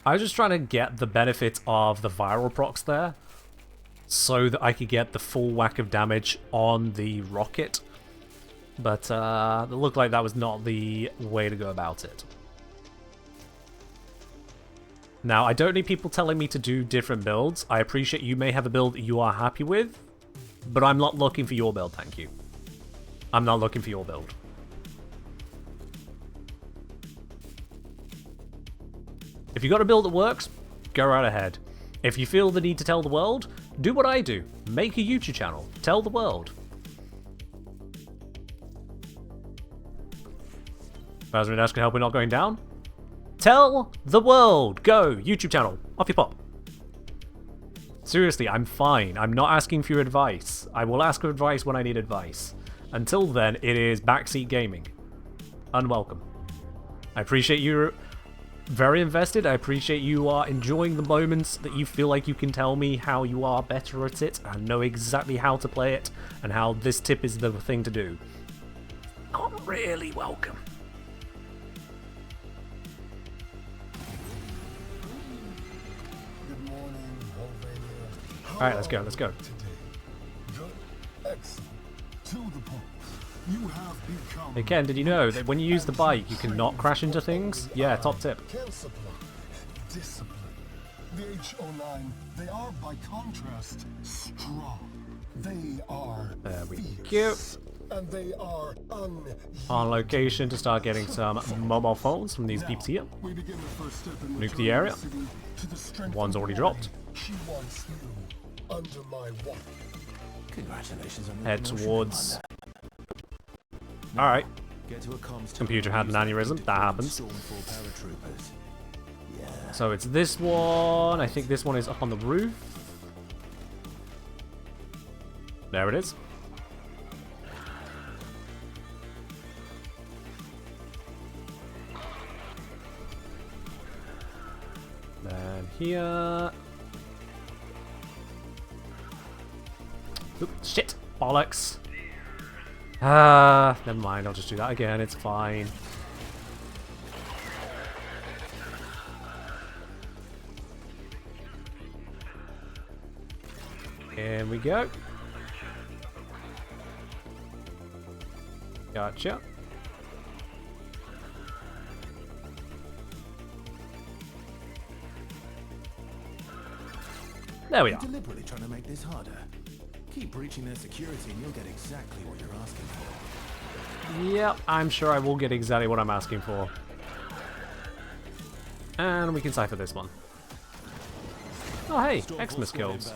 I was just trying to get the benefit of the viral procs there so that I could get the full whack of damage on the rocket. But it looked like that was not the way to go about it. Now, I don't need people telling me to do different builds. I appreciate you may have a build that you are happy with, but I'm not looking for your build, thank you. I'm not looking for your build. If you got a build that works, go right ahead. If you feel the need to tell the world, do what I do. Make a YouTube channel. Tell the world. Basman Dash can help with not going down. Tell the world. Go. YouTube channel. Off you pop. Seriously, I'm fine. I'm not asking for your advice. I will ask for advice when I need advice. Until then, it is backseat gaming. Unwelcome. I appreciate you very invested. I appreciate you are enjoying the moments that you feel like you can tell me how you are better at it and know exactly how to play it and how this tip is the thing to do. Not really welcome. Good morning, Alright, let's go, let's go. Excellent. To the point. You have become. Hey Ken, did you know that when you use the bike, you can not crash into things? Yeah, top tip. Can supply discipline. The H09, they are by contrast strong. They are There we fierce, and they are On location to start getting some mobile phones from these peeps here. We begin the first step in Nuke the area. to the strength One's of already the dropped. She wants you under my watch. Congratulations on your Head promotion, towards... Commander. Alright. Get to a comms Computer tower had an and use aneurysm. the That happens. Stormfall paratroopers. Yeah. So it's this one. I think this one is up on the roof. There it is. Then here. Oop, shit! Bollocks! Never mind, I'll just do that again, it's fine. Here we go. Gotcha. There we are. Deliberately trying to make this harder. Keep breaching their security and you'll get exactly what you're asking for. Yep, I'm sure I will get exactly what I'm asking for. And we can cipher this one. Oh hey, Xmas kills.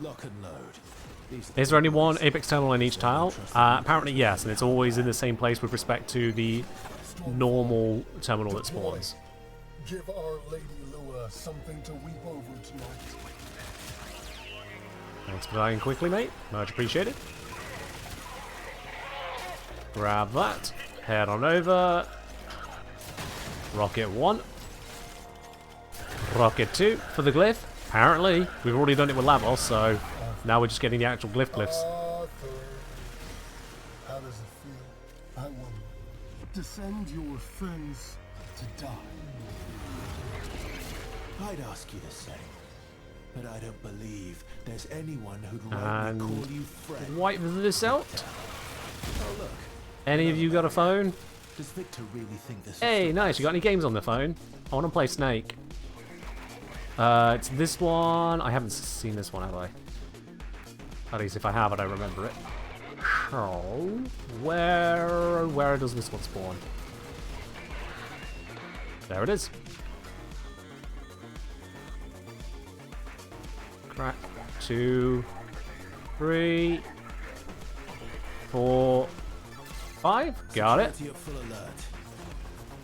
Lock and load. Is there only one Apex terminal in each tile? Apparently yes, and it's always in the same place with respect to the normal terminal that spawns. Give Our Lady Lua something to weep over tonight. Thanks for dying quickly, mate. Much appreciated. Grab that. Head on over. Rocket 1. Rocket 2 for the glyph. Apparently, we've already done it with Lavos, so now we're just getting the actual glyphs. Arthur, how does it feel? I wonder. To send your friends to die. I'd ask you the same. But I don't believe there's anyone who'd rightly call you friend. Wipe this out. Oh look. Any of you got a phone? Does Victor really think this Hey, is nice. You got any games on the phone? I want to play Snake. It's this one. I haven't seen this one, have I? At least if I have, I don't remember it. Oh, where does this one spawn? There it is. Crack 2. 3, 4, 5. Got it. Security at full alert.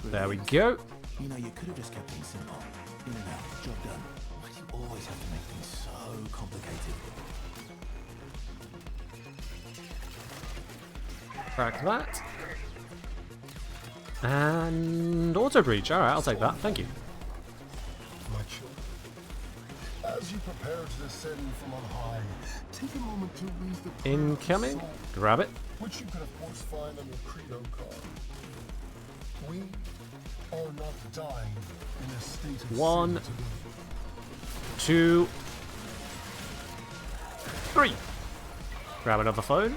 There we go. You know, you could have just kept things simple. In and out, job done. Why do you always have to make things so complicated? Crack that. And auto breach. Alright, I'll take that. Thank you. My children, as you prepare to descend from on high, take a moment to read the Incoming. Grab it. which you can of course find on your credo card. We are not dying in a state of 1, sin today. 2, 3. Grab another phone.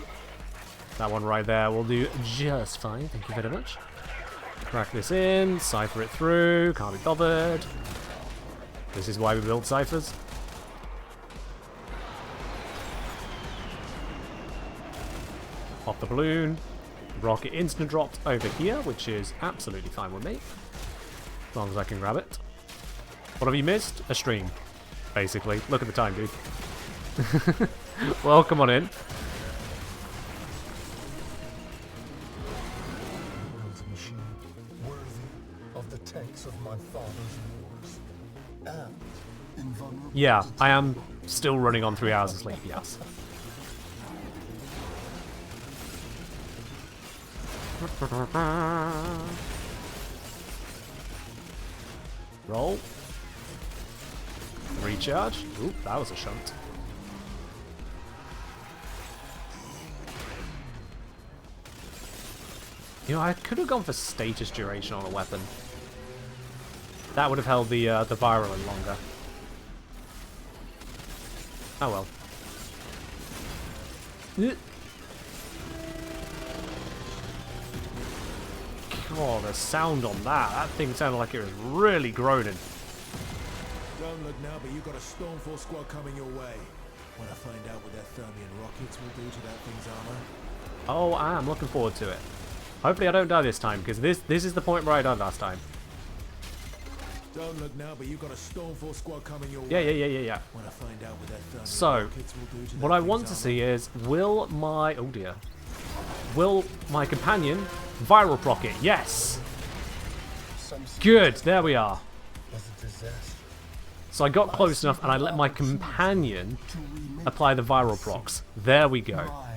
That one right there will do just fine. Thank you very much. Crack this in, cipher it through, can't be bothered. This is why we build ciphers. Pop the balloon. Rocket instant dropped over here, which is absolutely fine with me. As long as I can grab it. What have you missed? A stream, basically. Look at the time, dude. Well, come on in. Machine worthy of the tanks of my father's wars, and invulnerable. Yeah, I am still running on 3 hours of sleep, yes. Roll. Recharge. Oop, that was a shunt. You know, I could have gone for status duration on a weapon. That would have held the virulent longer. Oh well. God, the sound on that. That thing sounded like it was really groaning. Don't look now, but you've got a Stormfall squad coming your way. Want to find out what their Thermian rockets will do to that thing's armor? Oh, I am looking forward to it. Hopefully I don't die this time, because this is the point where I died last time. Don't look now, but you've got a Stormfall squad coming your Yeah. way. Want to find out what their Thermian So, rockets will do to what that I thing's want to armor? see is, will my companion viral rocket? Yes! Good, there we are. Was a disaster. So I got close enough and I let my companion apply the viral procs. There we go. My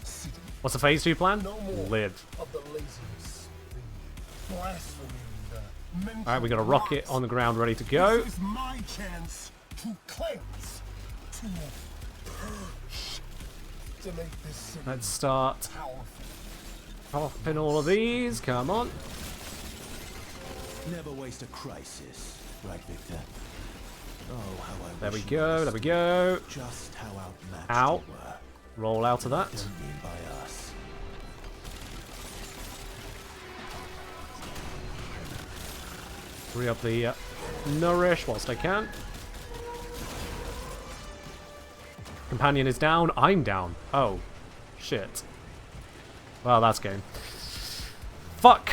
city. What's the phase 2 plan? No more Live. of the laziness, the blasphemy, the mental Alright, we got a rocket rot. on the ground ready to go. This is my chance to cleanse, to purge, to make this city Let's start powerful. popping all of these. Come on. Never waste a crisis, right, Victor? Oh, how I There we wish you go, there we go. just how outmatched Ow. you were. Roll out of that. Don't mean by us. Free up the nourish whilst I can. Companion is down. I'm down. Oh. Shit. Well, that's game. Fuck.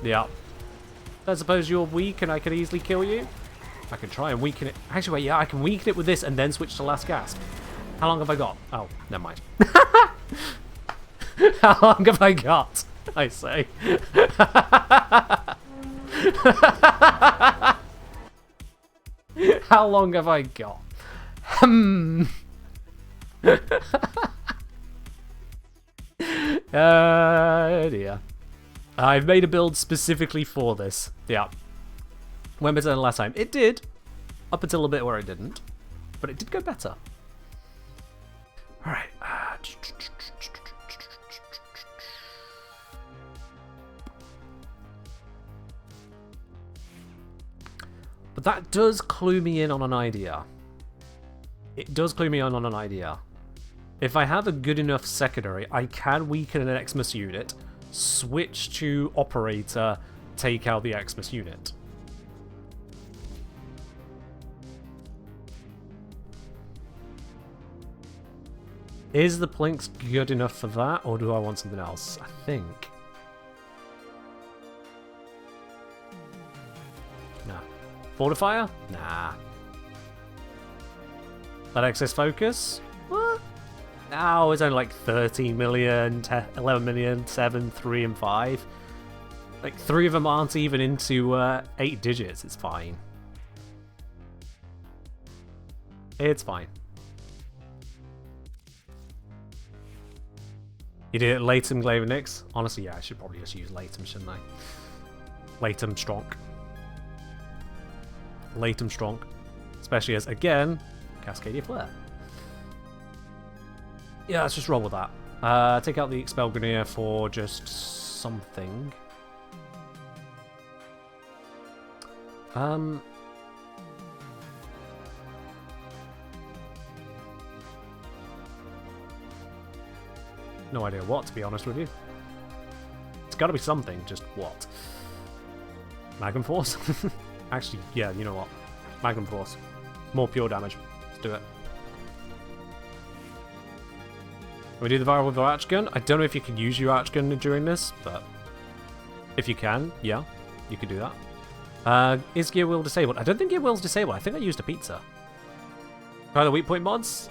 Yeah. I suppose you're weak and I could easily kill you. I can try and weaken it. Actually, wait, yeah, I can weaken it with this and then switch to last gasp. How long have I got? Oh, never mind. How long have I got? I say. How long have I got? Dear. I've made a build specifically for this. Yeah. Went better than last time. It did. Up until a bit where it didn't. But it did go better. Alright. But that does clue me in on an idea. It does clue me in on an idea. If I have a good enough secondary, I can weaken an Xmas unit, switch to operator, take out the Xmas unit. Is the Plinks good enough for that, or do I want something else? I think. No. Fortifier? Nah. That excess focus? What? No, it's only like 13 million, 10, 11 million, 7, 3, and 5. Like, 3 of them aren't even into 8 digits. It's fine. It's fine. You did Latum Glaive Nix? Honestly, yeah, I should probably just use Latum, shouldn't I? Latum Strong. Latum Strong. Especially as, again, Cascadia Flare. Yeah, let's just roll with that. Take out the Expel Grenadier for just something. No idea what, to be honest with you. It's gotta be something, just what? Magnum Force? Actually, yeah, you know what? Magnum Force. More pure damage. Let's do it. Can we do the viral with our Arch Gun? I don't know if you can use your Arch Gun during this, but if you can, yeah, you could do that. Is Gear Wheel disabled? I don't think Gear Wheel's disabled. I think I used a pizza. Try the weak point mods?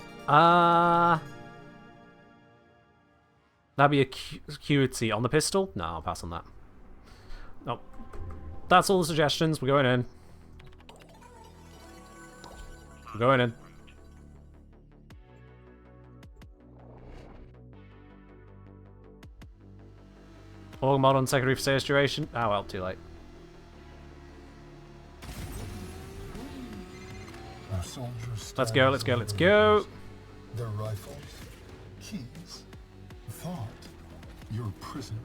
That'd be a acuity on the pistol? No, I'll pass on that. Nope. That's all the suggestions. We're going in. We're going in. Org mod on secondary for sales duration. Oh well, too late. Let's go, let's go, let's go. Their rifles, keys, thought, your prison.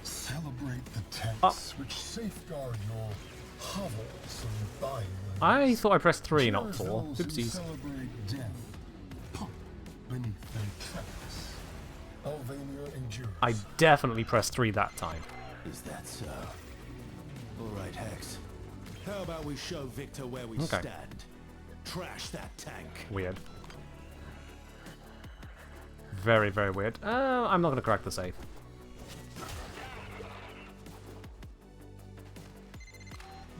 Celebrate the tanks which safeguard your hovels and byways. I thought I pressed 3, not 4. Oopsies. Celebrate death. Pump beneath their tracks. Alvania endures. I definitely pressed 3 that time. Is that so? Alright, Hex. How about we show Victor where we stand? Trash that tank. Weird. Very, very weird. I'm not going to crack the safe.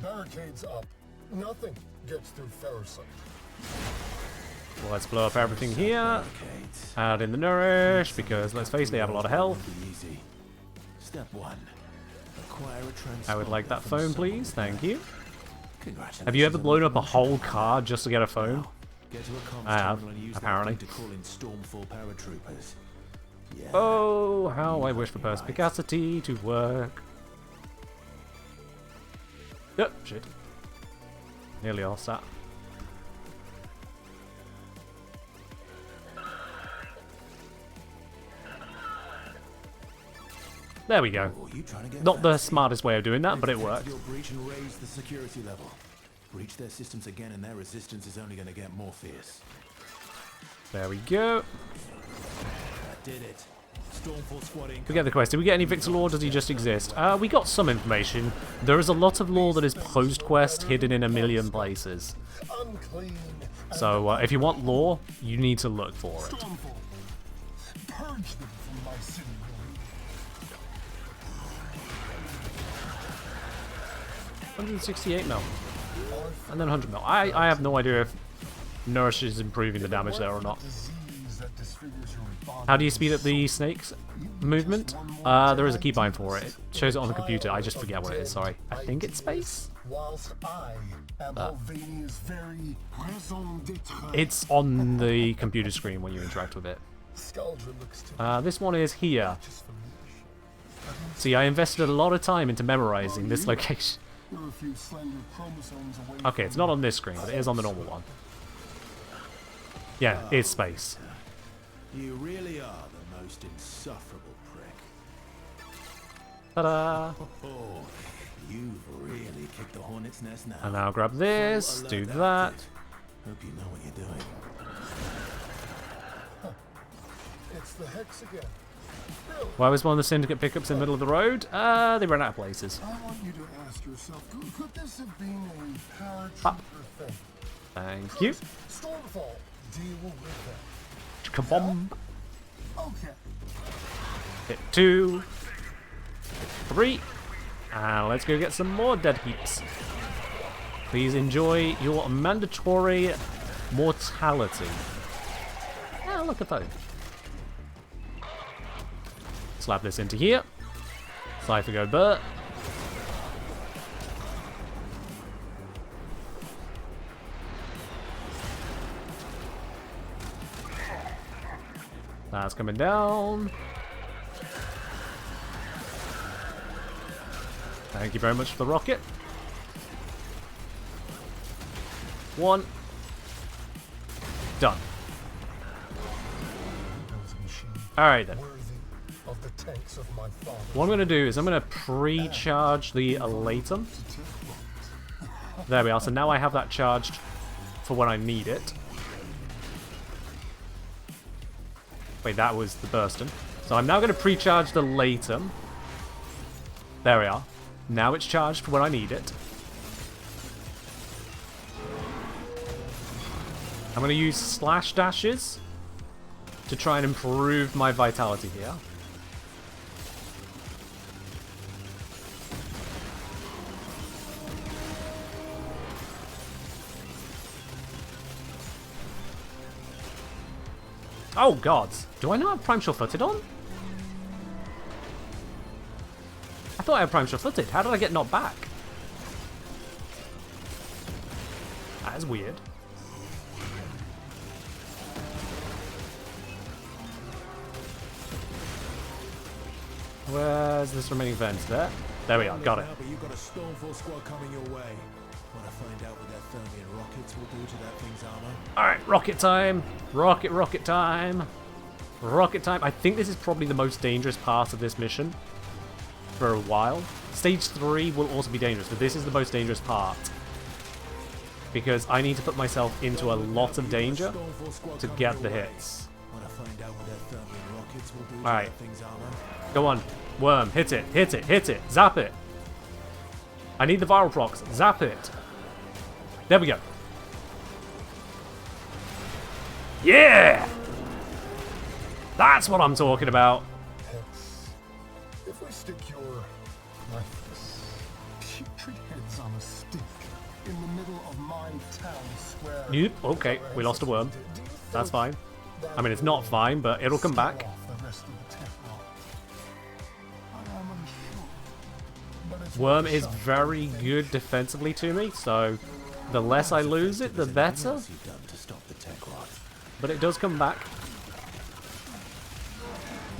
Barricades up. Nothing gets through Ferrison. Well, let's blow up everything here. Add in the nourish, because let's face it, they have a lot of health. Step 1. Acquire a I would like that phone, please. Thank you. Have you ever blown up a whole car just to get a phone? I have, apparently. Oh, how I wish for perspicacity to work. Oh, shit. Nearly all set. There we go. Not the smartest way of doing that, but it worked. Breach their systems again and their resistance is only going to get more fierce. There we go. That did it. Stormfall squad in. We get the quest. Did we get any Victor lore? Does he just exist? We got some information. There is a lot of lore that is post-quest hidden in a million places. So if you want lore, you need to look for it. Purge them from my city. 168 mil. And then 100 mil. I have no idea if Nourish is improving the damage there or not. How do you speed up the snake's movement? There is a keybind for it. It shows it on the computer. I just forget what it is, sorry. I think it's space? It's on the computer screen when you interact with it. This one is here. See, I invested a lot of time into memorizing this location. Okay, it's not on this screen, but it is on the normal one. Yeah, it's space. You really are the most insufferable prick. Ta-da! Oh, you've really kicked the hornet's nest now. And now grab this, do that. Hope you know what you're doing. It's the Hex again. Why was one of the syndicate pickups in the middle of the road? They ran out of places. I want you to ask yourself, could this have been a paratrooper thing? Thank you. Stormfall, deal with that. Kabomb. Okay. Hit 2. 3. And let's go get some more dead heaps. Please enjoy your mandatory mortality. Oh, look at that. Slap this into here. Cypher go Bert. That's coming down. Thank you very much for the rocket. One. Done. Alright then. What I'm going to do is I'm going to pre-charge the Elatum. There we are. So now I have that charged for when I need it. Wait, that was the Burston. So I'm now going to pre-charge the Elatum. There we are. Now it's charged for when I need it. I'm going to use slash dashes to try and improve my vitality here. Oh god, do I not have Prime Sure-Footed on? I thought I had Prime Sure-Footed. How did I get knocked back? That is weird. Where's this remaining vent? There we are, got it. But you've got a Stormfall squad coming your way. Want to find out what their Thermian rockets will do to that thing's armor? Alright, rocket time. Rocket time. Rocket time. I think this is probably the most dangerous part of this mission for a while. Stage 3 will also be dangerous, but this is the most dangerous part. Because I need to put myself into a lot of danger to get the hits. Alright. Go on. Worm. Hit it. Hit it. Hit it. Zap it. I need the viral procs. Zap it. There we go. Yeah! That's what I'm talking about. If we stick your lifeless, putrid heads on a stick in the middle of my town square. Yep, okay, we lost a worm. That's fine. I mean, it's not fine, but it'll come back. Worm is very good defensively to me, so the less I lose it, the better. But it does come back.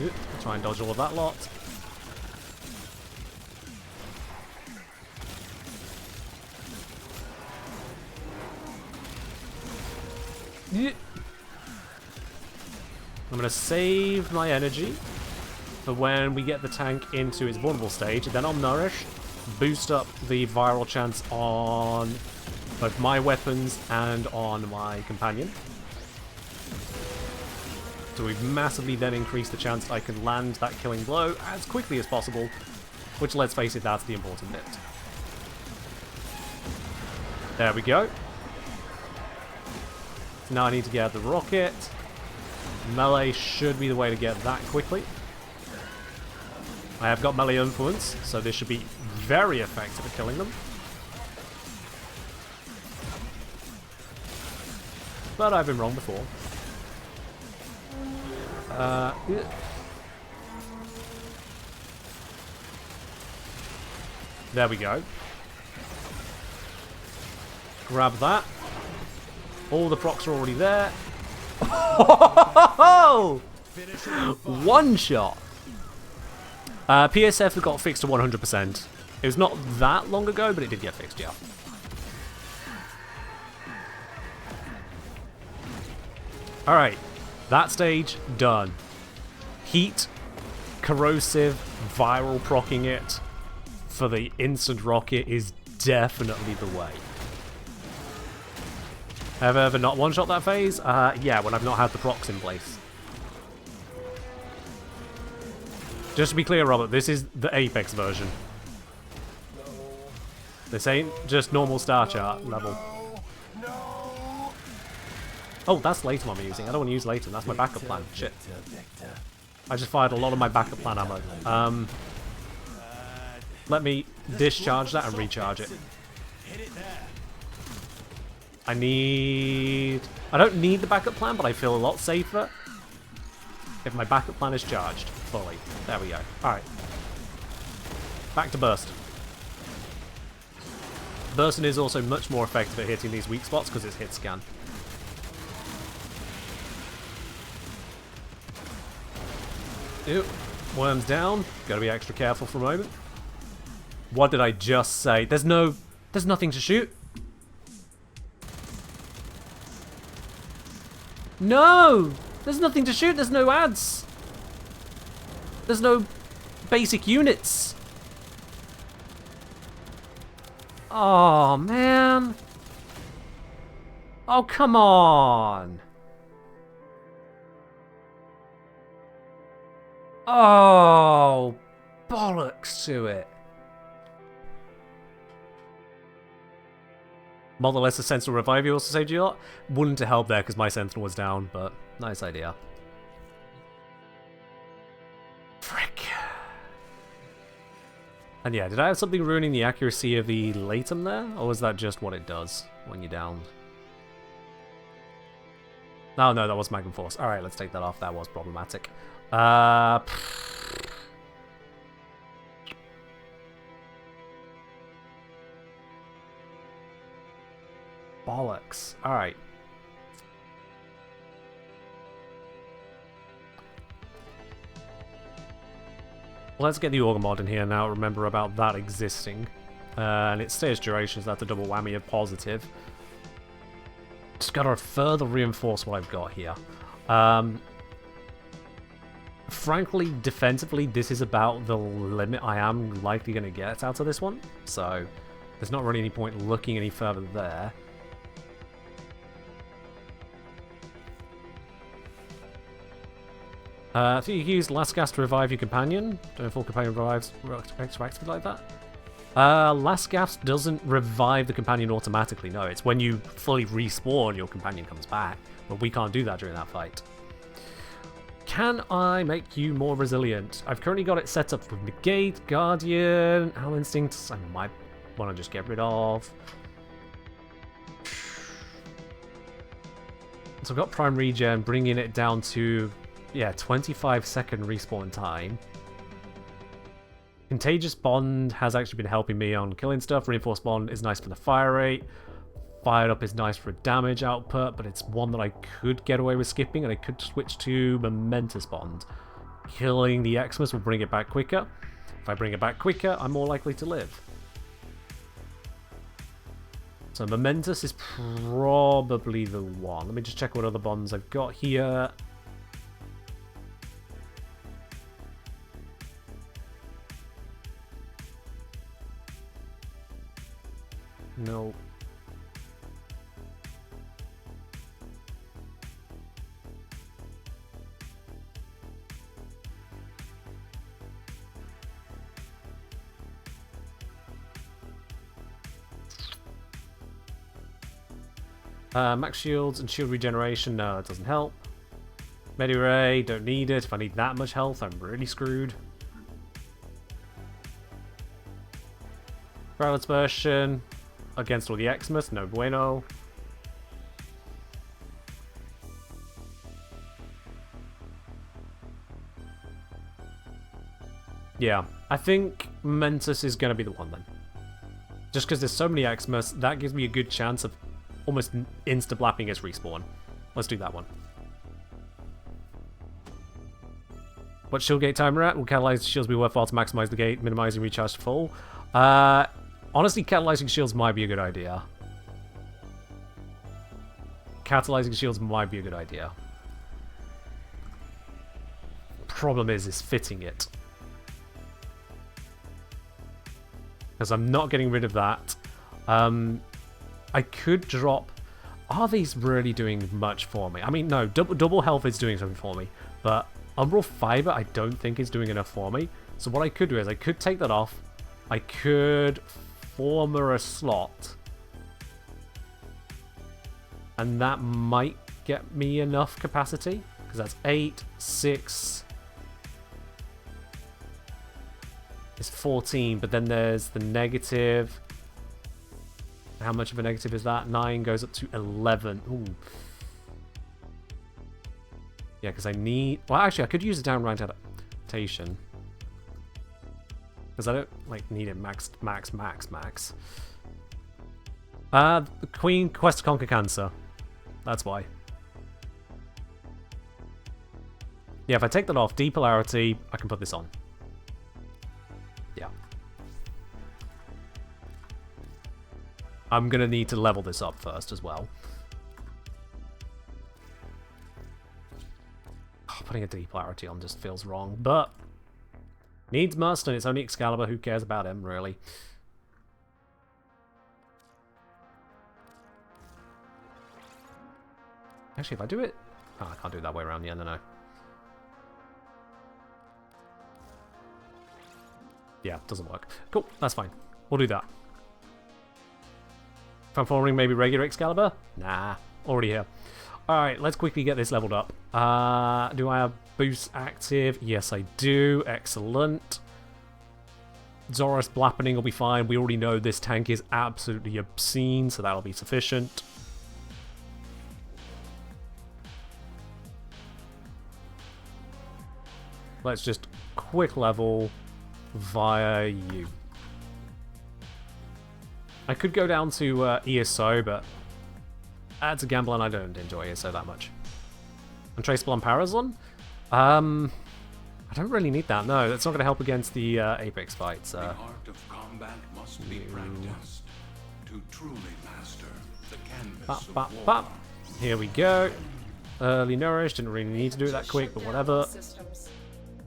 Oop, try and dodge all of that lot. I'm going to save my energy for when we get the tank into its vulnerable stage. Then I'll nourish, boost up the viral chance on both my weapons and on my companion. So we've massively then increased the chance that I can land that killing blow as quickly as possible, which, let's face it, that's the important bit. There we go. So now I need to get the rocket. Melee should be the way to get that quickly. I have got melee influence, so this should be very effective at killing them. But I've been wrong before. There we go. Grab that. All the procs are already there. One shot. PSF got fixed to 100%. It was not that long ago, but it did get fixed, yeah. Alright, that stage done. Heat, corrosive, viral procking it for the instant rocket is definitely the way. Have I ever not one-shot that phase? Yeah, when I've not had the procs in place. Just to be clear, Robert, this is the Apex version. This ain't just normal Star Chart level. Oh, that's Latum I'm using. I don't want to use Latum. That's my backup plan. Shit. I just fired a lot of my backup plan ammo. Let me discharge that and recharge it. I don't need the backup plan, but I feel a lot safer if my backup plan is charged fully. There we go. Alright. Back to burst. Bursting is also much more effective at hitting these weak spots because it's hit scan. Ew. Worms down. Gotta be extra careful for a moment. What did I just say? There's nothing to shoot. No! There's nothing to shoot. There's no ads. There's no basic units. Oh, man. Oh, come on. Oh, bollocks to it. Motherless, a Sentinel revive you also saved you a lot. Wouldn't have helped there because my Sentinel was down, but nice idea. Frick. And yeah, did I have something ruining the accuracy of the Latum there? Or was that just what it does when you're downed? Oh no, that was Magnum Force. Alright, let's take that off. That was problematic. Bollocks. Alright. Let's get the Auger mod in here now. Remember about that existing. And it stays duration, so that's a double whammy of positive. Just gotta further reinforce what I've got here. Frankly, defensively, this is about the limit I am likely going to get out of this one. So, there's not really any point looking any further there. I think you can use Last Gas to revive your companion. Don't know if all companion revives retroactively like that. Last Gas doesn't revive the companion automatically, no. It's when you fully respawn, your companion comes back. But we can't do that during that fight. Can I make you more resilient? I've currently got it set up with Negate, Guardian, Animal Instincts. I might want to just get rid of. So I've got Prime Regen, bringing it down to, yeah, 25-second respawn time. Contagious Bond has actually been helping me on killing stuff. Reinforced Bond is nice for the fire rate. Fired Up is nice for damage output, but it's one that I could get away with skipping, and I could switch to Momentous Bond. Killing the Xmas will bring it back quicker. If I bring it back quicker, I'm more likely to live. So Momentous is probably the one. Let me just check what other bonds I've got here. No. Max shields and shield regeneration, no, it doesn't help. Medi-ray, don't need it. If I need that much health, I'm really screwed. Balance version against all the Xmas, no bueno. Yeah, I think Mentus is going to be the one then. Just because there's so many Xmas, that gives me a good chance of almost insta-blapping his respawn. Let's do that one. What shield gate timer at? Will catalyzed shields be worthwhile to maximize the gate, minimizing recharge to full? Honestly, catalyzing shields might be a good idea. Catalyzing shields might be a good idea. Problem is fitting it. Because I'm not getting rid of that. I could drop... Are these really doing much for me? I mean, no, double health is doing something for me. But Umbral Fiber I don't think is doing enough for me. So what I could do is I could take that off. I could former a slot. And that might get me enough capacity. Because that's 8, 6... It's 14, but then there's the negative... How much of a negative is that? 9 goes up to 11. Ooh. Yeah, because I need... Well, actually, I could use a downright adaptation. Because I don't, like, need it max. The Queen Quest to Conquer Cancer. That's why. Yeah, if I take that off, depolarity, I can put this on. Yeah. I'm going to need to level this up first as well. Oh, putting a depolarity on just feels wrong, but needs must, and it's only Excalibur. Who cares about him, really? Actually, if I do it... Oh, I can't do it that way around. Yeah, no. Yeah, doesn't work. Cool, that's fine. We'll do that. Transforming maybe regular Excalibur? Nah, already here. Alright, let's quickly get this leveled up. Do I have boost active? Yes, I do. Excellent. Zoros Blappening will be fine. We already know this tank is absolutely obscene, so that'll be sufficient. Let's just quick level via you. I could go down to ESO, but that's a gamble and I don't enjoy ESO that much. Untraceable on Parazon? I don't really need that, no. That's not going to help against the Apex fights. The art of combat must be practiced to truly master the canvas of war. Here we go. Early nourished, didn't really need to do it that quick, but whatever.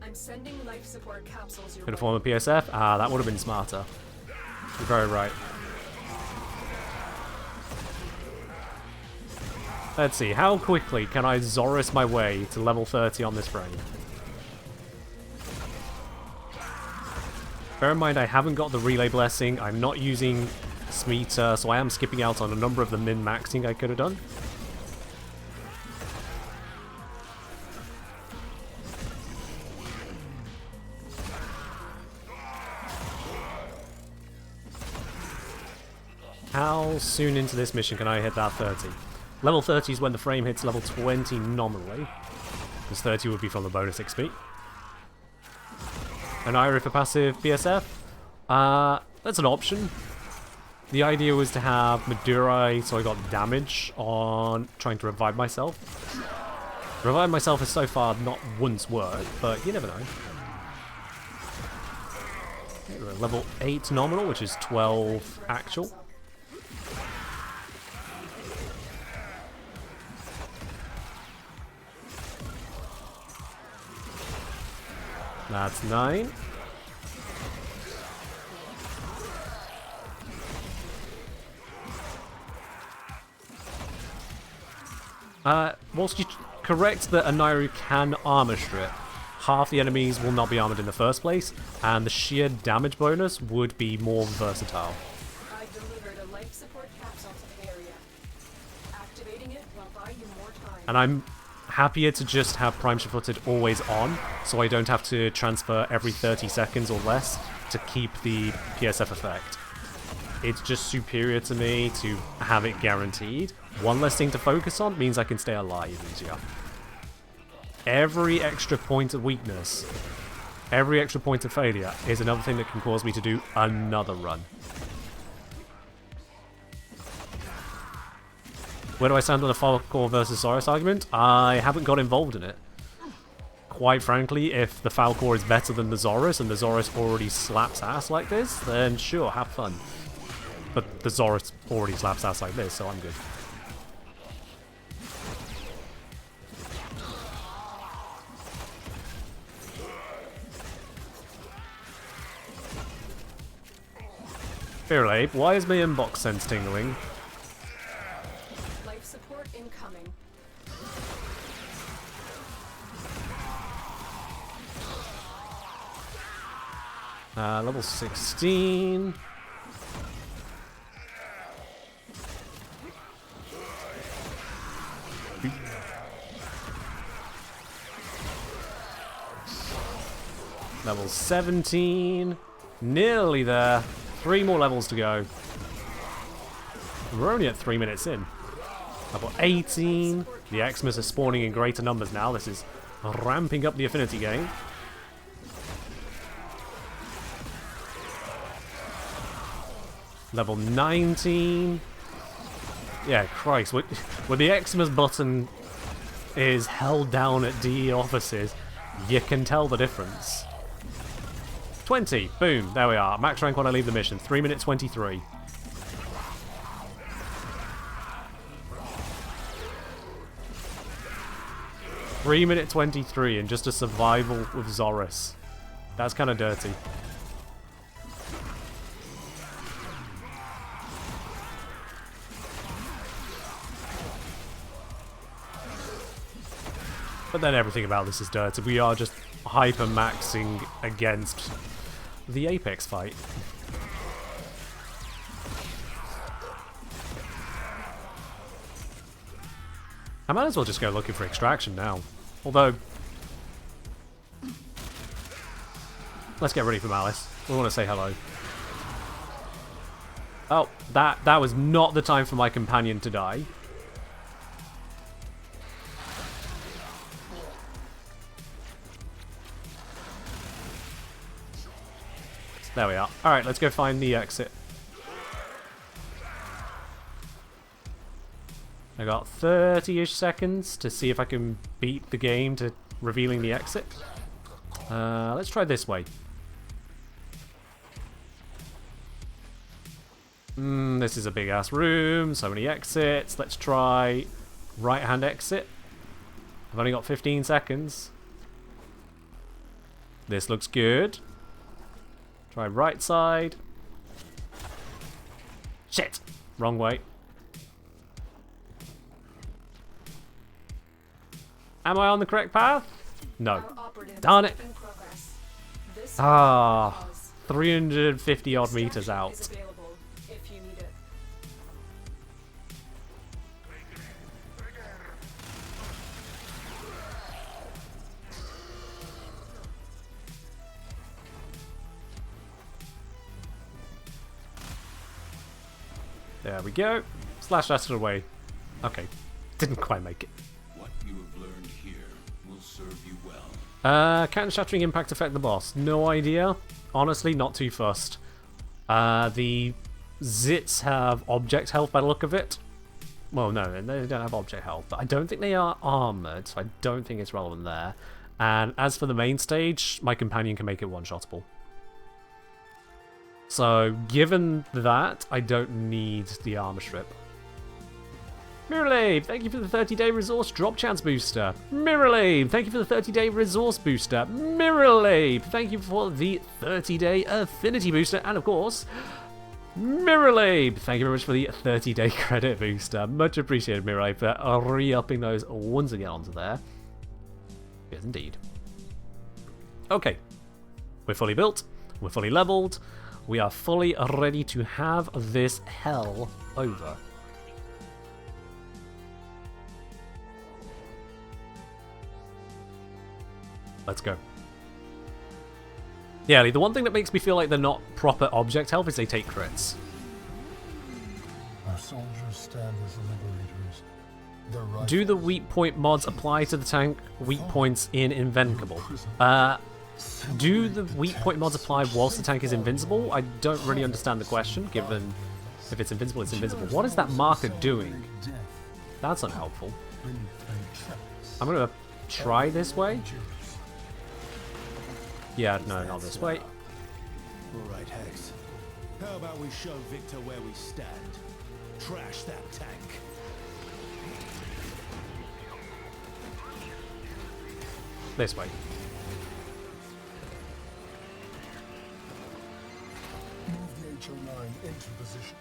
I'm sending life support capsules your Gonna form a PSF? Ah, that would have been smarter. You're very right. Let's see, how quickly can I Zoros my way to level 30 on this frame? Bear in mind, I haven't got the Relay Blessing, I'm not using Smeeta, so I am skipping out on a number of the min-maxing I could have done. How soon into this mission can I hit that 30? Level 30 is when the frame hits level 20 nominally, because 30 would be from the bonus XP. An Irie for passive BSF? That's an option. The idea was to have Madurai, so I got damage on trying to revive myself. Revive myself has so far not once worked, but you never know. Okay, we're at level 8 nominal, which is 12 actual. That's 9. Whilst you correct that a Nairu can armor strip, half the enemies will not be armored in the first place, and the sheer damage bonus would be more versatile. I delivered a life support capsule to the area. Activating it will buy you more time. And I'm happier to just have Prime Shift-Footed always on, so I don't have to transfer every 30 seconds or less to keep the PSF effect. It's just superior to me to have it guaranteed. One less thing to focus on means I can stay alive easier. Every extra point of weakness, every extra point of failure is another thing that can cause me to do another run. Where do I stand on the Falcor versus Zoros argument? I haven't got involved in it. Quite frankly, if the Falcor is better than the Zoros and the Zoros already slaps ass like this, then sure, have fun. But the Zoros already slaps ass like this, so I'm good. Feral Ape, why is my inbox sense tingling? Life support incoming. Level 16. Level 17. Nearly there. 3 more levels to go. We're only at 3 minutes in. Level 18. The Xmas are spawning in greater numbers now. This is ramping up the affinity game. Level 19. Yeah, Christ. When the Xmas button is held down at DE offices, you can tell the difference. 20. Boom. There we are. Max rank when I leave the mission. 3 minutes 23. Three minute 23 and just a survival with Zorus. That's kind of dirty. But then everything about this is dirty. We are just hyper-maxing against the Apex fight. I might as well just go looking for extraction now. Although, let's get ready for Malice. We want to say hello. Oh, that was not the time for my companion to die. There we are. Alright, let's go find the exit. I got 30-ish seconds to see if I can beat the game to revealing the exit. Let's try this way. This is a big-ass room, so many exits. Let's try right-hand exit. I've only got 15 seconds. This looks good. Try right side. Shit! Wrong way. Am I on the correct path? No. Darn it. 350 odd meters out. There we go. Slash acid away. Okay. Didn't quite make it. What you have learned here will serve you well. Can shattering impact affect the boss? No idea. Honestly, not too fussed. The Zits have object health by the look of it. Well, no, they don't have object health, but I don't think they are armored, so I don't think it's relevant there. And as for the main stage, my companion can make it one-shottable. So, given that, I don't need the armor strip. Mirrorlave, thank you for the 30-day resource drop chance booster. Mirrorlave, thank you for the 30-day resource booster. Mirrorlave, thank you for the 30-day affinity booster. And of course, Mirrorlave, thank you very much for the 30-day credit booster. Much appreciated, Mirrorlave, for re-upping those once again onto there. Yes, indeed. Okay, we're fully built, we're fully leveled. We are fully ready to have this hell over. Let's go. Yeah, the one thing that makes me feel like they're not proper object health is they take crits. Our soldiers stand as liberators. Their Do the rifles weak point mods apply to the tank weak points in Invincible? Do the weak point mods apply whilst the tank is invincible? I don't really understand the question, given if it's invincible, it's invincible. What is that marker doing? That's unhelpful. I'm going to try this way. Yeah, no, not this way. Alright, Hex. How about we show Victor where we stand? Trash that tank. This way. move the HO9 into position.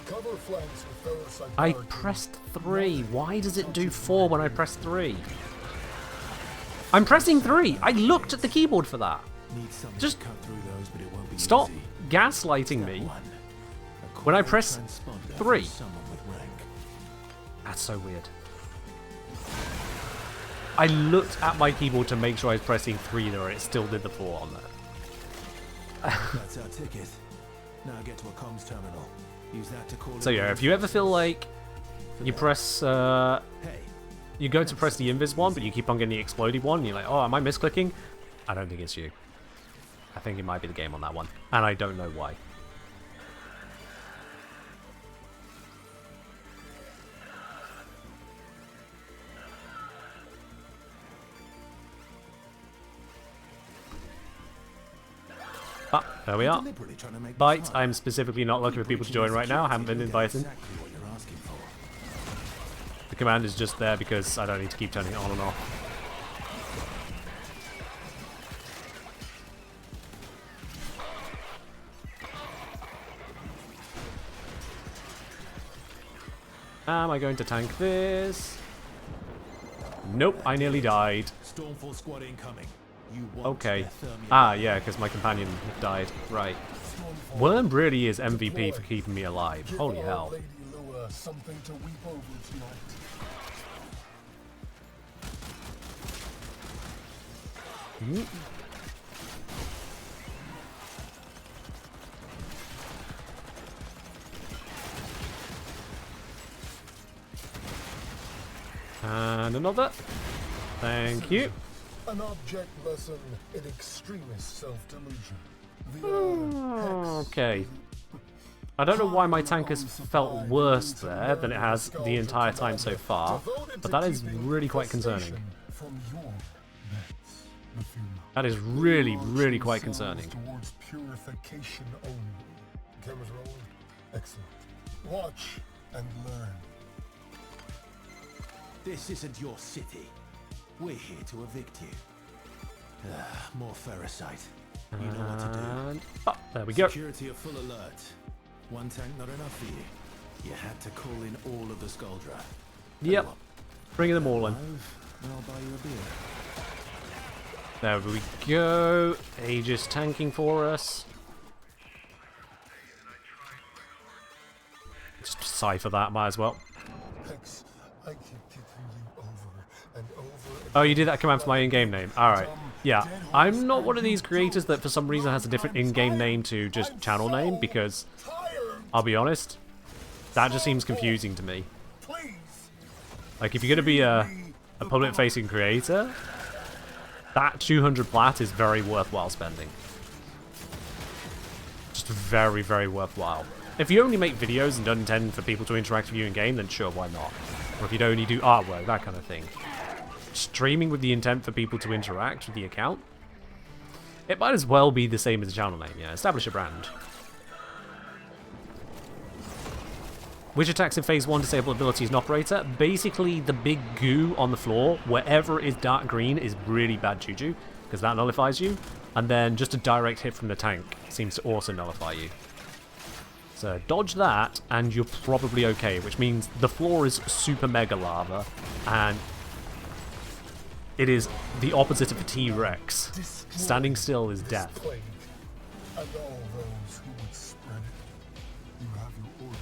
Cover flanks with ferrocite I barricades. pressed 3. Why does it do 4 when I press 3? I'm pressing 3. I looked at the keyboard for that. Need something Just to cut through those, but it won't be Stop easy. gaslighting me. One. A When I quiet press transponder 3. for someone with rank. That's so weird. I looked at my keyboard to make sure I was pressing 3 there, and it still did the 4 on there. That's our ticket. Now get to a comms terminal. Use that to call. So yeah, if you ever feel like you press, Hey, you go to press the invis one, but you keep on getting the exploded one, and you're like, oh, am I misclicking? I don't think it's you. I think it might be the game on that one, and I don't know why. Ah, there we are. deliberately trying to make Bite, this hard. I'm specifically not looking for people to join right now. I haven't been invited. Exactly what you're asking for. The command is just there because I don't need to keep turning it on and off. Am I going to tank this? Nope, I nearly died. Stormfall squad incoming. You want Okay. their thermia. Ah, yeah, because my companion died. Right. Worm really is MVP for keeping me alive. Give Holy our hell. Lady Lua something to weep over tonight. And another. Thank you. An object lesson in extremist self-delusion. The Okay. I don't know why my tank has felt worse there than it has the entire time so far, but that is really quite concerning. From your beds, Bethune. That is really, really quite concerning. Towards purification only. Cameras rolling. Excellent. Watch and learn. This isn't your city. We're here to evict you. More ferrocite. You know what to do. And oh, there we go. Security are full alert. One tank not enough for you. You had to call in all of the Skuldra. Yep. Bringing them all in. I'll buy you a beer. There we go. Aegis tanking for us. Just cipher that, might as well. Hex, I keep kicking you over and over. Oh, you did that command for my in-game name. Alright. Yeah. I'm not one of these creators that for some reason has a different in-game name to just channel name, because, I'll be honest, that just seems confusing to me. Please. Like, if you're going to be a public-facing creator, that 200 plat is very worthwhile spending. Just very, very worthwhile. If you only make videos and don't intend for people to interact with you in-game, then sure, why not? Or if you only do artwork, that kind of thing. Streaming with the intent for people to interact with the account, it might as well be the same as a channel name, yeah. Establish a brand. Which attacks in Phase 1 disable abilities and operator? Basically, the big goo on the floor, wherever it is dark green, is really bad juju, because that nullifies you. And then just a direct hit from the tank seems to also nullify you. So dodge that, and you're probably okay, which means the floor is super mega lava, and it is the opposite of a T-Rex. Standing still is death. Plague, and all those who would spread it. You have your order.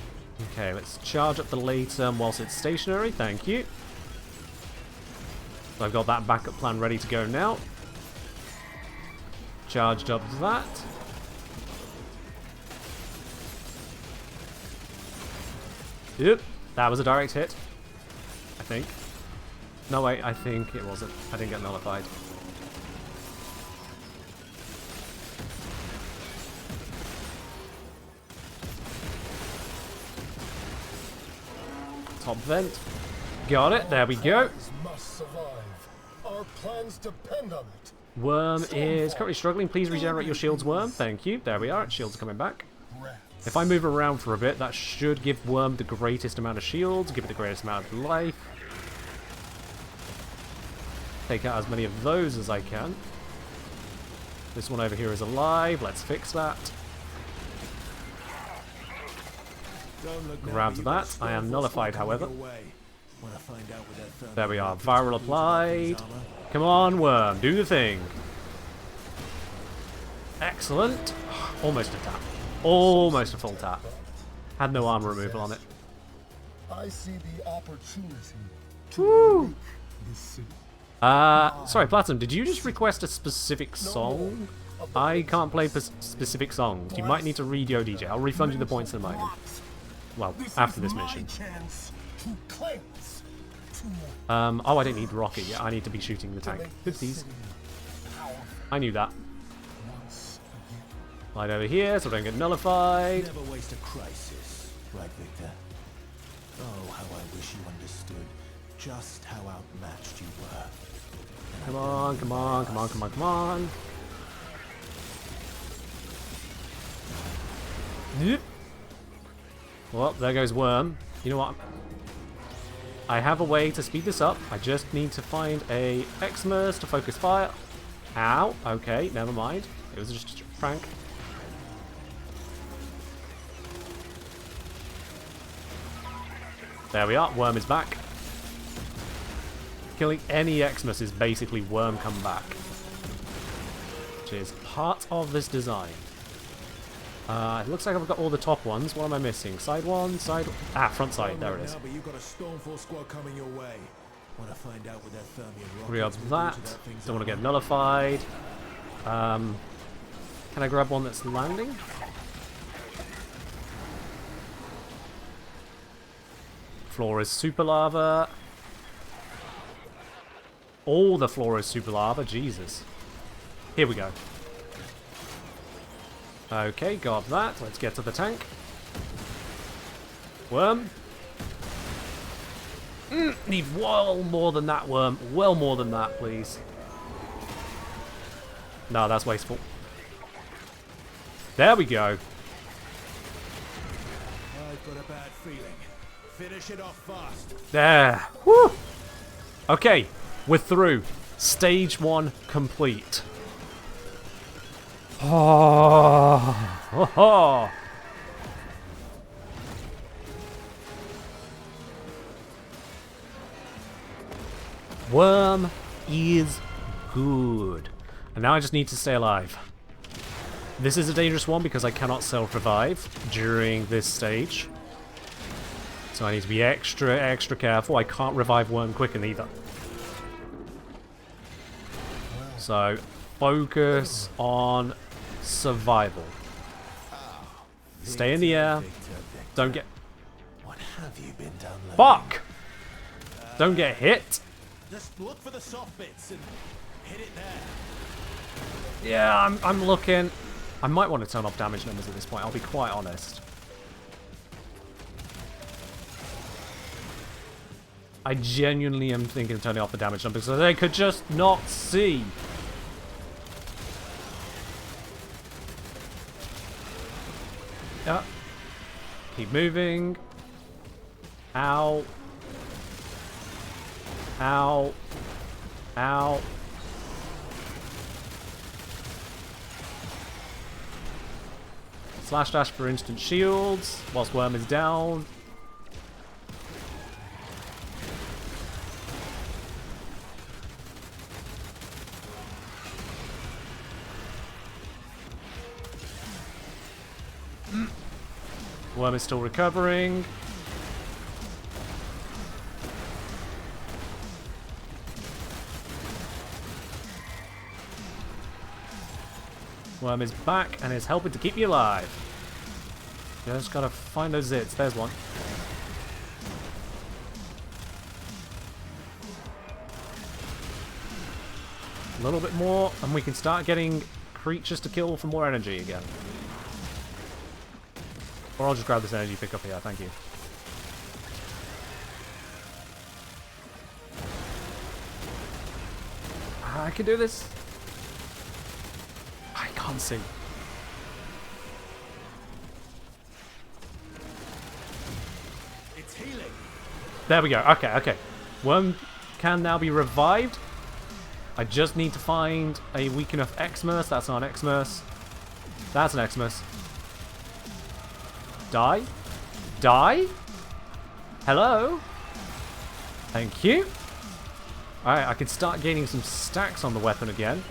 Okay, let's charge up the later whilst it's stationary. Thank you. So I've got that backup plan ready to go now. Charged up that. Yep, that was a direct hit. I think. No, wait, I think it wasn't. I didn't get nullified. Top vent. Got it, there we go. Plans must survive. Our plans depend on it. Worm is currently struggling. Please regenerate your shields, Worm. Thank you. There we are. Shields are coming back. If I move around for a bit, that should give Worm the greatest amount of shields, give it the greatest amount of life. Take out as many of those as I can. This one over here is alive. Let's fix that. Grab that. I am nullified, however. There we are. Viral applied. Come on, Worm. Do the thing. Excellent. Almost a tap. Almost a full tap. Had no armor removal on it. I see the opportunity to make this city. Sorry, Platinum, did you just request a specific song? of the I can't play princess. specific songs. You might need to read your DJ. I'll refund you the points in a moment. Well, after this is my mission. chance to cleanse, to Oh, I don't need rocket yet. I need to be shooting the tank. make the Oopsies. city powerful I knew that. once again. Right over here, so I don't get nullified. Never waste a crisis, right, Victor? Oh, how I wish you understood just how outmatched you were. Come on, come on, come on, come on, come on. Yep. Well, there goes Worm. You know what? I have a way to speed this up. I just need to find a Xmas to focus fire. Ow. Okay, never mind. It was just a prank. There we are. Worm is back. Killing any Xmas is basically Worm come back. Which is part of this design. It looks like I've got all the top ones. What am I missing? Side one, side... Ah, front side. There it is. Now, but you've got a Stormfall squad coming your way. Want to find out with their Thermian Grab rockets that. Don't want to get nullified. Can I grab one that's landing? Floor is super lava. All the floor is super lava. Jesus. Here we go. Okay, got that. Let's get to the tank. Worm. Need well more than that, Worm. Well more than that, please. No, that's wasteful. There we go. I've got a bad feeling. Finish it off fast. There. Woo! Okay, we're through. Stage 1 complete. Oh, oh, oh. Worm is good. And now I just need to stay alive. This is a dangerous one because I cannot self-revive during this stage. So I need to be extra careful. I can't revive Worm quicken either. So focus on survival. Stay in the air. Don't get... What have you been downloading? Fuck! Don't get hit. Just look for the soft bits and hit it there. Yeah, I'm looking. I might want to turn off damage numbers at this point, I'll be quite honest. I genuinely am thinking of turning off the damage numbers so they could just not see. Yeah. Keep moving. Ow. Ow. Ow. Slash dash for instant shields whilst Worm is down. Worm is still recovering. Worm is back and is helping to keep me alive. Just gotta find those zits. There's one. A little bit more and we can start getting creatures to kill for more energy again. Or I'll just grab this energy pick up here, thank you. I can do this. I can't see. It's healing. There we go. Okay, okay. Worm can now be revived. I just need to find a weak enough Xmas. That's not an Xmas. That's an Xmas. Die? Die? Hello? Thank you. Alright, I can start gaining some stacks on the weapon again.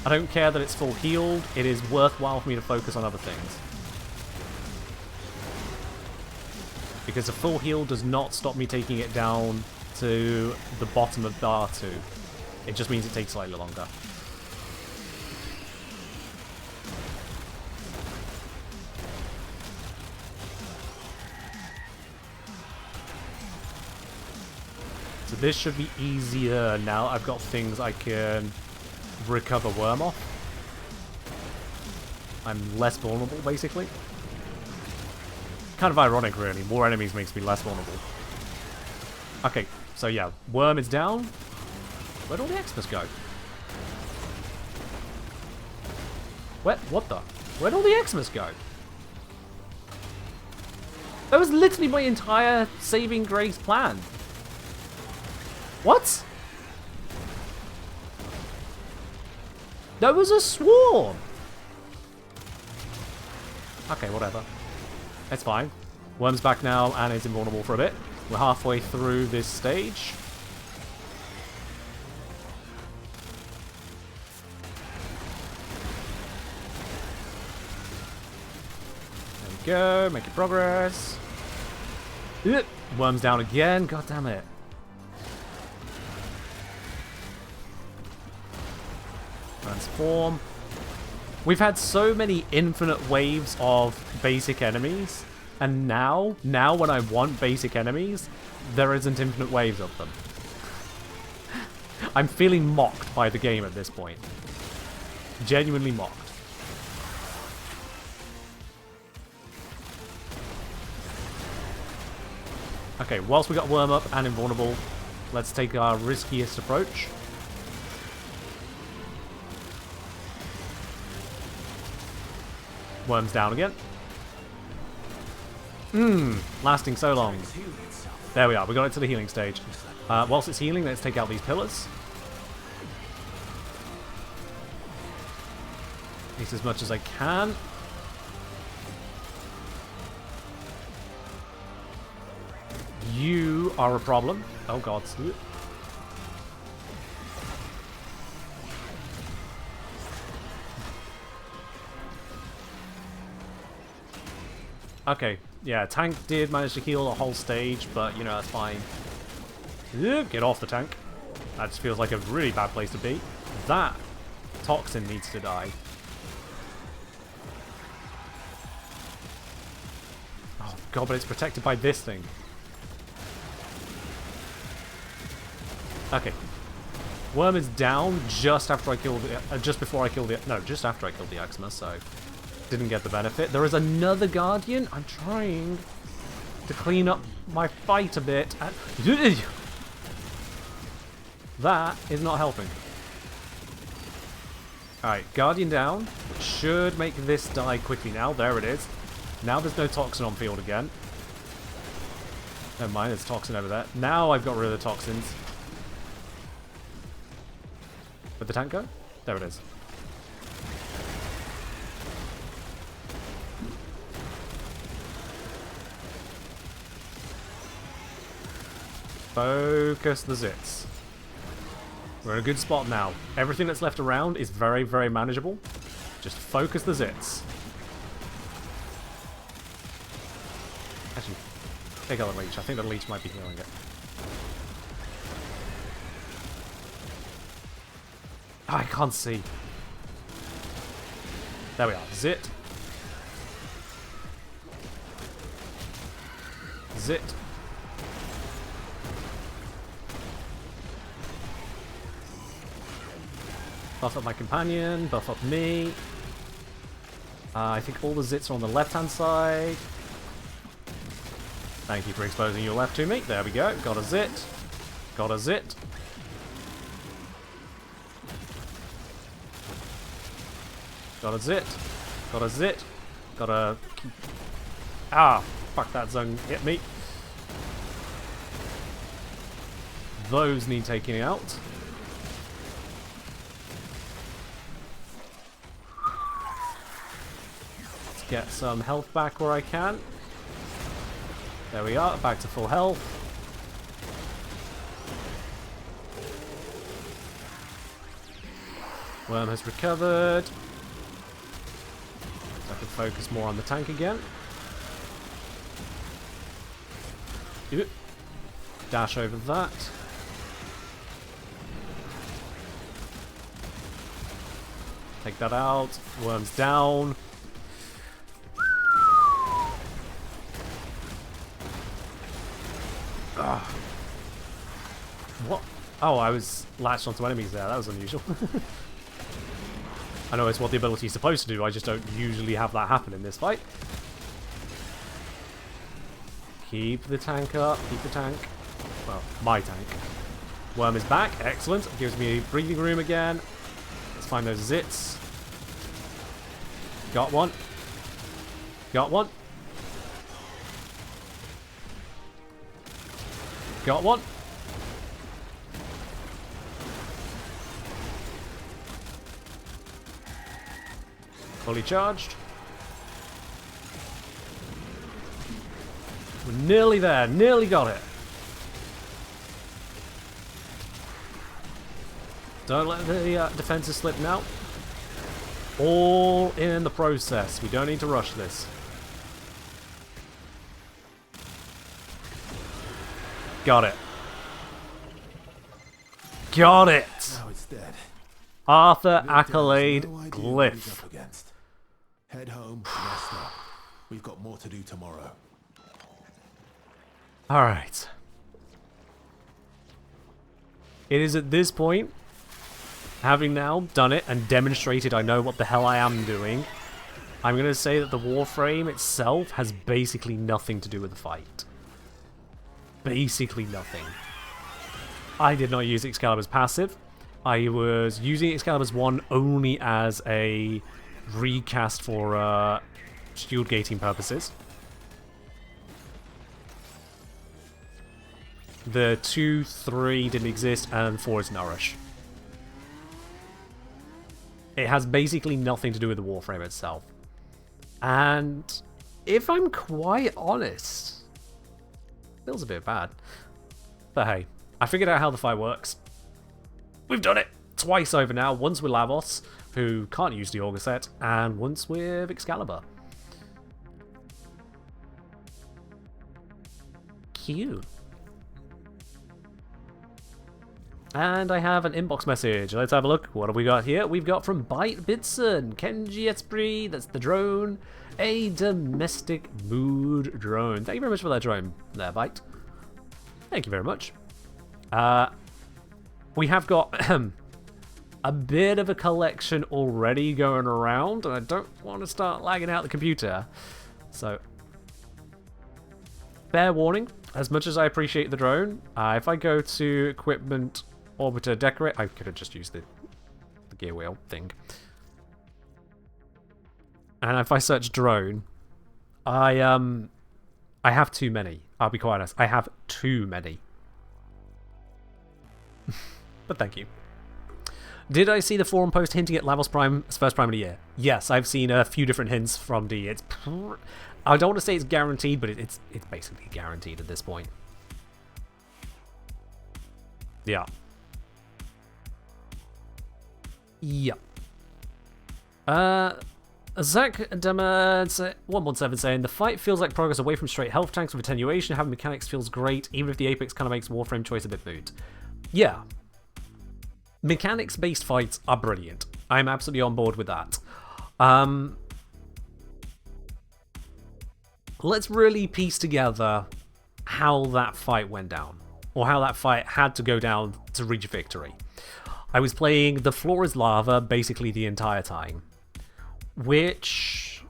I don't care that it's full healed. It is worthwhile for me to focus on other things. Because a full heal does not stop me taking it down to the bottom of bar 2. It just means it takes slightly longer. So this should be easier now. I've got things I can recover worm off. I'm less vulnerable, basically. Kind of ironic, really. More enemies makes me less vulnerable. Okay, so yeah, worm is down. Where'd all the Xmas go? What the? Where'd all the Xmas go? That was literally my entire saving grace plan. What? That was a swarm! Okay, whatever. It's fine. Worm's back now and is invulnerable for a bit. We're halfway through this stage. There we go, making progress. Worm's down again, god damn it. Transform. We've had so many infinite waves of basic enemies, and now when I want basic enemies, there isn't infinite waves of them. I'm feeling mocked by the game at this point. Genuinely mocked. Okay, whilst we got Worm up and invulnerable, let's take our riskiest approach. Worm's down again. Lasting so long. There we are, we got it to the healing stage. Whilst it's healing, let's take out these pillars. At least as much as I can. You are a problem. Oh god. Okay, yeah, tank did manage to heal the whole stage, but, you know, that's fine. Get off the tank. That just feels like a really bad place to be. That toxin needs to die. Oh god, but it's protected by this thing. Okay. Worm is down just after I killed the... just before I killed the... No, just after I killed the Xmas, so... Didn't get the benefit. There is another Guardian. I'm trying to clean up my fight a bit. That is not helping. Alright, Guardian down. Which should make this die quickly now. There it is. Now there's no toxin on field again. Never mind, there's toxin over there. Now I've got rid of the toxins. Where'd the tank go? There it is. Focus the zits. We're in a good spot now. Everything that's left around is very, very manageable. Just focus the zits. Actually, take out the leech. I think the leech might be healing it. Oh, I can't see. There we are. Zit. Zit. Buff up my companion, buff up me. I think all the zits are on the left-hand side. Thank you for exposing your left to me. There we go. Got a zit. Got a zit. Got a zit. Got a zit. Got a... Ah! Fuck, that zone hit me. Those need taking out. Get some health back where I can. There we are, back to full health. Worm has recovered. I can focus more on the tank again. Dash over that. Take that out. Worm's down. What? Oh, I was latched onto enemies there. That was unusual. I know it's what the ability is supposed to do. I just don't usually have that happen in this fight. Keep the tank up. Keep the tank. Well, my tank. Worm is back. Excellent. Gives me breathing room again. Let's find those zits. Got one. Got one. Got one. Fully charged. We're nearly there. Nearly got it. Don't let the defenses slip now. All in the process. We don't need to rush this. Got it. Got it. Now it's dead. Arthur Victor Accolade has no idea what he's Glyph. up against. Head home, rest up. We've got more to do tomorrow. Alright. It is at this point, having now done it and demonstrated I know what the hell I am doing, I'm going to say that the Warframe itself has basically nothing to do with the fight. Basically nothing. I did not use Excalibur's passive. I was using Excalibur's one only as a recast for shield gating purposes. The 2, 3 didn't exist, and 4 is Nourish. It has basically nothing to do with the Warframe itself. And if I'm quite honest, feels a bit bad. But hey, I figured out how the fight works. We've done it twice over now. Once with Lavos, who can't use the Augur set, and once with Excalibur. Cute. And I have an inbox message. Let's have a look. What have we got here? We've got from Byte Bitson, Kenji Esprit, that's the drone. A domestic mood drone. Thank you very much for that drone there, Byte. Thank you very much. We have got a bit of a collection already going around, and I don't want to start lagging out the computer. So, fair warning, as much as I appreciate the drone, if I go to equipment, orbiter, decorate, I could have just used the gear wheel thing. And if I search drone, I have too many. I'll be quite honest. I have too many. But thank you. Did I see the forum post hinting at Lavos Prime's first Prime of the year? Yes, I've seen a few different hints from D. I don't want to say it's guaranteed, but it's basically guaranteed at this point. Yeah. Yeah. Zach Demers 117 saying the fight feels like progress away from straight health tanks with attenuation. Having mechanics feels great, even if the Apex kind of makes Warframe choice a bit moot. Yeah. Mechanics-based fights are brilliant. I'm absolutely on board with that. Let's really piece together how that fight went down, or how that fight had to go down to reach victory. I was playing The Floor is Lava basically the entire time, which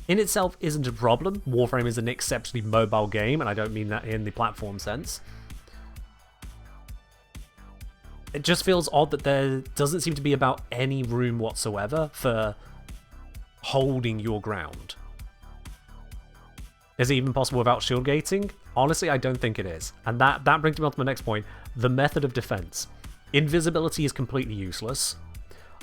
in itself isn't a problem. Warframe is an exceptionally mobile game, and I don't mean that in the platform sense. It just feels odd that there doesn't seem to be about any room whatsoever for holding your ground. Is it even possible without shield gating? Honestly, I don't think it is. And that brings me on to my next point. The method of defense. Invisibility is completely useless.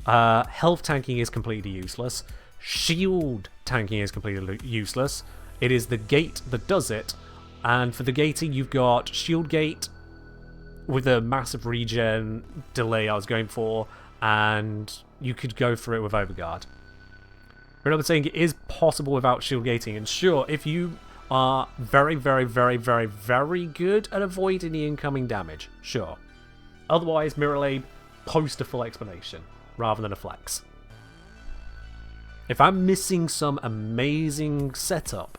Health tanking is completely useless. Shield tanking is completely useless. It is the gate that does it. And for the gating, you've got shield gate with a massive regen delay I was going for, and you could go for it with Overguard. But I'm saying it is possible without shield gating, and sure, if you are very, very, very, very, very good at avoiding the incoming damage, sure. Otherwise, Mirrorlade, post a full explanation, rather than a flex. If I'm missing some amazing setup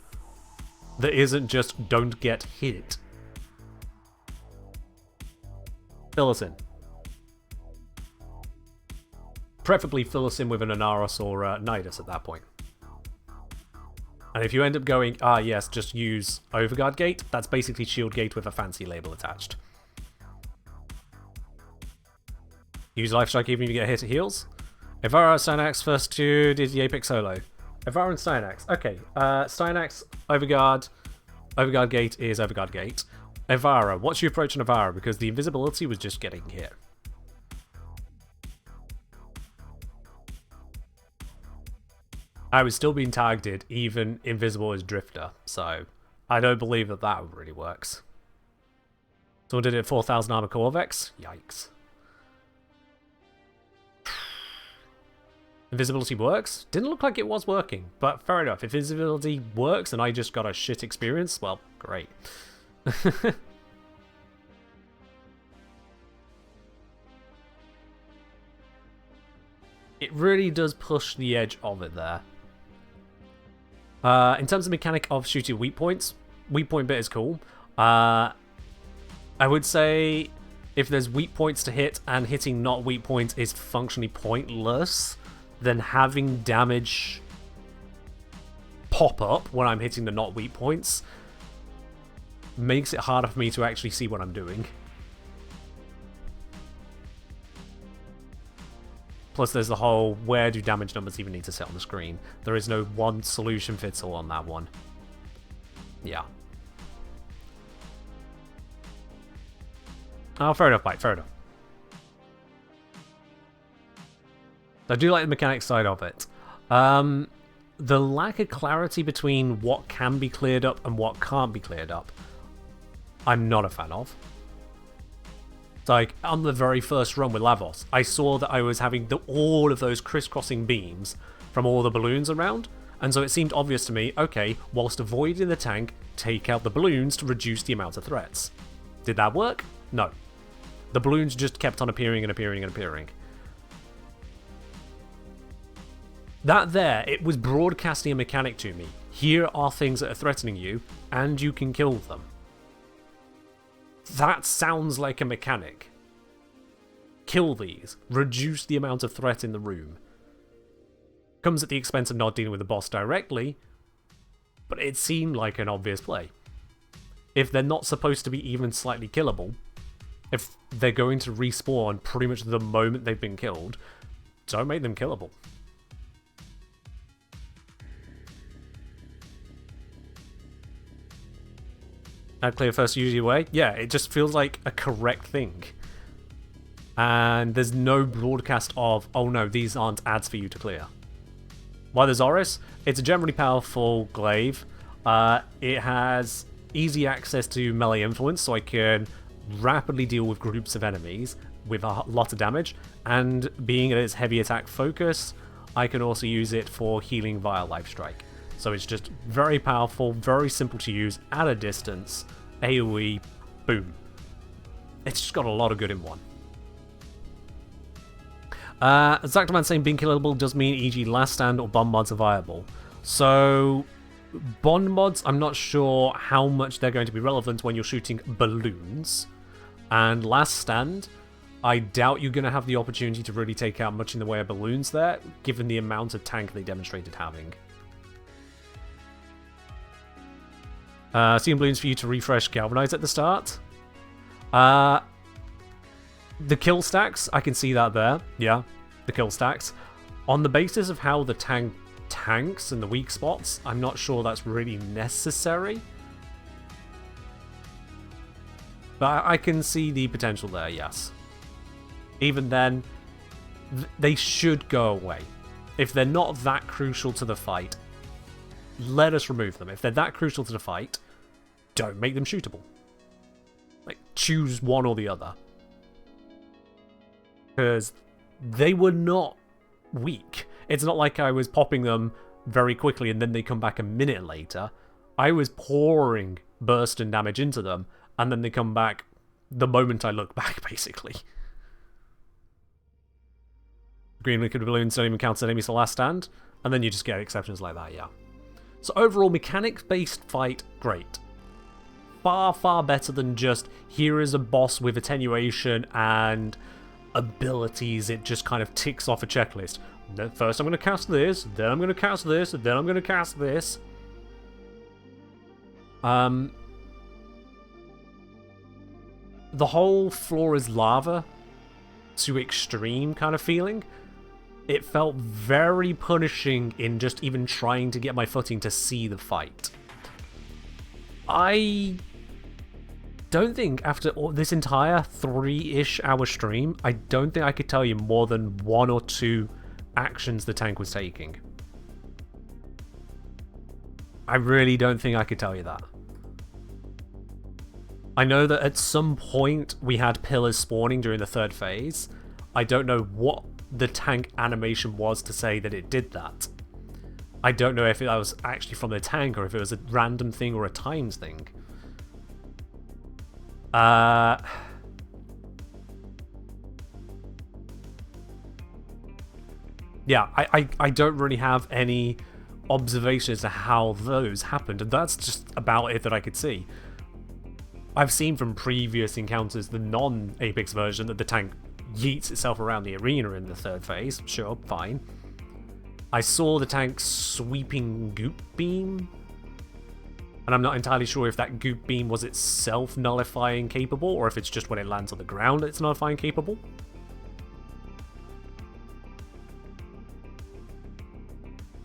that isn't just don't get hit, Fill us in. Preferably fill us in with an Anaris or Nidus at that point. And if you end up going, yes, just use Overguard Gate, that's basically Shield Gate with a fancy label attached. Use Life Strike even if you get hit, it heals. Ivara, Steinax, first two did the Apex solo. Ivara and Steinax. Okay, Steinax, Overguard. Overguard Gate is Overguard Gate. Ivara, what's your approach on Ivara? Because the invisibility was just getting hit. I was still being targeted, even invisible as Drifter, so I don't believe that that really works. Someone did it at 4,000 armor Corvex? Yikes. Invisibility works? Didn't look like it was working, but fair enough. If invisibility works and I just got a shit experience, well, great. It really does push the edge of it there. In terms of mechanic of shooting weak points, weak point bit is cool. I would say if there's weak points to hit and hitting not weak points is functionally pointless, then having damage pop up when I'm hitting the not weak points makes it harder for me to actually see what I'm doing. Plus there's the whole, where do damage numbers even need to sit on the screen? There is no one solution fits all on that one. Yeah. Oh, fair enough, Mike, fair enough. I do like the mechanics side of it. The lack of clarity between what can be cleared up and what can't be cleared up, I'm not a fan of. Like, on the very first run with Lavos, I saw that I was having all of those crisscrossing beams from all the balloons around, and so it seemed obvious to me, okay, whilst avoiding the tank, take out the balloons to reduce the amount of threats. Did that work? No. The balloons just kept on appearing and appearing and appearing. That there, it was broadcasting a mechanic to me. Here are things that are threatening you, and you can kill them. That sounds like a mechanic. Kill these. Reduce the amount of threat in the room. Comes at the expense of not dealing with the boss directly, but it seemed like an obvious play. If they're not supposed to be even slightly killable, if they're going to respawn pretty much the moment they've been killed, don't make them killable. Add clear first usually way. Yeah, it just feels like a correct thing. And there's no broadcast of, oh no, these aren't ads for you to clear. Why there's Oris? It's a generally powerful glaive. It has easy access to melee influence, so I can rapidly deal with groups of enemies with a lot of damage. And being at its heavy attack focus, I can also use it for healing via Life Strike. So it's just very powerful, very simple to use, at a distance, AoE, boom. It's just got a lot of good in one. Zactoman saying being killable does mean e.g. Last Stand or Bond mods are viable. So, Bond mods, I'm not sure how much they're going to be relevant when you're shooting balloons. And Last Stand, I doubt you're going to have the opportunity to really take out much in the way of balloons there, given the amount of tank they demonstrated having. Seeing balloons for you to refresh Galvanize at the start. The kill stacks, I can see that there. Yeah, the kill stacks. On the basis of how the tank tanks and the weak spots, I'm not sure that's really necessary. But I can see the potential there, yes. Even then, they should go away. If they're not that crucial to the fight, let us remove them. If they're that crucial to the fight, don't make them shootable. Like, choose one or the other. Because they were not weak. It's not like I was popping them very quickly and then they come back a minute later. I was pouring burst and damage into them, and then they come back the moment I look back, basically. Green liquid balloons don't even count as enemies to Last Stand, and then you just get exceptions like that, yeah. So overall, mechanics-based fight, great. far, far better than just, here is a boss with attenuation and abilities. It just kind of ticks off a checklist. First I'm going to cast this, then I'm going to cast this, then I'm going to cast this. The whole floor is lava to extreme kind of feeling. It felt very punishing in just even trying to get my footing to see the fight. I don't think after this entire 3-ish hour stream, I don't think I could tell you more than 1 or 2 actions the tank was taking. I really don't think I could tell you that. I know that at some point we had pillars spawning during the 3rd phase. I don't know what the tank animation was to say that it did that. I don't know if that was actually from the tank or if it was a random thing or a times thing. Yeah, I don't really have any observations to how those happened, and that's just about it that I could see. I've seen from previous encounters, the non-Apex version, that the tank yeets itself around the arena in the 3rd phase. Sure, fine. I saw the tank sweeping goop beam, and I'm not entirely sure if that goop beam was itself nullifying capable, or if it's just when it lands on the ground it's nullifying capable.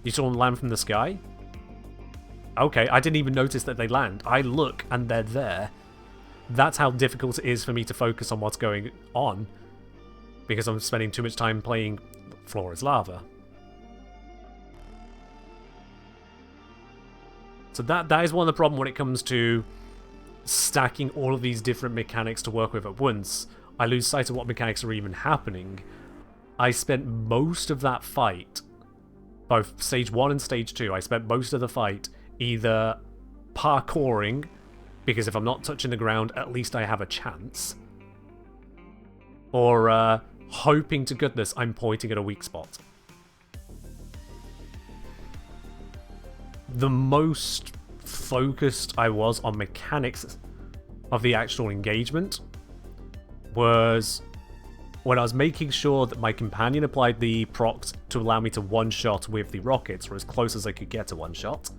You saw them land from the sky? Okay, I didn't even notice that they land. I look and they're there. That's how difficult it is for me to focus on what's going on, because I'm spending too much time playing Floor is Lava. So that is one of the problems when it comes to stacking all of these different mechanics to work with at once. I lose sight of what mechanics are even happening. I spent most of that fight, both stage 1 and stage 2, I spent most of the fight either parkouring, because if I'm not touching the ground, at least I have a chance, or hoping to goodness I'm pointing at a weak spot. The most focused I was on mechanics of the actual engagement was when I was making sure that my companion applied the procs to allow me to one-shot with the rockets, or as close as I could get to one-shot.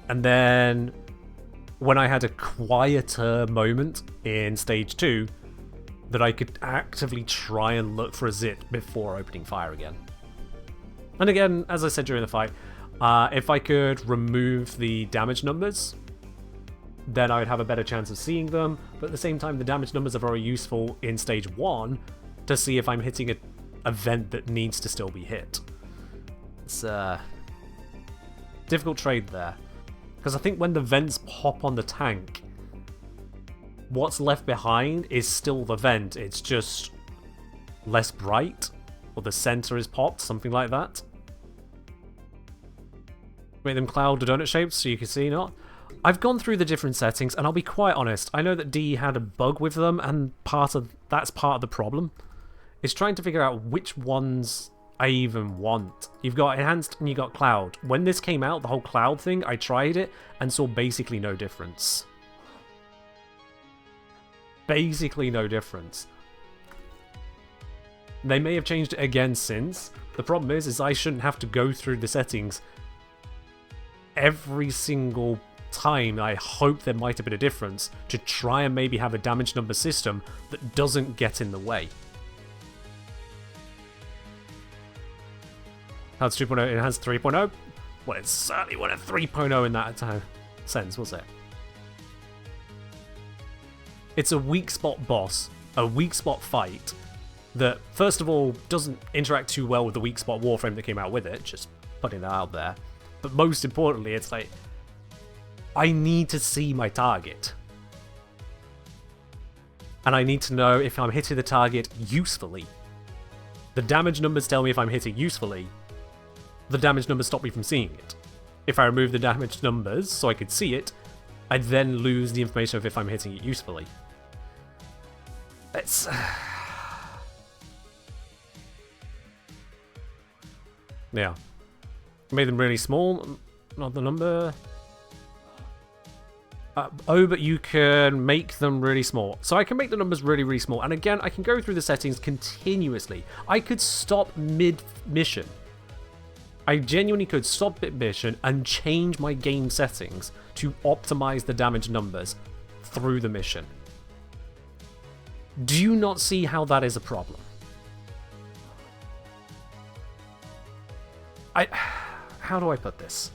And then when I had a quieter moment in stage 2, that I could actively try and look for a zit before opening fire again. And again, as I said during the fight, if I could remove the damage numbers, then I would have a better chance of seeing them, but at the same time the damage numbers are very useful in stage 1 to see if I'm hitting an event that needs to still be hit. It's a difficult trade there, because I think when the vents pop on the tank, what's left behind is still the vent, it's just less bright, or the center is popped, something like that. Make them cloud or donut shapes so you can see not. I've gone through the different settings, and I'll be quite honest, I know that D had a bug with them, and that's part of the problem. It's trying to figure out which ones I even want. You've got enhanced and you got cloud. When this came out, the whole cloud thing, I tried it and saw basically no difference. Basically no difference. They may have changed it again since. The problem is I shouldn't have to go through the settings every single time. I hope there might have been a difference to try and maybe have a damage number system that doesn't get in the way. That's 2.0, enhanced 3.0. Well, it certainly wasn't 3.0 in that sense, was it? It's a weak spot boss, a weak spot fight that, first of all, doesn't interact too well with the weak spot Warframe that came out with it, just putting that out there. But most importantly, it's like, I need to see my target. And I need to know if I'm hitting the target usefully. The damage numbers tell me if I'm hitting usefully. The damage numbers stop me from seeing it. If I remove the damage numbers so I could see it, I then lose the information of if I'm hitting it usefully. It's... yeah. Made them really small, not the number. Oh, but you can make them really small. So I can make the numbers really, really small. And again, I can go through the settings continuously. I could stop mid-mission. I genuinely could stop mid-mission and change my game settings to optimize the damage numbers through the mission. Do you not see how that is a problem? How do I put this?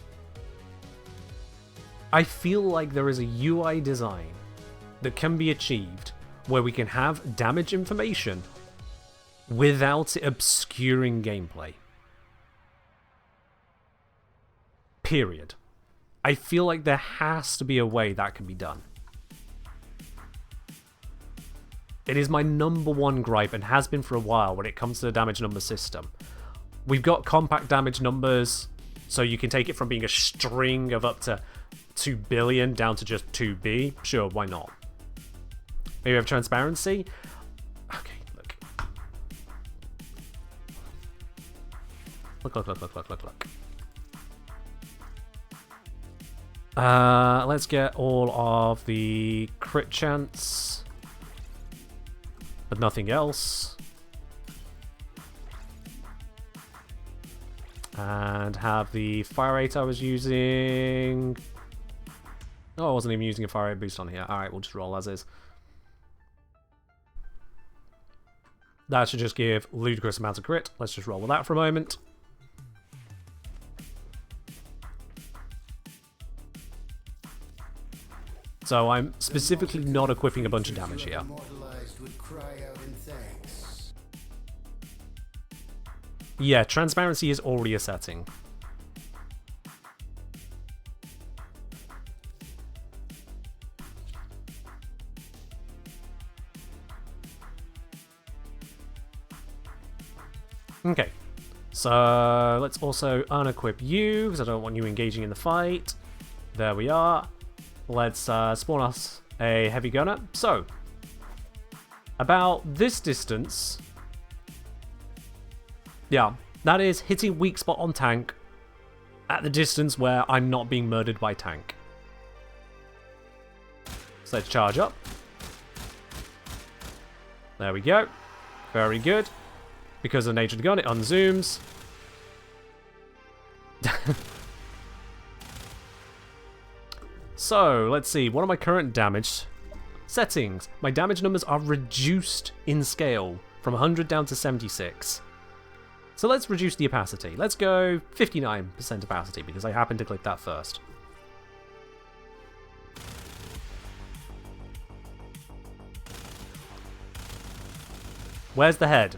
I feel like there is a UI design that can be achieved where we can have damage information without it obscuring gameplay. Period. I feel like there has to be a way that can be done. It is my #1 gripe and has been for a while when it comes to the damage number system. We've got compact damage numbers, so you can take it from being a string of up to 2 billion down to just 2B. Sure, why not? Maybe we have transparency. Okay, look. Look. Let's get all of the crit chance, but nothing else. And have the fire rate I was using. Oh, I wasn't even using a fire rate boost on here. Alright, we'll just roll as is. That should just give ludicrous amounts of crit. Let's just roll with that for a moment. So I'm specifically not equipping a bunch of damage here. Yeah, transparency is already a setting. Okay, so let's also unequip you, because I don't want you engaging in the fight. There we are. Let's spawn us a heavy gunner. So, about this distance... Yeah, that is hitting weak spot on tank at the distance where I'm not being murdered by tank. So let's charge up. There we go. Very good. Because of the nature of the gun, it unzooms. So, let's see. What are my current damage settings? My damage numbers are reduced in scale from 100 down to 76. So let's reduce the opacity. Let's go 59% opacity because I happened to click that first. Where's the head?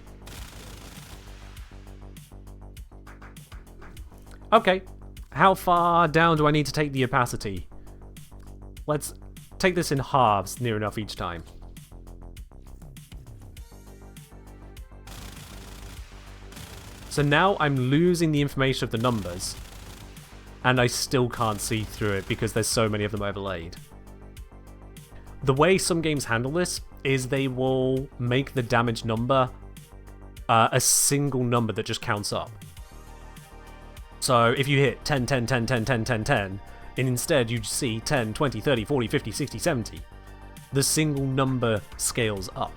Okay. How far down do I need to take the opacity? Let's take this in halves near enough each time. So now I'm losing the information of the numbers, and I still can't see through it because there's so many of them overlaid. The way some games handle this is they will make the damage number a single number that just counts up. So if you hit 10, 10, 10, 10, 10, 10, 10, and instead you see 10, 20, 30, 40, 50, 60, 70, the single number scales up.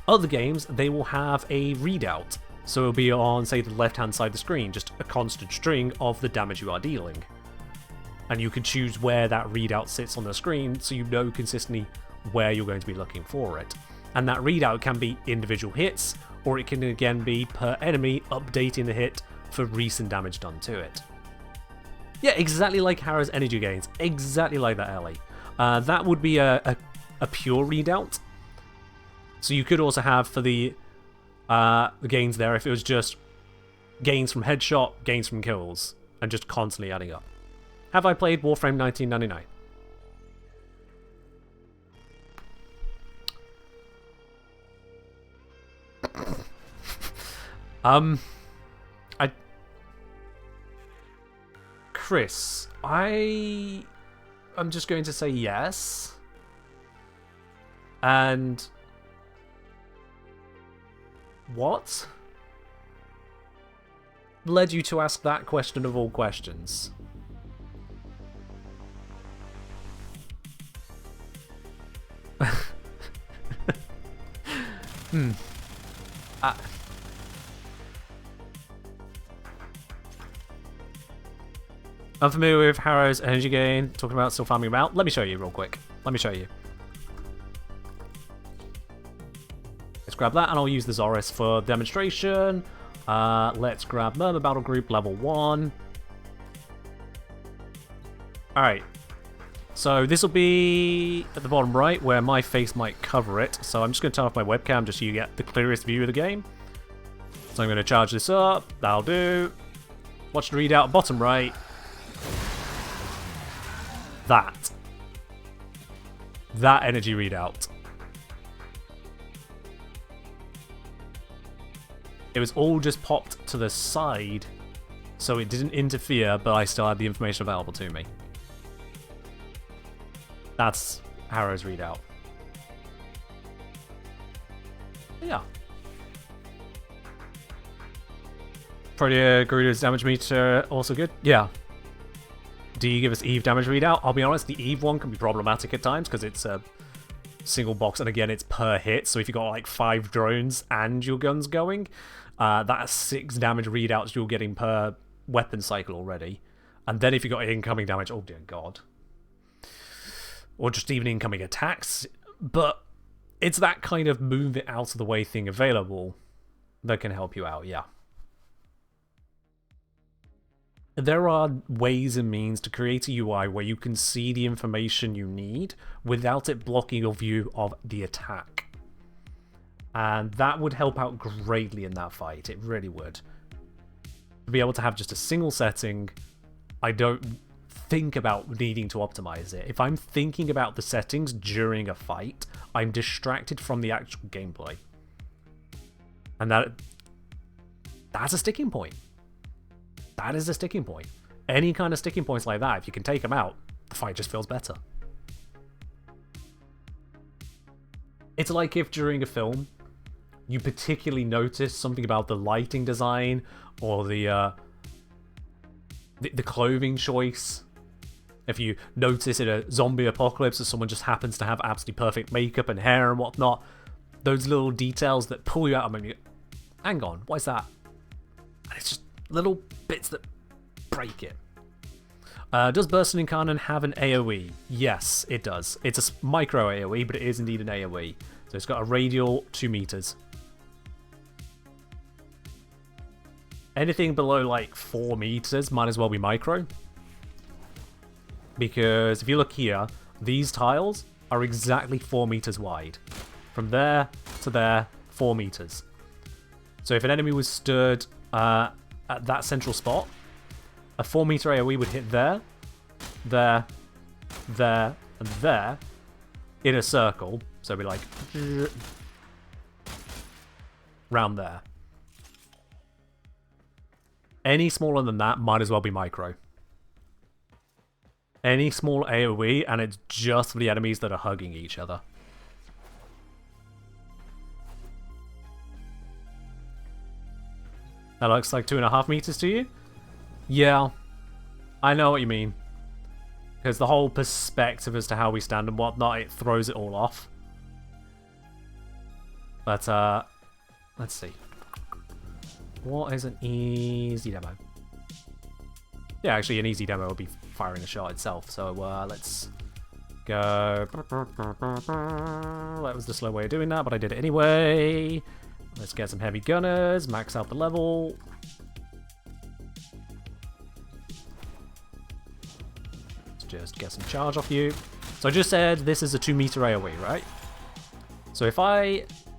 Other games, they will have a readout. So it'll be on, say, the left-hand side of the screen, just a constant string of the damage you are dealing. And you can choose where that readout sits on the screen, so you know consistently where you're going to be looking for it. And that readout can be individual hits, or it can again be per enemy updating the hit for recent damage done to it. Yeah, exactly like Hara's energy gains. Exactly like that, Ellie. That would be a pure readout. So you could also have for the gains there if it was just gains from headshot, gains from kills, and just constantly adding up. Have I played Warframe 1999? Chris, I'm just going to say yes. And what led you to ask that question of all questions? Unfamiliar with Harrow's energy gain. Talking about still farming about. Let me show you real quick. Let me show you. Let's grab that, and I'll use the Zoris for demonstration. Let's grab Murmur Battle Group level 1. Alright. So this will be at the bottom right, where my face might cover it. So I'm just going to turn off my webcam just so you get the clearest view of the game. So I'm going to charge this up. That'll do. Watch the readout bottom right. That energy readout. It was all just popped to the side, so it didn't interfere, but I still had the information available to me. That's Harrow's readout. Yeah. Protea Garuda's damage meter also good? Yeah. Do you give us Eve damage readout? I'll be honest, the Eve one can be problematic at times because it's a single box, and again, it's per hit. So if you've got like 5 drones and your guns going, that's 6 damage readouts you're getting per weapon cycle already. And then if you've got incoming damage, oh dear god. Or just even incoming attacks. But it's that kind of move it out of the way thing available that can help you out, yeah. There are ways and means to create a UI where you can see the information you need without it blocking your view of the attack. And that would help out greatly in that fight, it really would. To be able to have just a single setting, I don't think about needing to optimize it. If I'm thinking about the settings during a fight, I'm distracted from the actual gameplay. And that's a sticking point. That is a sticking point. Any kind of sticking points like that, if you can take them out, the fight just feels better. It's like if during a film, you particularly notice something about the lighting design or the clothing choice. If you notice in a zombie apocalypse that someone just happens to have absolutely perfect makeup and hair and whatnot, those little details that pull you out of it. Hang on, what is that? And it's just little bits that break it. Does Bursting Incarnate have an AoE? Yes, it does. It's a micro AoE, but it is indeed an AoE. So it's got a radial 2 meters. Anything below like 4 meters might as well be micro. Because if you look here, these tiles are exactly 4 meters wide. From there to there, 4 meters. So if an enemy was stood at that central spot, a 4 meter AoE would hit there, there, there, and there in a circle. So it'd be like round there. Any smaller than that might as well be micro. Any small AoE, and it's just for the enemies that are hugging each other. That looks like 2.5 meters to you? Yeah, I know what you mean. Because the whole perspective as to how we stand and whatnot, it throws it all off. But, let's see. What is an easy demo? Yeah, actually, an easy demo would be firing a shot itself. So, let's go. That was the slow way of doing that, but I did it anyway. Let's get some heavy gunners, max out the level. Let's just get some charge off you. So I just said this is a 2 meter AoE, right? So if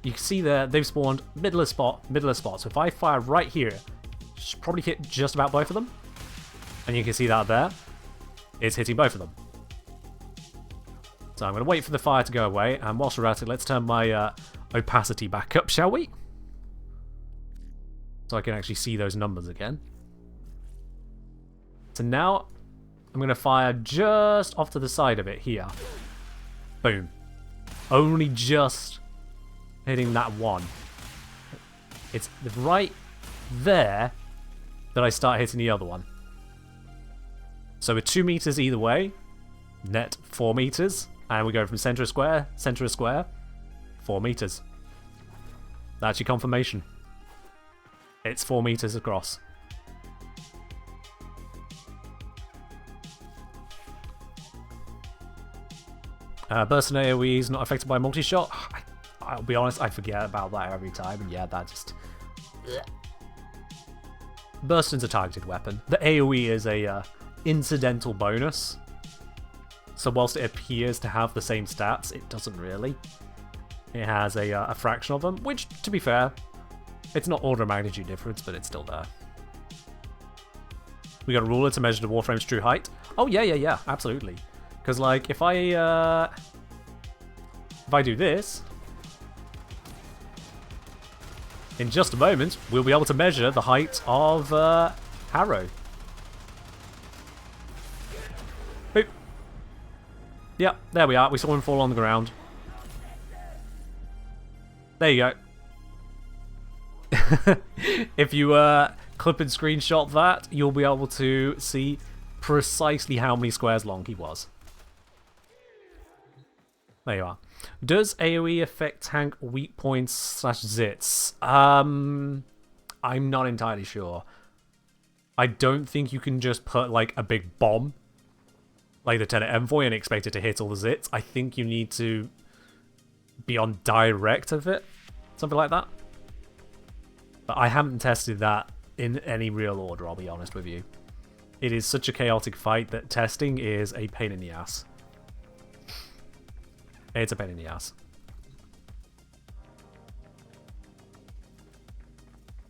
you can see there, they've spawned middle of spot. So if I fire right here, should probably hit just about both of them. And you can see that there. It's hitting both of them. So I'm going to wait for the fire to go away. And whilst we're at it, let's turn my opacity back up, shall we? So I can actually see those numbers again. So now I'm going to fire just off to the side of it here. Boom. Only just hitting that one. It's right there that I start hitting the other one. So we're 2 meters either way. Net 4 meters. And we go from center of square, 4 meters. That's your confirmation. It's 4 meters across. Burst and AoE is not affected by multi-shot. I'll be honest, I forget about that every time, and yeah, that just... Bursting's a targeted weapon. The AoE is a incidental bonus. So whilst it appears to have the same stats, it doesn't really. It has a fraction of them, which, to be fair, it's not order of magnitude difference, but it's still there. We got a ruler to measure the Warframe's true height. Oh yeah, absolutely. Because like if I do this, in just a moment we'll be able to measure the height of Harrow. Boop. Yep, there we are. We saw him fall on the ground. There you go. If you clip and screenshot that, you'll be able to see precisely how many squares long he was. There you are. Does AoE affect tank weak points / zits? I'm not entirely sure. I don't think you can just put like a big bomb, like the Tenet Envoy, and expect it to hit all the zits. I think you need to be on direct of it, something like that. But I haven't tested that in any real order, I'll be honest with you. It is such a chaotic fight that testing is a pain in the ass. It's a pain in the ass.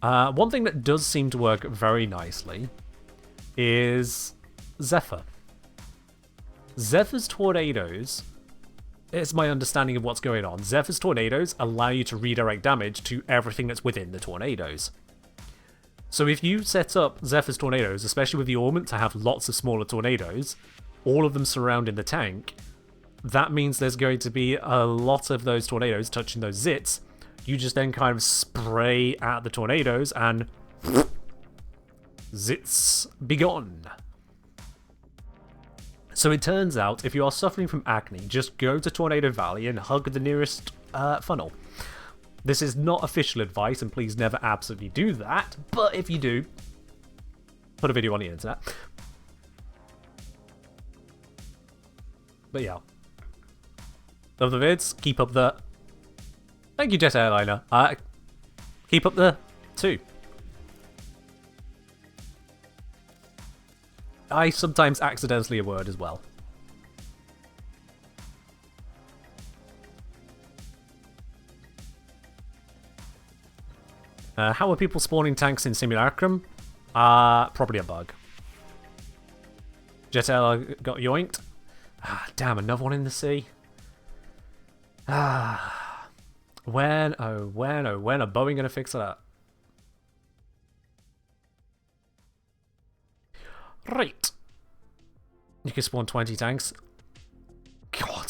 One thing that does seem to work very nicely is Zephyr. Zephyr's tornadoes, it's my understanding of what's going on. Zephyr's tornadoes allow you to redirect damage to everything that's within the tornadoes. So if you set up Zephyr's tornadoes, especially with the augment to have lots of smaller tornadoes, all of them surrounding the tank, that means there's going to be a lot of those tornadoes touching those zits. You just then kind of spray at the tornadoes and zits be gone. So it turns out, if you are suffering from acne, just go to Tornado Valley and hug the nearest funnel. This is not official advice, and please never absolutely do that, but if you do, put a video on the internet. But yeah. Love the vids, keep up the... Thank you, Jet Airliner. Keep up the 2. I sometimes accidentally a word as well. How are people spawning tanks in Simulacrum? Probably a bug. Jet Airliner got yoinked. Damn, another one in the sea. When are Boeing gonna fix that? Right. You can spawn 20 tanks. God.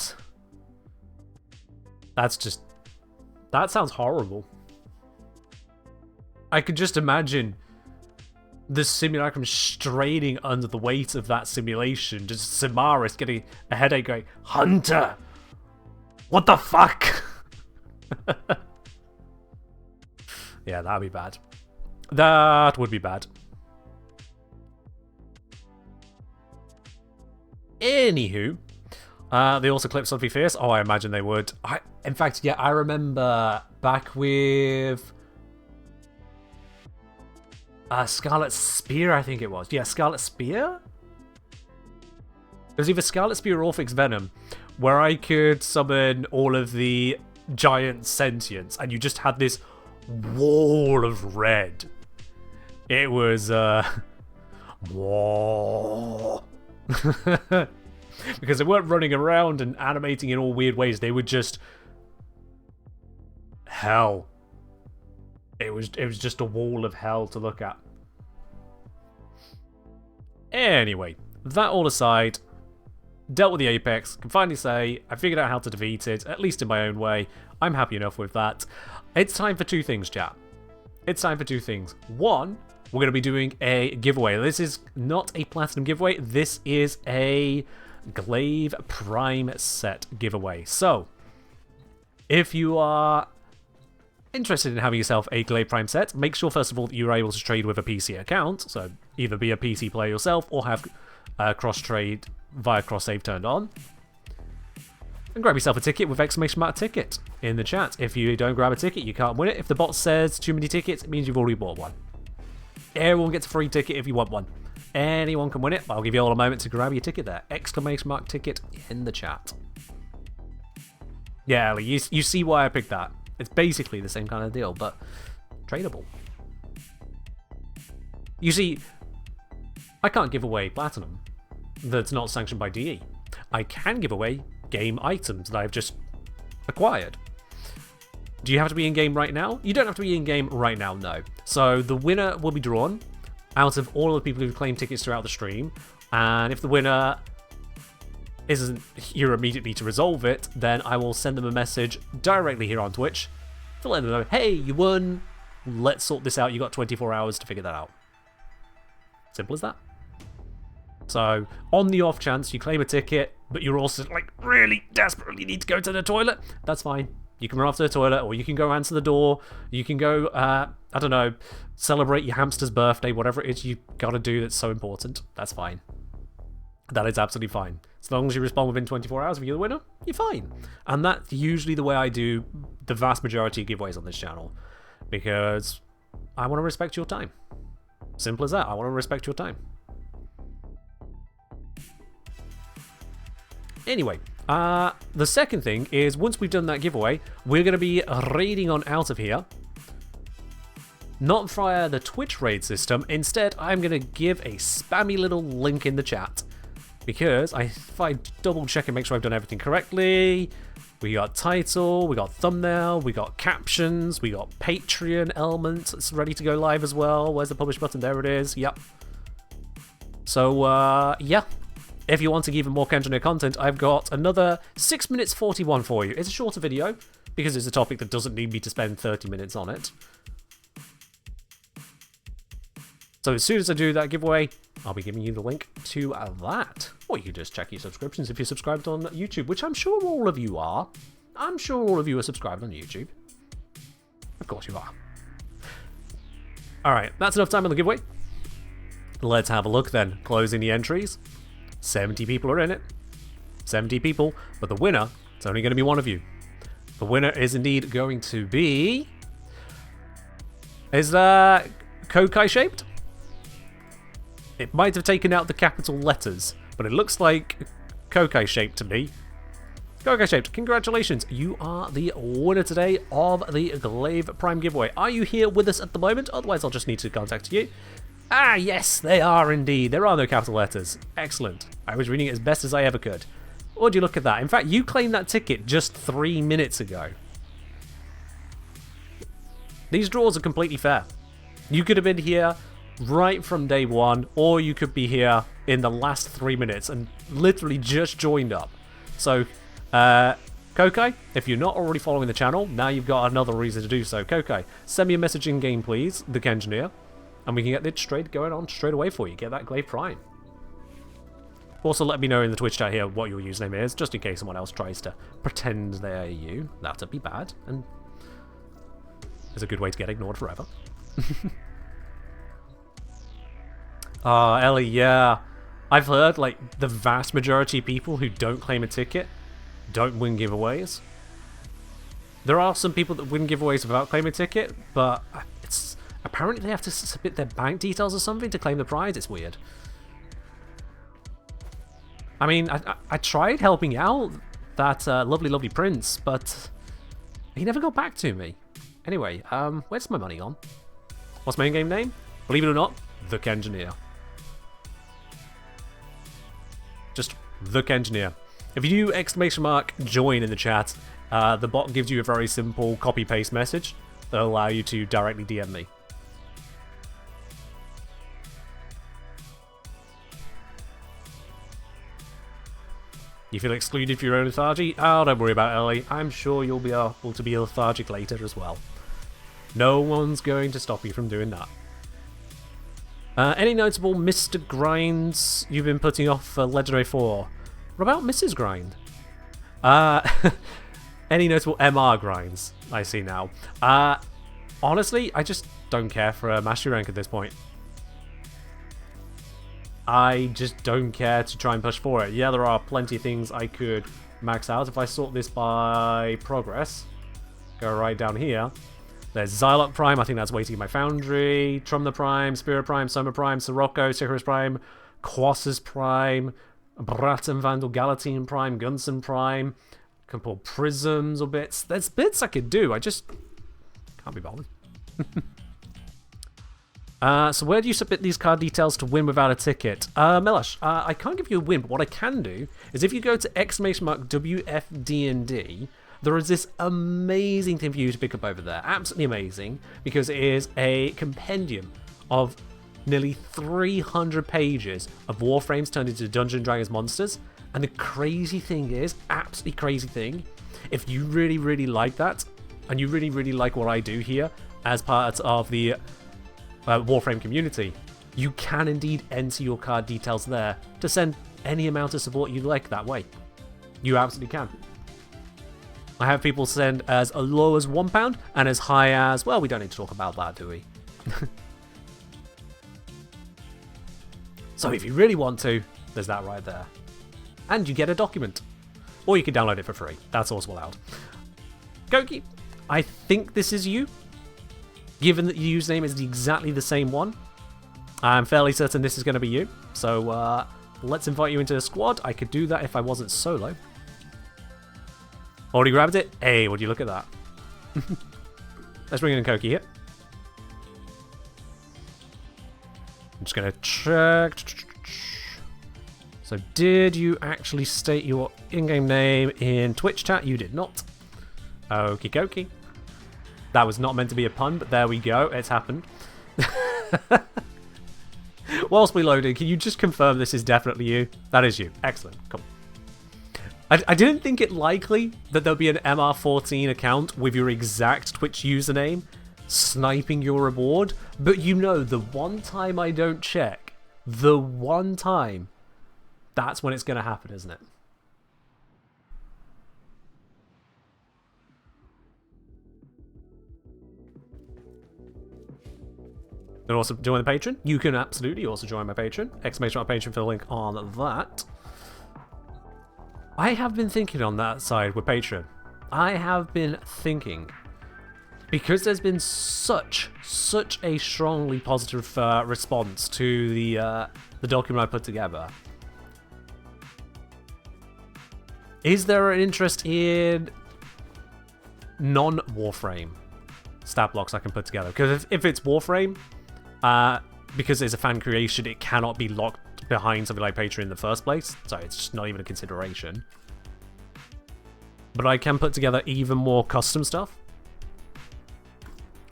That's just... That sounds horrible. I could just imagine the simulacrum straining under the weight of that simulation. Just Samaris getting a headache going, Hunter! What the fuck? Yeah, that'd be bad. That would be bad. Anywho, they also clipped something fierce. Oh, I imagine they would. In fact, yeah, I remember back with Scarlet Spear, I think it was. Yeah, Scarlet Spear? It was either Scarlet Spear or Orphix Venom, where I could summon all of the giant sentients, and you just had this wall of red. It was, whoa. Because they weren't running around and animating in all weird ways. They were just hell. It was just a wall of hell to look at. Anyway, that all aside, dealt with the Apex. Can finally say I figured out how to defeat it, at least in my own way. I'm happy enough with that. It's time for 2 things, chat. It's time for 2 things. One, we're going to be doing a giveaway. This is not a Platinum giveaway. This is a Glaive Prime set giveaway. So, if you are interested in having yourself a Glaive Prime set, make sure first of all that you are able to trade with a PC account, so either be a PC player yourself or have cross-trade via cross-save turned on. And grab yourself a ticket with !ticket in the chat. If you don't grab a ticket, you can't win it. If the bot says too many tickets, it means you've already bought one. Everyone gets a free ticket if you want one. Anyone can win it, but I'll give you all a moment to grab your ticket there. !ticket in the chat. Yeah, Ellie, you see why I picked that. It's basically the same kind of deal, but tradable. You see, I can't give away Platinum that's not sanctioned by DE. I can give away game items that I've just acquired. Do you have to be in-game right now? You don't have to be in-game right now, no. So the winner will be drawn out of all of the people who've claimed tickets throughout the stream, and if the winner isn't here immediately to resolve it, then I will send them a message directly here on Twitch to let them know, hey, you won, let's sort this out, you got 24 hours to figure that out. Simple as that. So, on the off chance you claim a ticket, but you're also like really desperately need to go to the toilet, that's fine. You can run off to the toilet, or you can go answer the door, you can go, I don't know, celebrate your hamster's birthday, whatever it is you gotta do that's so important, that's fine. That is absolutely fine. As long as you respond within 24 hours if you're the winner, you're fine. And that's usually the way I do the vast majority of giveaways on this channel. Because I want to respect your time. Simple as that, I want to respect your time. Anyway, the second thing is once we've done that giveaway, we're going to be raiding on out of here. Not via the Twitch raid system, instead I'm going to give a spammy little link in the chat. Because if I double check and make sure I've done everything correctly, we got title, we got thumbnail, we got captions, we got Patreon elements. It's ready to go live as well. Where's the publish button? There it is. Yep. So, yeah. If you want to give even more Kenjaneer content, I've got another 6 minutes 41 for you. It's a shorter video because it's a topic that doesn't need me to spend 30 minutes on it. So as soon as I do that giveaway, I'll be giving you the link to that. Or you can just check your subscriptions if you're subscribed on YouTube, which I'm sure all of you are. I'm sure all of you are subscribed on YouTube. Of course you are. Alright, that's enough time on the giveaway. Let's have a look then. Closing the entries. 70 people are in it. 70 people, but the winner, it's only going to be one of you. The winner is indeed going to be... Is that Kokai shaped? It might have taken out the capital letters, but it looks like Kokai shaped to me. Kokai shaped, congratulations. You are the winner today of the Glaive Prime giveaway. Are you here with us at the moment? Otherwise, I'll just need to contact you. Ah, yes, they are indeed. There are no capital letters. Excellent. I was reading it as best as I ever could. Would you look at that? In fact, you claimed that ticket just 3 minutes ago. These draws are completely fair. You could have been here right from day one, or you could be here in the last 3 minutes and literally just joined up. So, Kokai, if you're not already following the channel, now you've got another reason to do so. Kokai, send me a message in game, please, the Kenjaneer, and we can get this going on straight away for you. Get that Glaive Prime. Also, let me know in the Twitch chat here what your username is, just in case someone else tries to pretend they're you. That'd be bad, and it's a good way to get ignored forever. Ellie, yeah. I've heard, like, the vast majority of people who don't claim a ticket don't win giveaways. There are some people that win giveaways without claiming a ticket, but it's apparently they have to submit their bank details or something to claim the prize. It's weird. I mean, I tried helping out that lovely prince, but he never got back to me. Anyway, where's my money gone? What's my in-game name? Believe it or not, the Kenjaneer. Just the Kenjaneer. If you do !join in the chat, the bot gives you a very simple copy-paste message that'll allow you to directly DM me. You feel excluded for your own lethargy? Oh, don't worry about it, Ellie. I'm sure you'll be able to be lethargic later as well. No one's going to stop you from doing that. Any notable Mr. Grinds you've been putting off for Legendary 4? What about Mrs. Grind? Any notable MR grinds I see now? Honestly, I just don't care for a mastery rank at this point. I just don't care to try and push for it. Yeah, there are plenty of things I could max out. If I sort this by progress, go right down here. There's Xylok Prime, I think that's waiting in my foundry. Trumna Prime, Spirit Prime, Soma Prime, Sirocco, Sicarus Prime, Quassus Prime, Bratten Vandal, Galatine Prime, Gunson Prime. Can pull prisms or bits. There's bits I could do, I just can't be bothered. So where do you submit these card details to win without a ticket? Melash, I can't give you a win, but what I can do is if you go to !WFDND, there is this amazing thing for you to pick up over there. Absolutely amazing, because it is a compendium of nearly 300 pages of Warframes turned into Dungeons & Dragons monsters. And the crazy thing is, absolutely crazy thing, if you really, really like that, and you really, really like what I do here as part of the Warframe community, you can indeed enter your card details there to send any amount of support you like that way. You absolutely can. I have people send as low as £1 and as high as, well, we don't need to talk about that, do we? So if you really want to, there's that right there. And you get a document. Or you can download it for free. That's also allowed. Goki, I think this is you. Given that your username is exactly the same one, I'm fairly certain this is going to be you. So let's invite you into the squad. I could do that if I wasn't solo. Already grabbed it? Hey, would you look at that? Let's bring in Koki here. I'm just going to check. So did you actually state your in-game name in Twitch chat? You did not. Okie dokie. That was not meant to be a pun, but there we go. It's happened. Whilst we loaded, can you just confirm this is definitely you? That is you. Excellent. Cool. I didn't think it likely that there'll be an MR14 account with your exact Twitch username sniping your reward, but you know, the one time I don't check, the one time, that's when it's going to happen, isn't it? And also join the Patreon. You can absolutely also join my Patreon. Exclamation mark Patreon for the link on that. I have been thinking on that side with Patreon. I have been thinking, because there's been such a strongly positive response to the document I put together. Is there an interest in non-Warframe stat blocks I can put together? Because if it's Warframe, because it's a fan creation, it cannot be locked behind something like Patreon in the first place, so it's just not even a consideration. But I can put together even more custom stuff.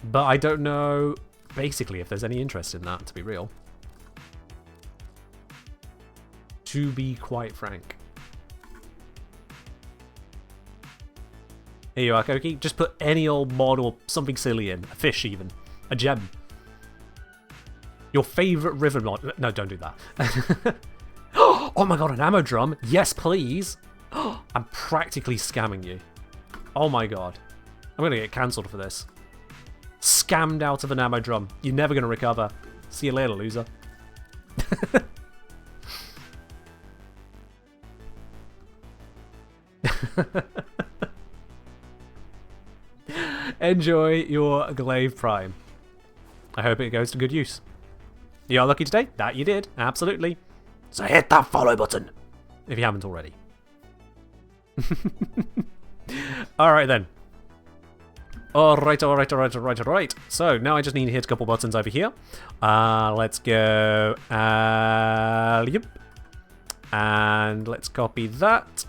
But I don't know, basically, if there's any interest in that, to be real. To be quite frank. Here you are, Koki. Just put any old mod or something silly in. A fish, even. A gem. Your favourite river mod. No, don't do that. Oh my god, an ammo drum. Yes, please. I'm practically scamming you. Oh my god. I'm going to get cancelled for this. Scammed out of an ammo drum. You're never going to recover. See you later, loser. Enjoy your Glaive Prime. I hope it goes to good use. You are lucky today? That you did. Absolutely. So hit that follow button if you haven't already. Alright then. Alright. So now I just need to hit a couple buttons over here. Let's go. Yep. And let's copy that.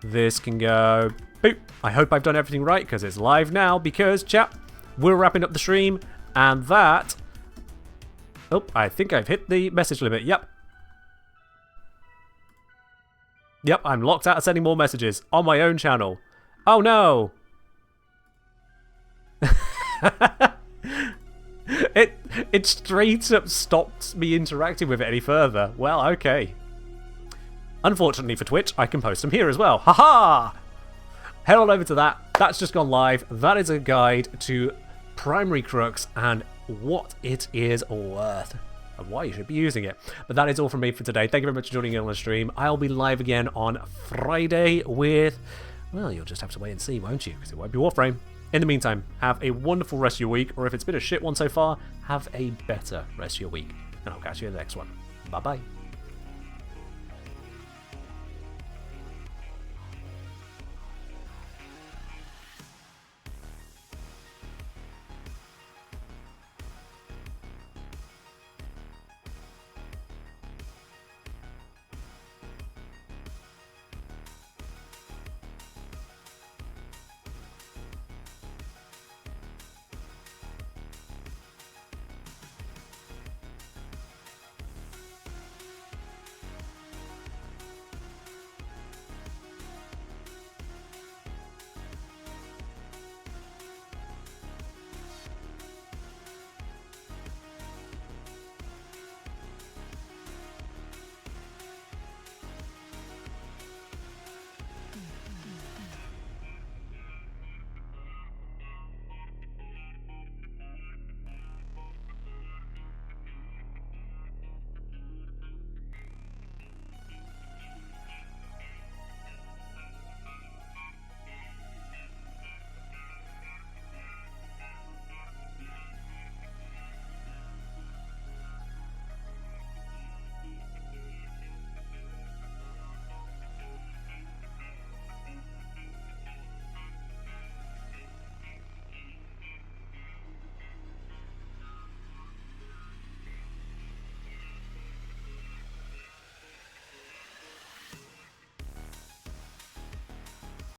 This can go. Boop. I hope I've done everything right because it's live now. Because, chat, we're wrapping up the stream. And that. Oh, I think I've hit the message limit. Yep. Yep, I'm locked out of sending more messages on my own channel. Oh no! It straight up stopped me interacting with it any further. Well, okay. Unfortunately for Twitch, I can post them here as well. Haha! head on over to that. That's just gone live. That is a guide to Primary Crux and what it is worth and why you should be using it. But that is all from me for today. Thank you very much for joining in on the stream. I'll be live again on Friday with, well, you'll just have to wait and see, won't you? Because it won't be Warframe. In the meantime, have a wonderful rest of your week, or if it's been a shit one so far, have a better rest of your week. And I'll catch you in the next one. Bye-bye.